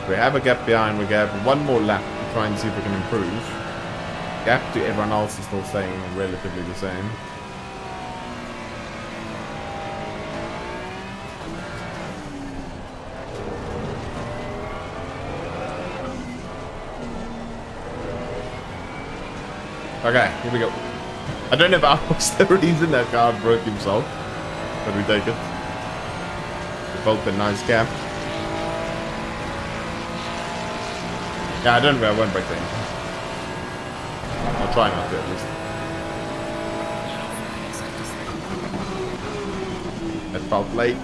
Speaker 1: We have a gap behind. We have one more lap to try and see if we can improve. Gap to everyone else is still staying relatively the same. Okay, here we go. I don't know if that was the reason that car broke himself, but we take it. We built a nice gap. Yeah, I don't know. I won't break the engine. I'll try not to at least. That felt late.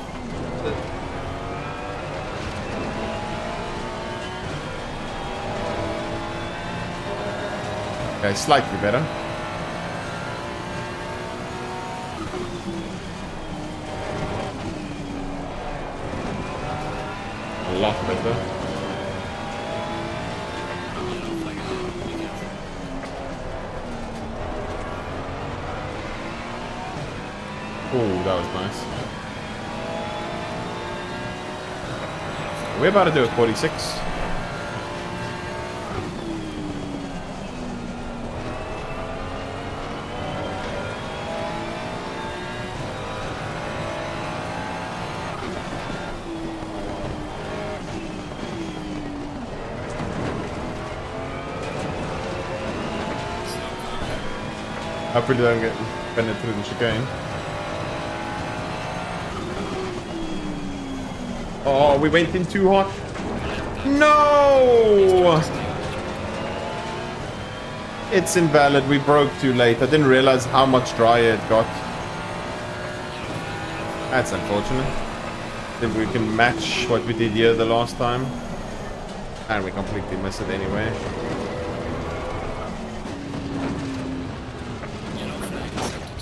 Speaker 1: Okay, slightly better. A lot better. Oh, that was nice. We're about to do a 46. Hopefully don't get bended through the chicane. Oh, we went in too hot. No! It's invalid. We broke too late. I didn't realize how much drier it got. That's unfortunate. Think we can match what we did here the last time. And we completely missed it anyway.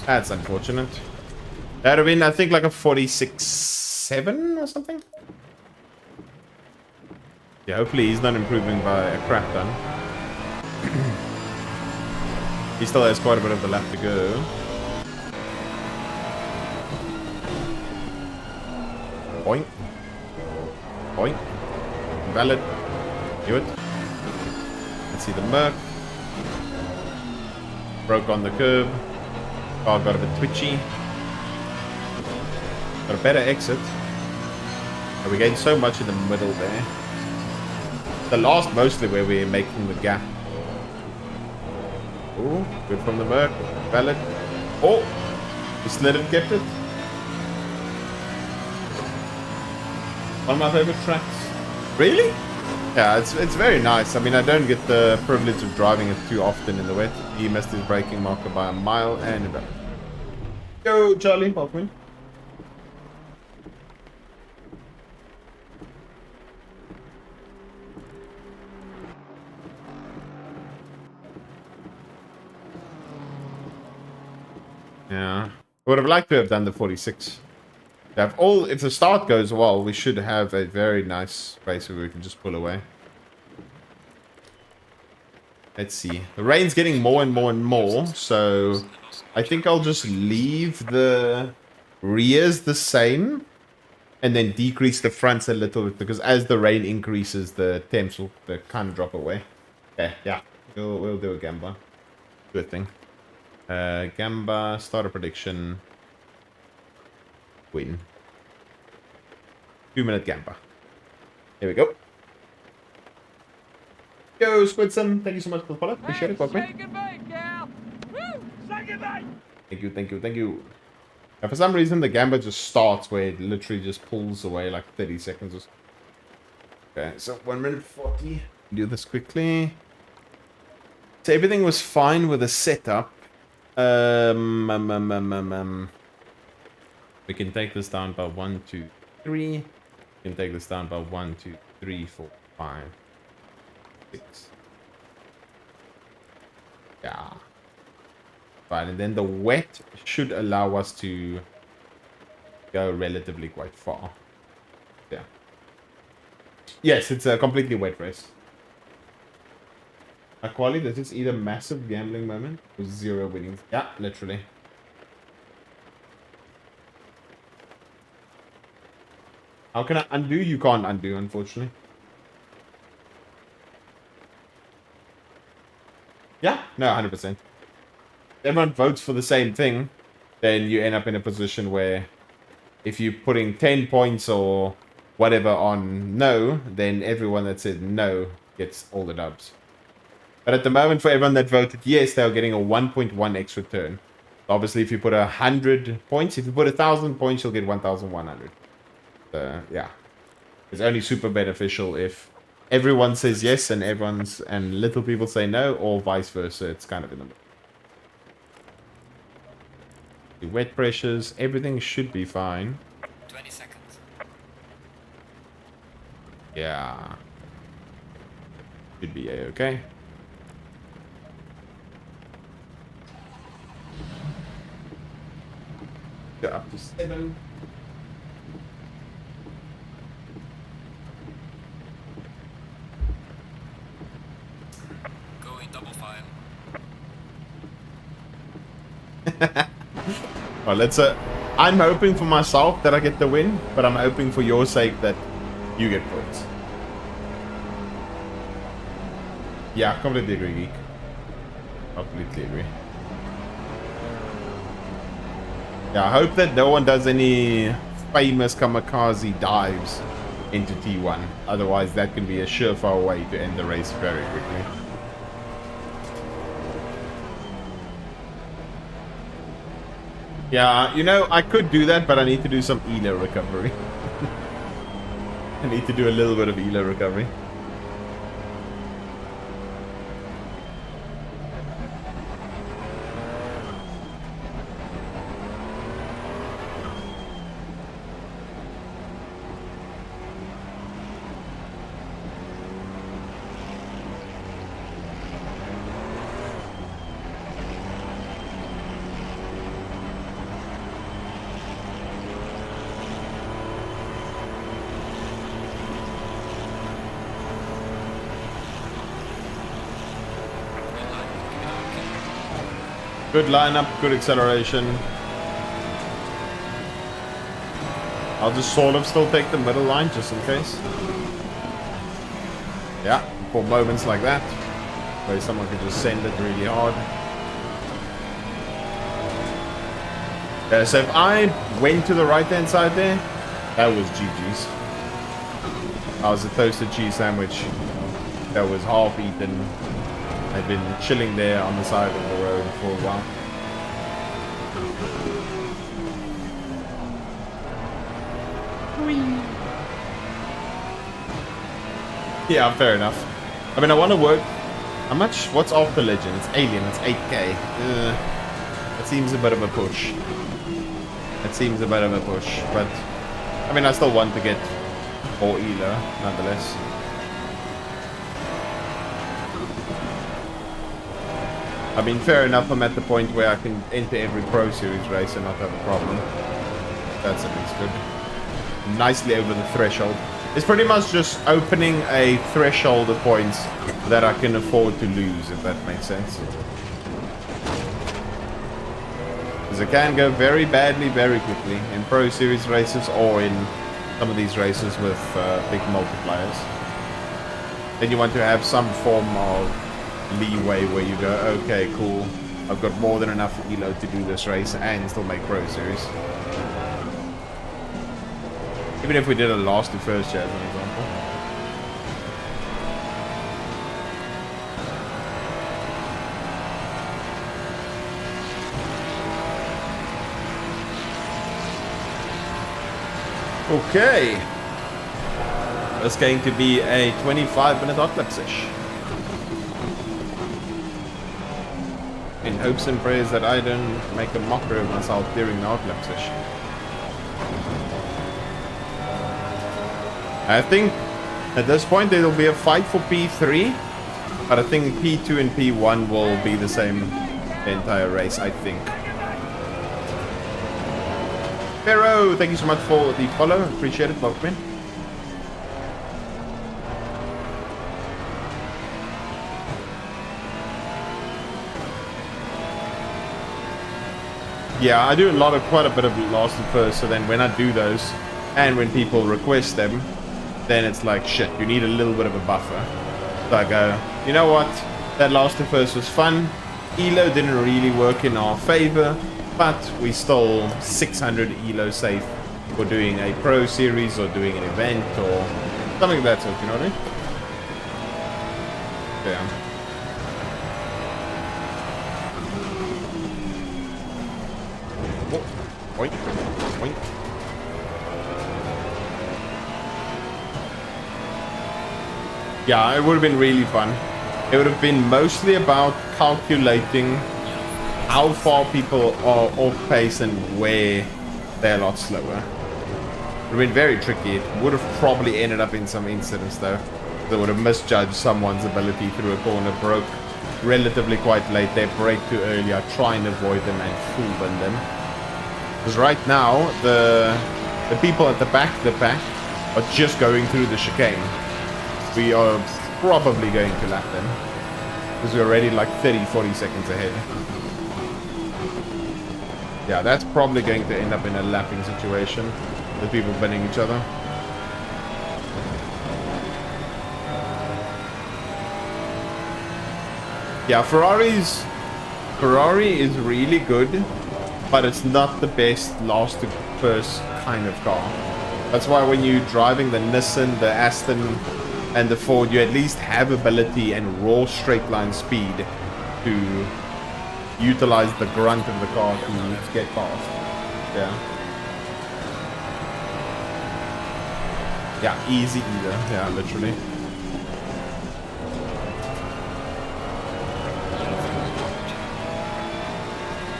Speaker 1: That's unfortunate. That would have been, I think, like a 46.7 or something. Yeah, hopefully he's not improving by a crap ton. He still has quite a bit of the lap to go. Boink. Boink. Valid. Do it. Let's see the Merc. Broke on the curb. Car got a bit twitchy. Got a better exit. And we gained so much in the middle there. The last mostly where we're making the gap. Ooh, good from the Merc. Valid. Oh! We slid and kept it. One of my favorite tracks. Really? Yeah, it's very nice. I mean, I don't get the privilege of driving it too often in the wet. He missed his braking marker by a mile and a bit. Go, Charlie. Welcome. Yeah. Would have liked to have done the 46. If the start goes well, we should have a very nice race where we can just pull away. Let's see. The rain's getting more and more and more, so I think I'll just leave the rears the same and then decrease the fronts a little bit, because as the rain increases, the temps will kind of drop away. Okay, yeah. We'll do a Gamba. Good thing. Gamba, start a prediction. Win. 2-minute Gamba. Here we go. Yo, Squidson, thank you so much for the follow. Appreciate it. Thank you, thank you, thank you. Now, for some reason, the Gamba just starts where it literally just pulls away like 30 seconds or so. Okay, so 1 minute 40. Do this quickly. So everything was fine with the setup. We can take this down by 1, 2, 3. We can take this down by 1, 2, 3, 4, 5, 6. Yeah. Fine, and then the wet should allow us to go relatively quite far. Yeah. Yes, it's a completely wet race. A quality that is either massive gambling moment or zero winnings. Yeah, literally. How can I undo? You can't undo, unfortunately. Yeah, no, 100%. Everyone votes for the same thing, then you end up in a position where if you're putting 10 points or whatever on no, then everyone that said no gets all the dubs. But at the moment, for everyone that voted yes, they're getting a 1.1 extra turn. Obviously, if you put 100 points, if you put 1,000 points, you'll get 1,100. Yeah. It's only super beneficial if everyone says yes and little people say no, or vice versa. It's kind of in the middle. The wet pressures, everything should be fine.
Speaker 2: 20 seconds.
Speaker 1: Yeah. Should be okay. Go up to 7.
Speaker 2: Going double file.
Speaker 1: Well, let's. I'm hoping for myself that I get the win, but I'm hoping for your sake that you get points. Yeah, completely agree, Geek. Completely agree. Yeah, I hope that no one does any famous kamikaze dives into T1. Otherwise, that can be a surefire way to end the race very quickly. Yeah, you know, I could do that, but I need to do some ELO recovery. I need to do a little bit of ELO recovery. Good lineup, good acceleration. I'll just sort of still take the middle line just in case. Yeah, for moments like that, where someone can just send it really hard. Yeah, so if I went to the right-hand side there, that was GG's. I was a toasted cheese sandwich that was half eaten. I've been chilling there on the side of the road for a while. Yeah, fair enough. I mean, I want to work. How much? What's off the legend? It's Alien. It's 8K. That seems a bit of a push. That seems a bit of a push. But, I mean, I still want to get more ELO, nonetheless. I mean, fair enough, I'm at the point where I can enter every Pro Series race and not have a problem. That's at least good. Nicely over the threshold. It's pretty much just opening a threshold of points that I can afford to lose, if that makes sense. Because it can go very badly, very quickly in Pro Series races or in some of these races with big multipliers. Then you want to have some form of leeway where you go, okay, cool, I've got more than enough ELO to do this race and still make Pro Series. Even if we did a last to first year as an example. Okay. That's going to be a 25-minute hot lap sesh. In hopes and prayers that I don't make a mockery of myself during the hot lap session. I think at this point there will be a fight for P3, but I think P2 and P1 will be the same the entire race, I think. Pharaoh, thank you so much for the follow. Appreciate it, welcome in. Yeah, I do quite a bit of last and first, so then when I do those, and when people request them, then it's like, shit, you need a little bit of a buffer. So I go, you know what, that last and first was fun, Elo didn't really work in our favor, but we stole 600 Elo safe for doing a pro series or doing an event or something of that sort, you know what I mean? Yeah. Oink, oink. Yeah, it would have been really fun. It would have been mostly about calculating how far people are off pace and where they're a lot slower. It would have been very tricky. It would have probably ended up in some incidents though. They would have misjudged someone's ability through a corner, broke relatively quite late, they brake too early. I try and avoid them and full bend them. Because right now, the people at the back of the pack are just going through the chicane. We are probably going to lap them. Because we're already like 30-40 seconds ahead. Yeah, that's probably going to end up in a lapping situation. With people bending each other. Yeah, Ferrari is really good. But it's not the best last to first kind of car. That's why when you're driving the Nissan, the Aston, and the Ford, you at least have ability and raw straight line speed to utilize the grunt of the car to get past. Yeah. Yeah, easy either. Yeah, literally.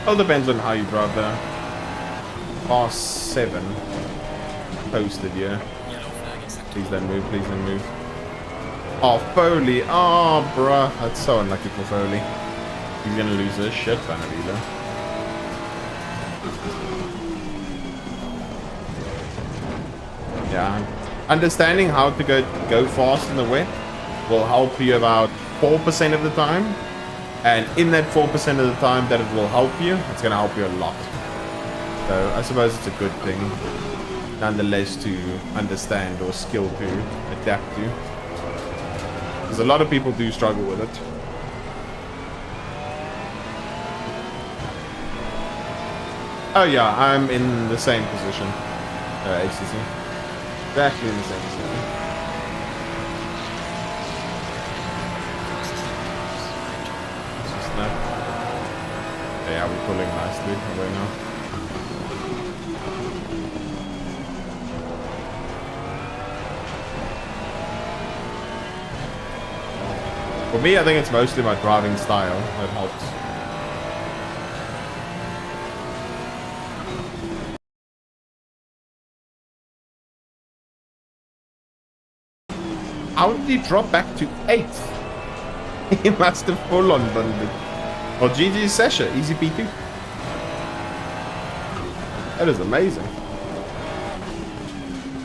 Speaker 1: All depends on how you drive there. R7 posted, yeah. Please don't move, please don't move. Oh, Foley. Oh, bruh. That's so unlucky for Foley. He's gonna lose a shit ton of either. Yeah. Understanding how to go fast in the wet will help you about 4% of the time. And in that 4% of the time that it will help you, it's going to help you a lot. So I suppose it's a good thing, nonetheless, to understand or skill to adapt to. Because a lot of people do struggle with it. Oh yeah, I'm in the same position. ACC. Exactly in the same position. Yeah, we're pulling nicely away now. For me, I think it's mostly my driving style that helps. How did he drop back to 8th? He must have full on bundled. Well, GG Sesha, easy P2. That is amazing.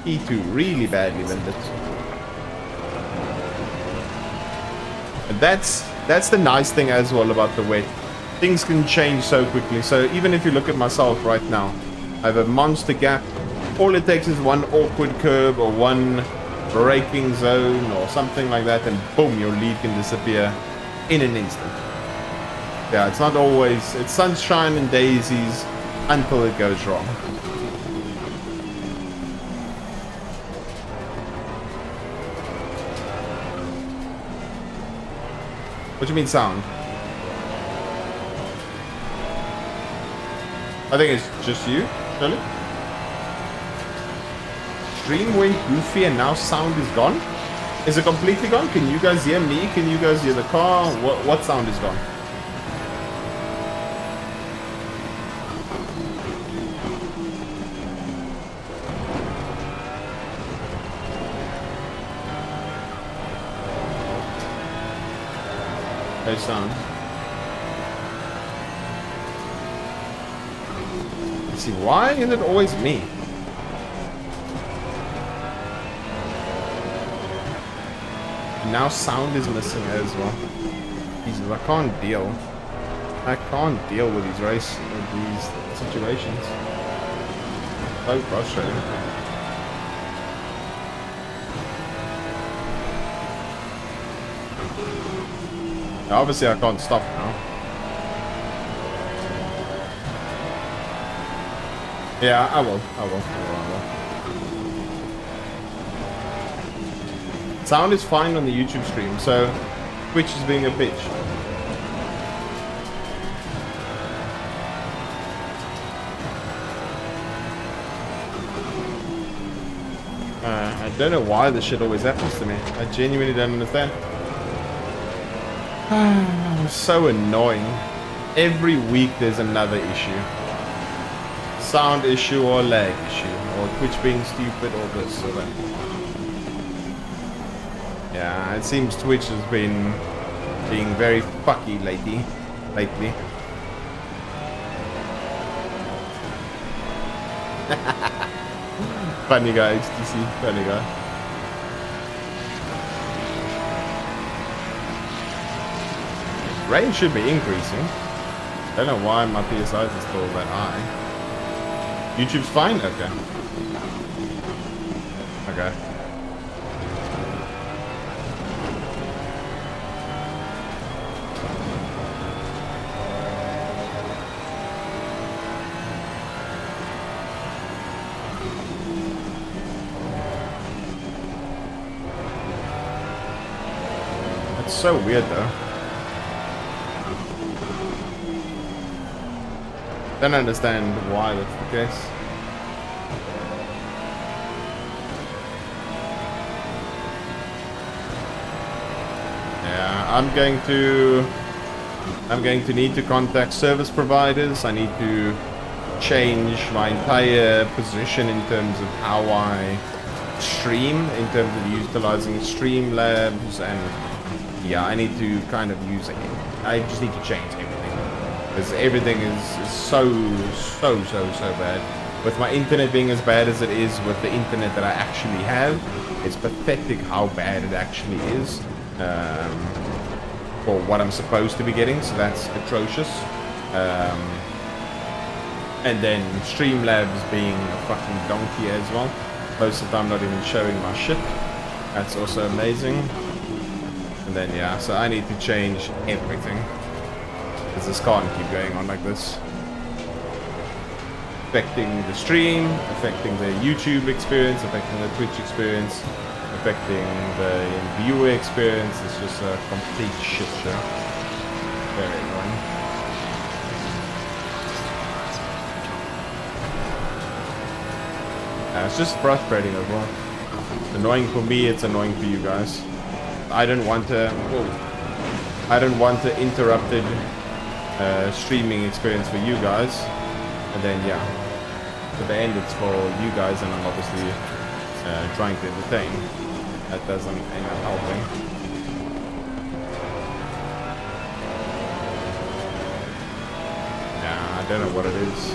Speaker 1: P2 really badly bended. And that's the nice thing as well about the wet. Things can change so quickly. So even if you look at myself right now, I have a monster gap. All it takes is one awkward curb or one braking zone or something like that, and boom, your lead can disappear in an instant. Yeah, it's not always, it's sunshine and daisies until it goes wrong. What do you mean sound? I think it's just you, Shirley. Stream went goofy and now sound is gone? Is it completely gone? Can you guys hear me? Can you guys hear the car? What sound is gone? Hey, sound. Let's see, why is it always me? Now sound is missing as well. Jesus, I can't deal. I can't deal with these situations. So frustrating. Obviously, I can't stop now. Yeah, I will. Sound is fine on the YouTube stream, so Twitch is being a bitch. I don't know why this shit always happens to me. I genuinely don't understand. So annoying. Every week there's another issue. Sound issue or lag issue. Or Twitch being stupid or this or that. Yeah, it seems Twitch has been being very fucky lately. Funny guy, HTC. Funny guy. Range should be increasing. I don't know why my PSI is still that high. YouTube's fine? Okay. Okay. That's so weird though. Don't understand why that's the case. Yeah, I'm going to need to contact service providers. I need to change my entire position in terms of how I stream, in terms of utilizing Streamlabs, and yeah, I need to kind of use it. I just need to change everything. Because everything is so bad. With my internet being as bad as it is, with the internet that I actually have, it's pathetic how bad it actually is for what I'm supposed to be getting. So that's atrocious. And then Streamlabs being a fucking donkey as well. Most of the time not even showing my shit. That's also amazing. And then yeah, so I need to change everything. Because this can't keep going on like this. Affecting the stream, affecting the YouTube experience, affecting the Twitch experience, affecting the viewer experience. It's just a complete shit show. Very annoying. It's just frustrating as well. It's annoying for me, it's annoying for you guys. I don't want to interrupted streaming experience for you guys, and then yeah, at the end it's for you guys, and I'm obviously trying to entertain. That doesn't end up helping. Yeah, I don't know what it is.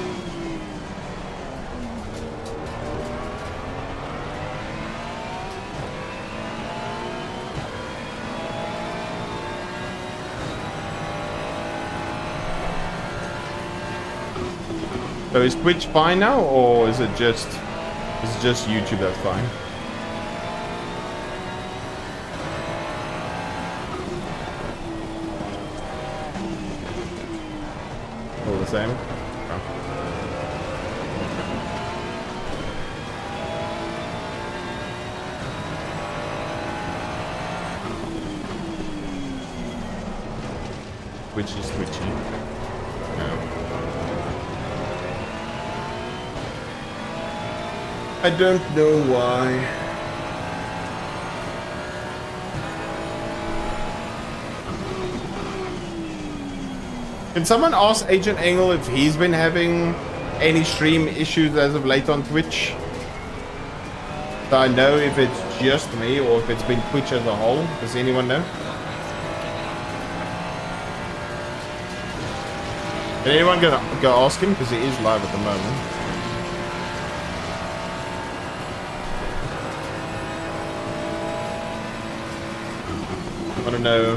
Speaker 1: So is Twitch fine now, or is it just YouTube that's fine? All the same? Oh. Twitch is twitchy. No. I don't know why. Can someone ask Agent Engel if he's been having any stream issues as of late on Twitch? So I know if it's just me or if it's been Twitch as a whole. Does anyone know? Can anyone go ask him? Because he is live at the moment. I want to know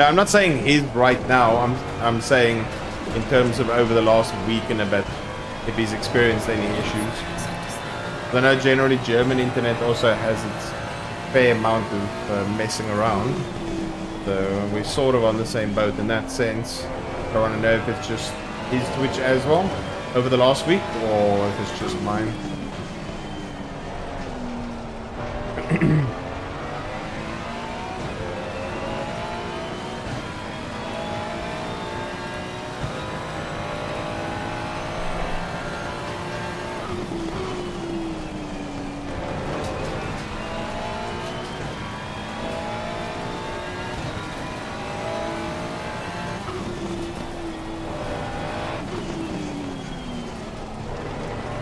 Speaker 1: Now, I'm not saying he's right now. I'm saying in terms of over the last week and a bit, if he's experienced any issues. I know generally German internet also has its fair amount of messing around. So we're sort of on the same boat in that sense. I want to know if it's just his Twitch as well over the last week, or if it's just mine.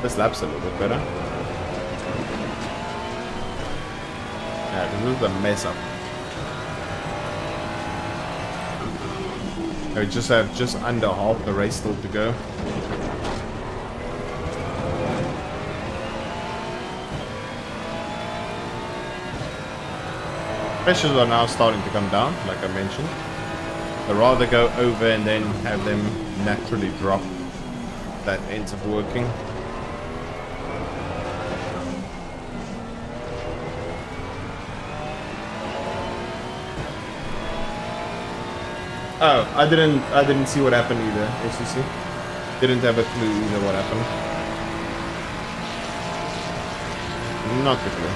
Speaker 1: This lap's a little bit better. Yeah, this is the mess up. We just have just under half the race still to go. Pressures are now starting to come down, like I mentioned. I'd rather go over and then have them naturally drop. That ends up working. Oh, I didn't see what happened either, SEC. Didn't have a clue either what happened. Not a clue.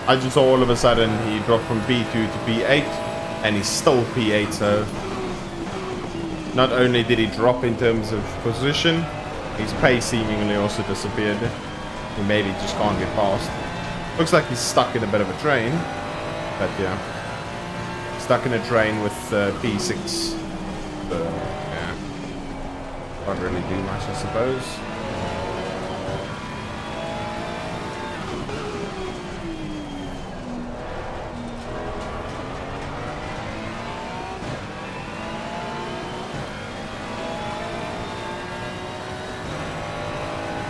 Speaker 1: I just saw all of a sudden he dropped from P2 to P8, and he's still P8, so not only did he drop in terms of position, his pace seemingly also disappeared. He maybe just can't get past. Looks like he's stuck in a bit of a train, but yeah. Stuck in a train with P6. So, yeah. Can't really do much, I suppose.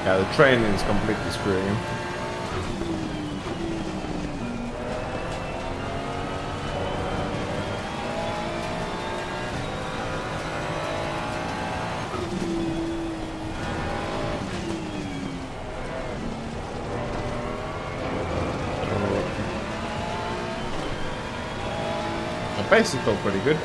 Speaker 1: Yeah, the train is completely screwing him. The pace is still pretty good.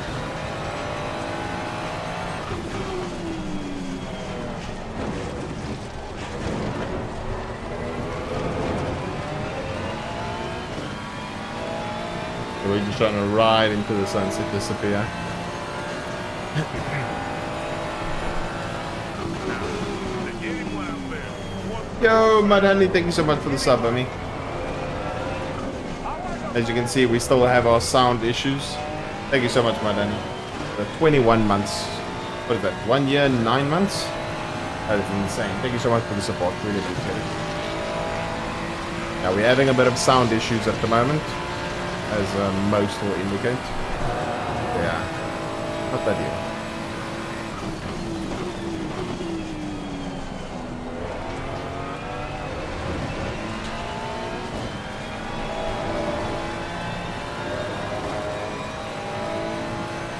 Speaker 1: So we're just trying to ride into the sunset, disappear. Yo, Mud Honey, thank you so much for the sub, Amy. As you can see, we still have our sound issues. Thank you so much, Mud Honey. 21 months. What is that? 1 year, 9 months? That is insane. Thank you so much for the support. Really appreciate it. Now, we're having a bit of sound issues at the moment, as most will indicate. Yeah, not that deal.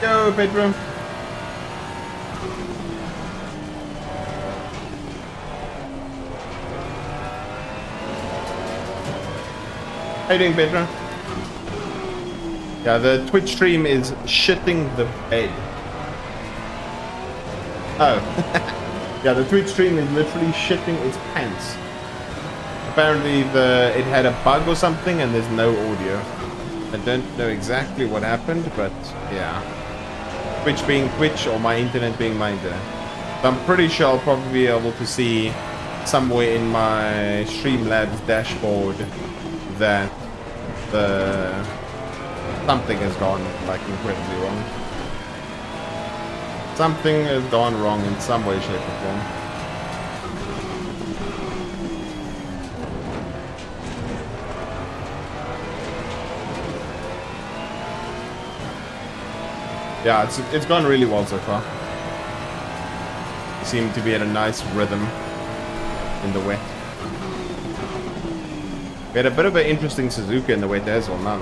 Speaker 1: Yo, Pedro. How you doing, Pedro? Yeah, the Twitch stream is shitting the bed. Oh. Yeah, the Twitch stream is literally shitting its pants. Apparently it had a bug or something and there's no audio. I don't know exactly what happened, but yeah. Twitch being Twitch or my internet being my internet. So I'm pretty sure I'll probably be able to see somewhere in my Streamlabs dashboard that something has gone like incredibly wrong. Something has gone wrong in some way, shape, or form. Yeah, it's gone really well so far. We seem to be at a nice rhythm in the wet. We had a bit of an interesting Suzuka in the wet as well, no.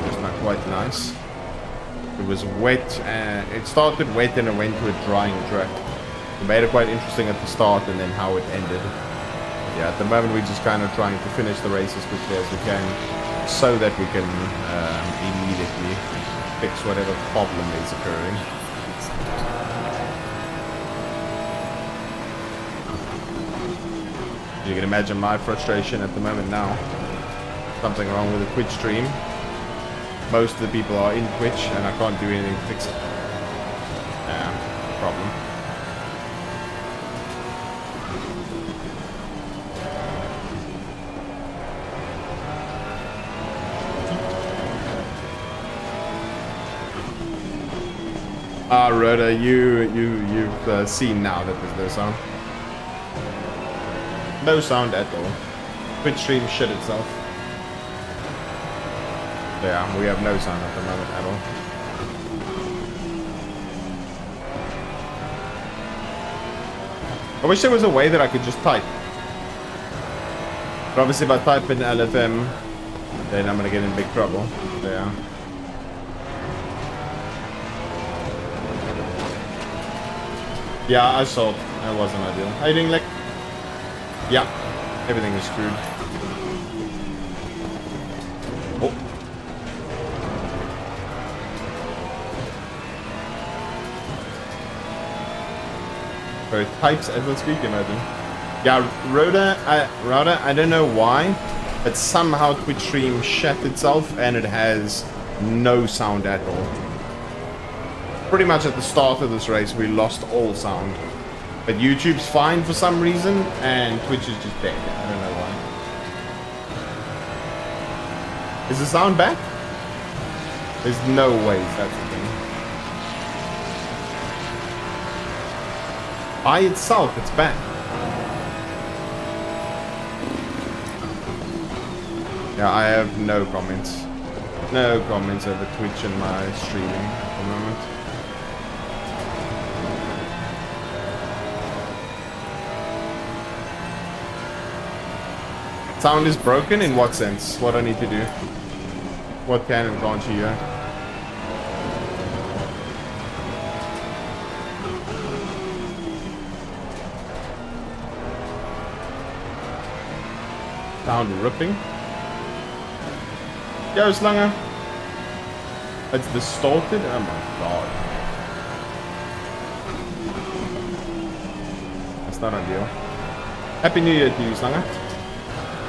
Speaker 1: Just not quite nice. It was wet, it started wet and it went to a drying track. It made it quite interesting at the start and then how it ended. Yeah, at the moment we're just kind of trying to finish the race as quickly as we can so that we can immediately fix whatever problem is occurring. You can imagine my frustration at the moment now. Something wrong with the Twitch stream. Most of the people are in Twitch and I can't do anything to fix it. Yeah, problem. Rhoda, you've seen now that there's no sound. No sound at all. Twitch stream shit itself. Yeah, we have no sound at the moment at all. I wish there was a way that I could just type. But obviously if I type in LFM, then I'm gonna get in big trouble. Yeah. Yeah, I saw. That wasn't ideal. How you doing, Lick? Yeah, everything is screwed. Oh. So it types as I speak, imagine. Yeah, Rhoda, I don't know why, but somehow Twitch stream shut itself and it has no sound at all. Pretty much at the start of this race, we lost all sound. But YouTube's fine for some reason, and Twitch is just dead. I don't know why. Is the sound back? There's no ways that's the thing. By itself, it's back. Yeah, I have no comments. No comments over Twitch and my streaming at the moment. Sound is broken? In what sense? What I need to do? What can and can't you hear? Sound ripping? Yo, Slanger. It's distorted? Oh my god. That's not ideal. Happy New Year to you, Slanger.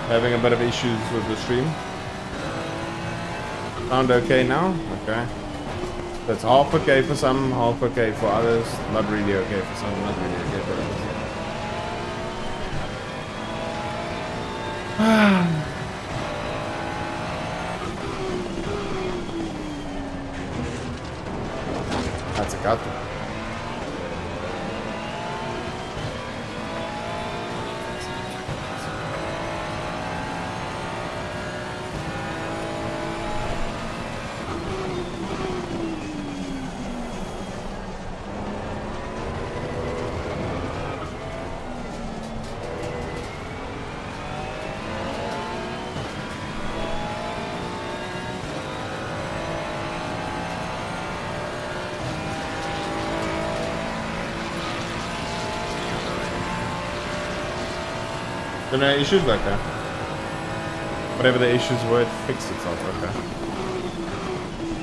Speaker 1: Having a bit of issues with the stream. Sound okay now? Okay. That's half okay for some, half okay for others. Not really okay for some, not really okay for others. That's a cut. There are no issues? Okay. Whatever the issues were, it fixed itself. Okay.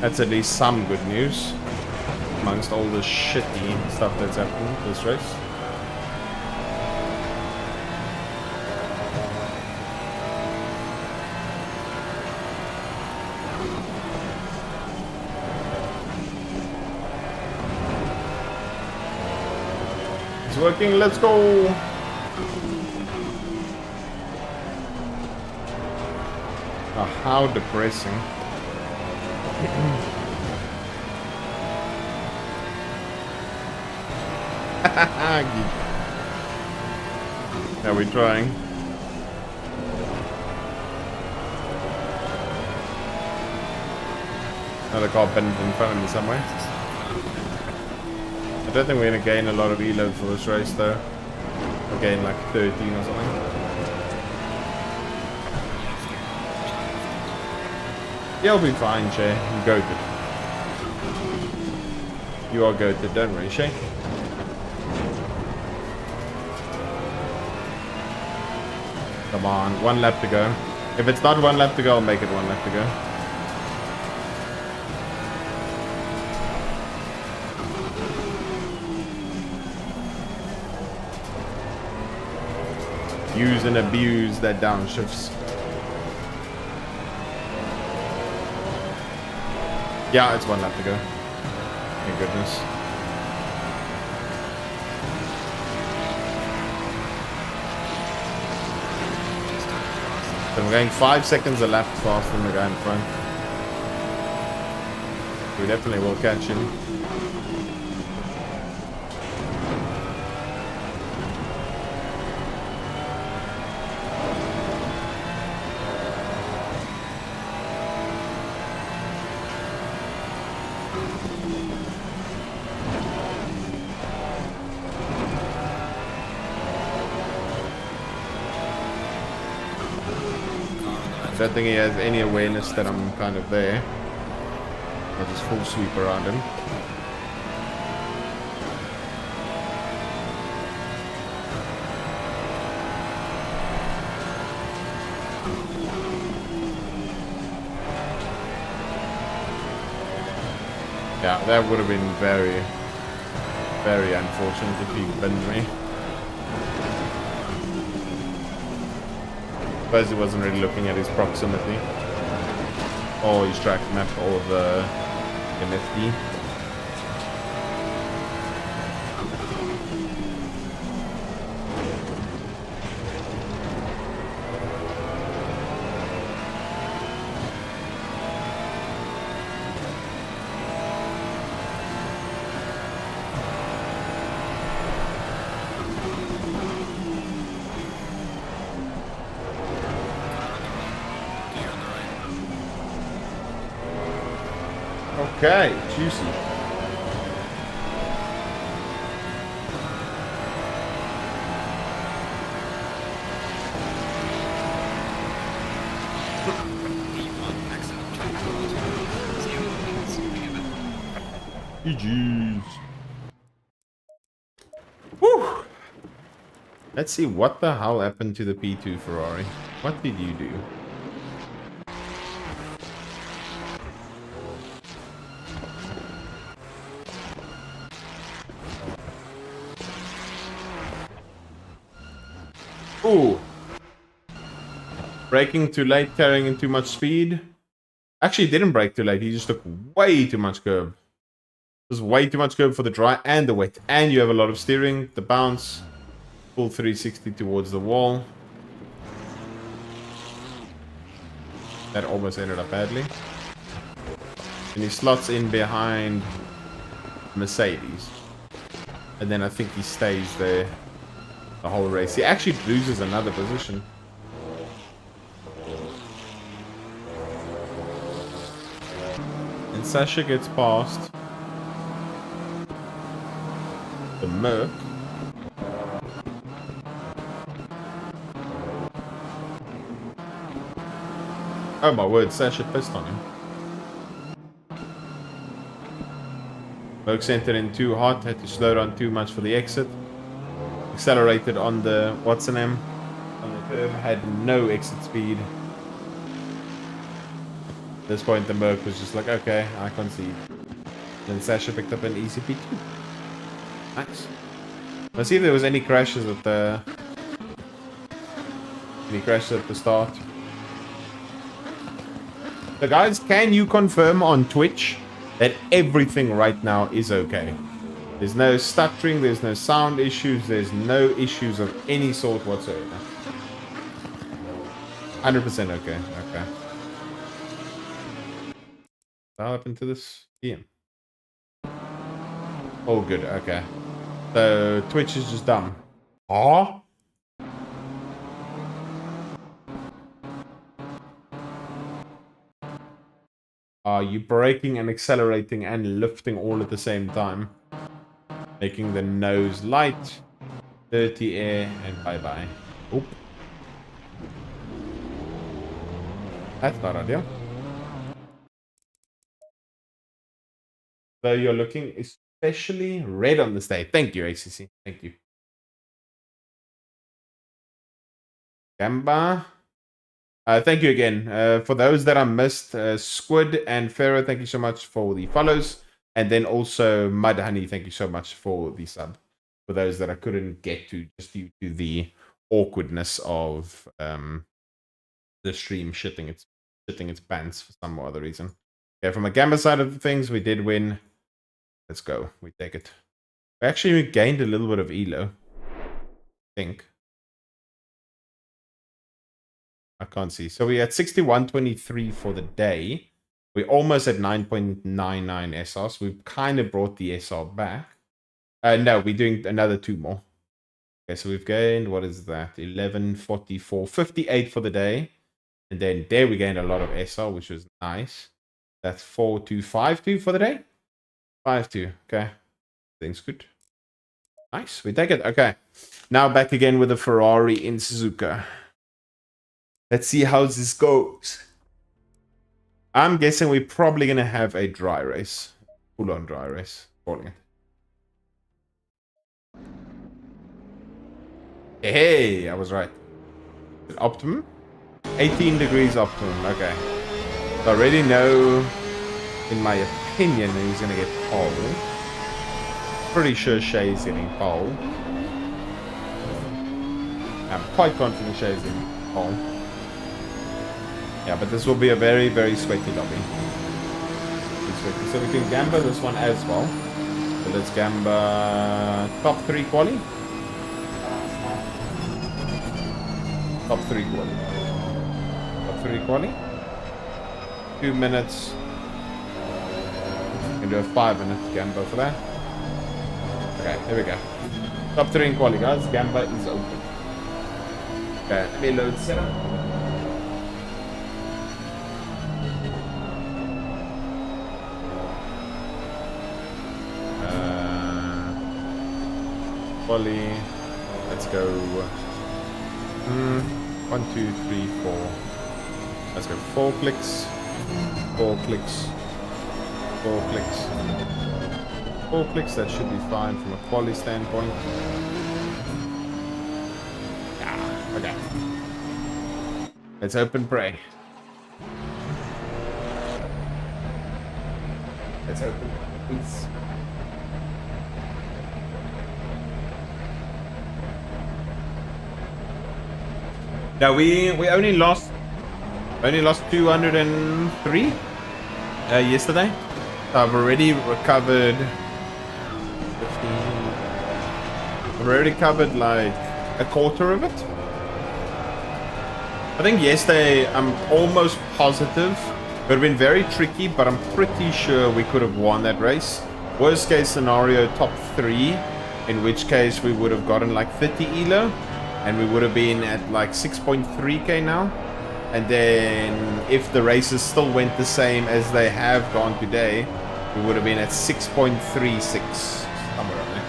Speaker 1: That's at least some good news. Amongst all the shitty stuff that's happened this race. It's working, let's go! Oh, how depressing. Are we trying? Another car bent in front of me somewhere. I don't think we're gonna gain a lot of ELO for this race though. We'll gain like 13 or something. You'll be fine, Jay. Go good. You are goated, don't worry, Shay. Come on, 1 lap to go. If it's not 1 lap to go, I'll make it 1 lap to go. Use and abuse that downshifts. Yeah, it's 1 lap to go. Thank goodness. So I'm going 5 seconds a lap faster than the guy in front. We definitely will catch him. I don't think he has any awareness that I'm kind of there. I'll just full sweep around him. Yeah, that would have been very, very unfortunate if he binned me. Suppose he wasn't really looking at his proximity. Oh, he's track mapped all of the MFD. Okay, juicy. GG's. Woo! Let's see what the hell happened to the P2 Ferrari. What did you do? Ooh. Braking too late, carrying in too much speed. Actually, he didn't brake too late. He just took way too much curb. There's way too much curb for the dry and the wet. And you have a lot of steering, the bounce. Full 360 towards the wall. That almost ended up badly. And he slots in behind Mercedes. And then I think he stays there the whole race. He actually loses another position. And Sasha gets past the Merc. Oh my word, Sasha pissed on him. Merc entered in too hot, had to slow down too much for the exit. Accelerated on the, what's the name? On the curve, had no exit speed. At this point the Merc was just like, okay, I concede. Then Sasha picked up an easy P2. Nice. Let's see if there was any crashes at the... Any crashes at the start. So guys, can you confirm on Twitch that everything right now is okay? There's no stuttering, there's no sound issues, there's no issues of any sort whatsoever. 100% okay, okay. What happened to this? Ian. Oh good, okay. So Twitch is just dumb. Aww. Are you braking and accelerating and lifting all at the same time? Making the nose light, dirty air, and bye-bye. Oop. That's not ideal. So you're looking is especially red on this day. Thank you, ACC. Thank you. Gamba. Thank you again. For those that I missed, Squid and Pharaoh, thank you so much for the follows. And then also Mud Honey, thank you so much for the sub. For those that I couldn't get to just due to the awkwardness of the stream shitting its pants for some other reason. Okay, from a Gamba side of things, we did win. Let's go. We take it. We actually gained a little bit of elo. I think. I can't see. So we're at 61.23 for the day. We're almost at 9.99 SRs. We've kind of brought the SR back. No, we're doing another 2 more. Okay, so we've gained, what is that? 11.44, 58 for the day. And then there we gained a lot of SR, which was nice. That's 4.252 for the day. 5.2, okay. Things good. Nice, we take it. Okay. Now back again with the Ferrari in Suzuka. Let's see how this goes. I'm guessing we're probably going to have a dry race. Full-on dry race. Calling it. Hey, I was right. Optimum? 18 degrees optimum. Okay. So I already know, in my opinion, who's going to get pole. Pretty sure Shay's getting pole. I'm quite confident Shay's getting pole. Yeah, but this will be a very, very sweaty lobby. So we can Gamba this one as well. So let's Gamba top 3 quali. Top 3 quali. Top 3 quali. 2 minutes. We can do a 5-minute Gamba for that. Okay, here we go. Top 3 in quali, guys. Gamba is open. Okay, let me load setup. Quali. Let's go. 1, 2, 3, 4. Let's go 4 clicks. 4 clicks. 4 clicks. 4 clicks, that should be fine from a quali standpoint. Yeah, okay. Let's open pray. Let's open. Please. Now we only lost 203 yesterday. So I've already recovered 15. I've already covered like a quarter of it. I think yesterday I'm almost positive. It would have been very tricky, but I'm pretty sure we could have won that race. Worst case scenario, top 3, in which case we would have gotten like 30 elo. And we would have been at like 6.3k now. And then if the races still went the same as they have gone today, we would have been at 6.36. Somewhere around there.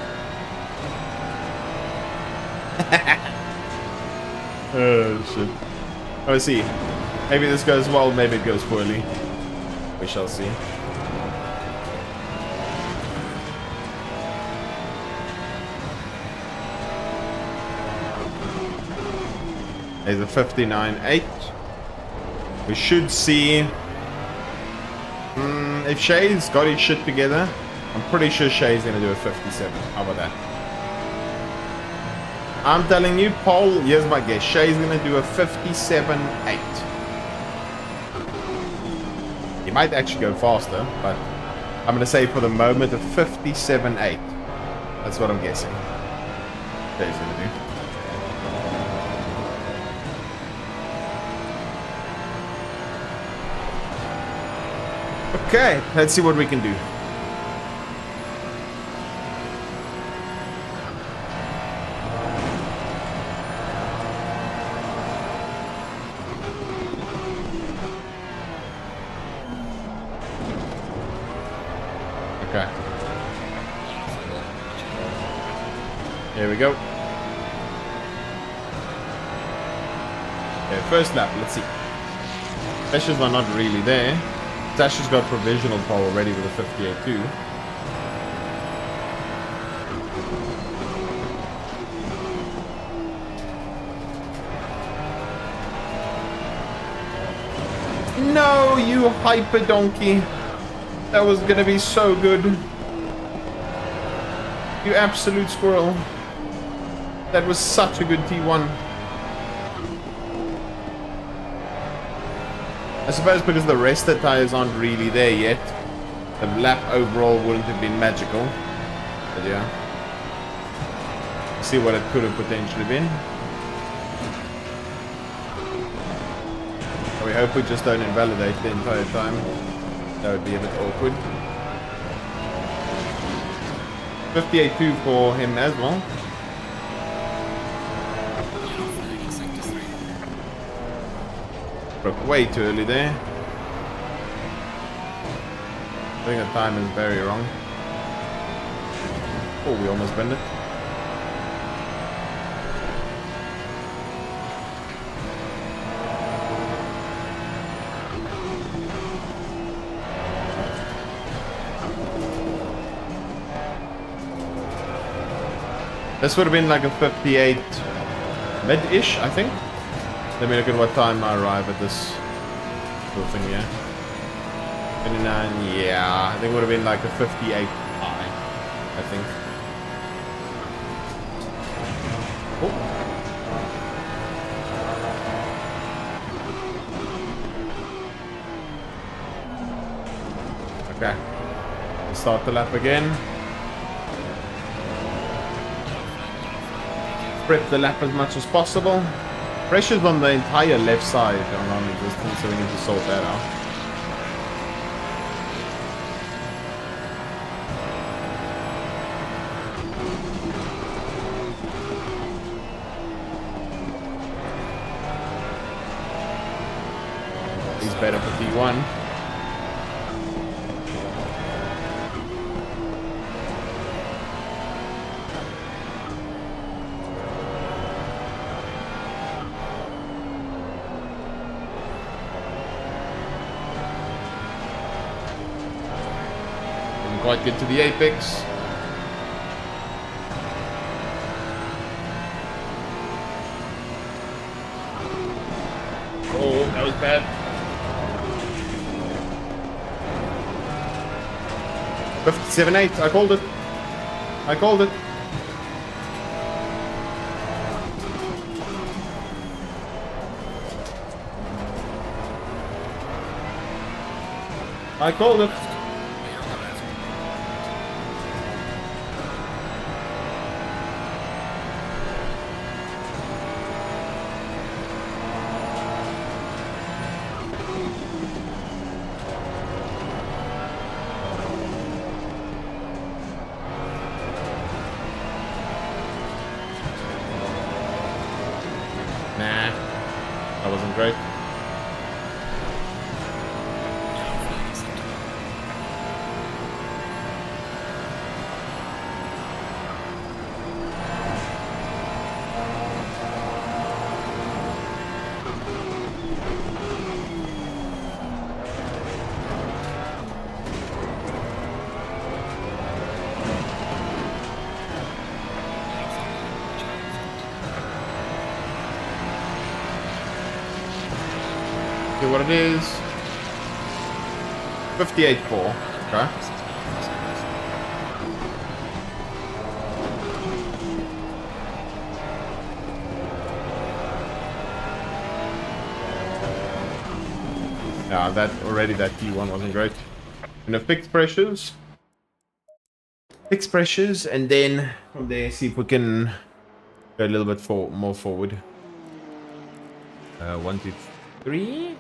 Speaker 1: Oh, shit. Let's see. Maybe this goes well, maybe it goes poorly. We shall see. There's a 59.8. We should see. If Shay's got his shit together, I'm pretty sure Shay's gonna do a 57. How about that? I'm telling you, Paul, here's my guess. Shay's gonna do a 57.8. He might actually go faster, but I'm gonna say for the moment a 57.8. That's what I'm guessing. Shay's gonna do. Okay, let's see what we can do. Okay. Here we go. Okay, first lap, let's see. Pressures are not really there. Tasha's got provisional pole already with a 58 too. No, you hyper donkey. That was gonna be so good. You absolute squirrel. That was such a good T1. I suppose because the rest of the tires aren't really there yet, the lap overall wouldn't have been magical. But yeah. See what it could have potentially been. We hope we just don't invalidate the entire time. That would be a bit awkward. 58.2 for him as well. Broke way too early there. I think the time is very wrong. Oh, we almost bent it. This would have been like a 58 mid-ish, I think. Let me look at what time I arrive at this little thing here. 29, yeah. I think it would have been like a 58 high, I think. Oh. Okay. Start the lap again. Prep the lap as much as possible. Pressure's on the entire left side are non-existent, so we need to sort that out. He's better for T1. Quite good to the apex. Oh, that was bad. $57.8. I called it. I called it. I called it. Nah, that wasn't great. See what it is. 58.4. Okay. Yeah, that T1 wasn't great. Gonna fix pressures. Fix pressures, and then from there see if we can go a little bit more forward. 1, 2, 3.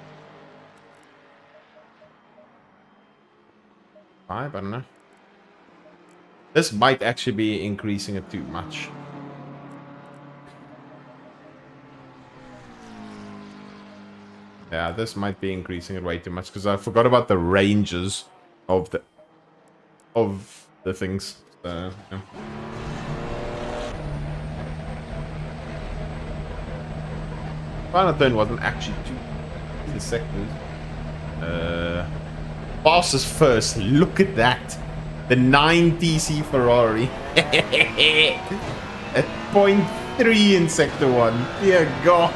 Speaker 1: 5, I don't know. This might actually be increasing it too much. Yeah, this might be increasing it way too much because I forgot about the ranges of the things. So, yeah. Final turn wasn't actually too the sectors. Fastest first. Look at that. The 9TC Ferrari. At 0.3 in Sector 1. Dear God.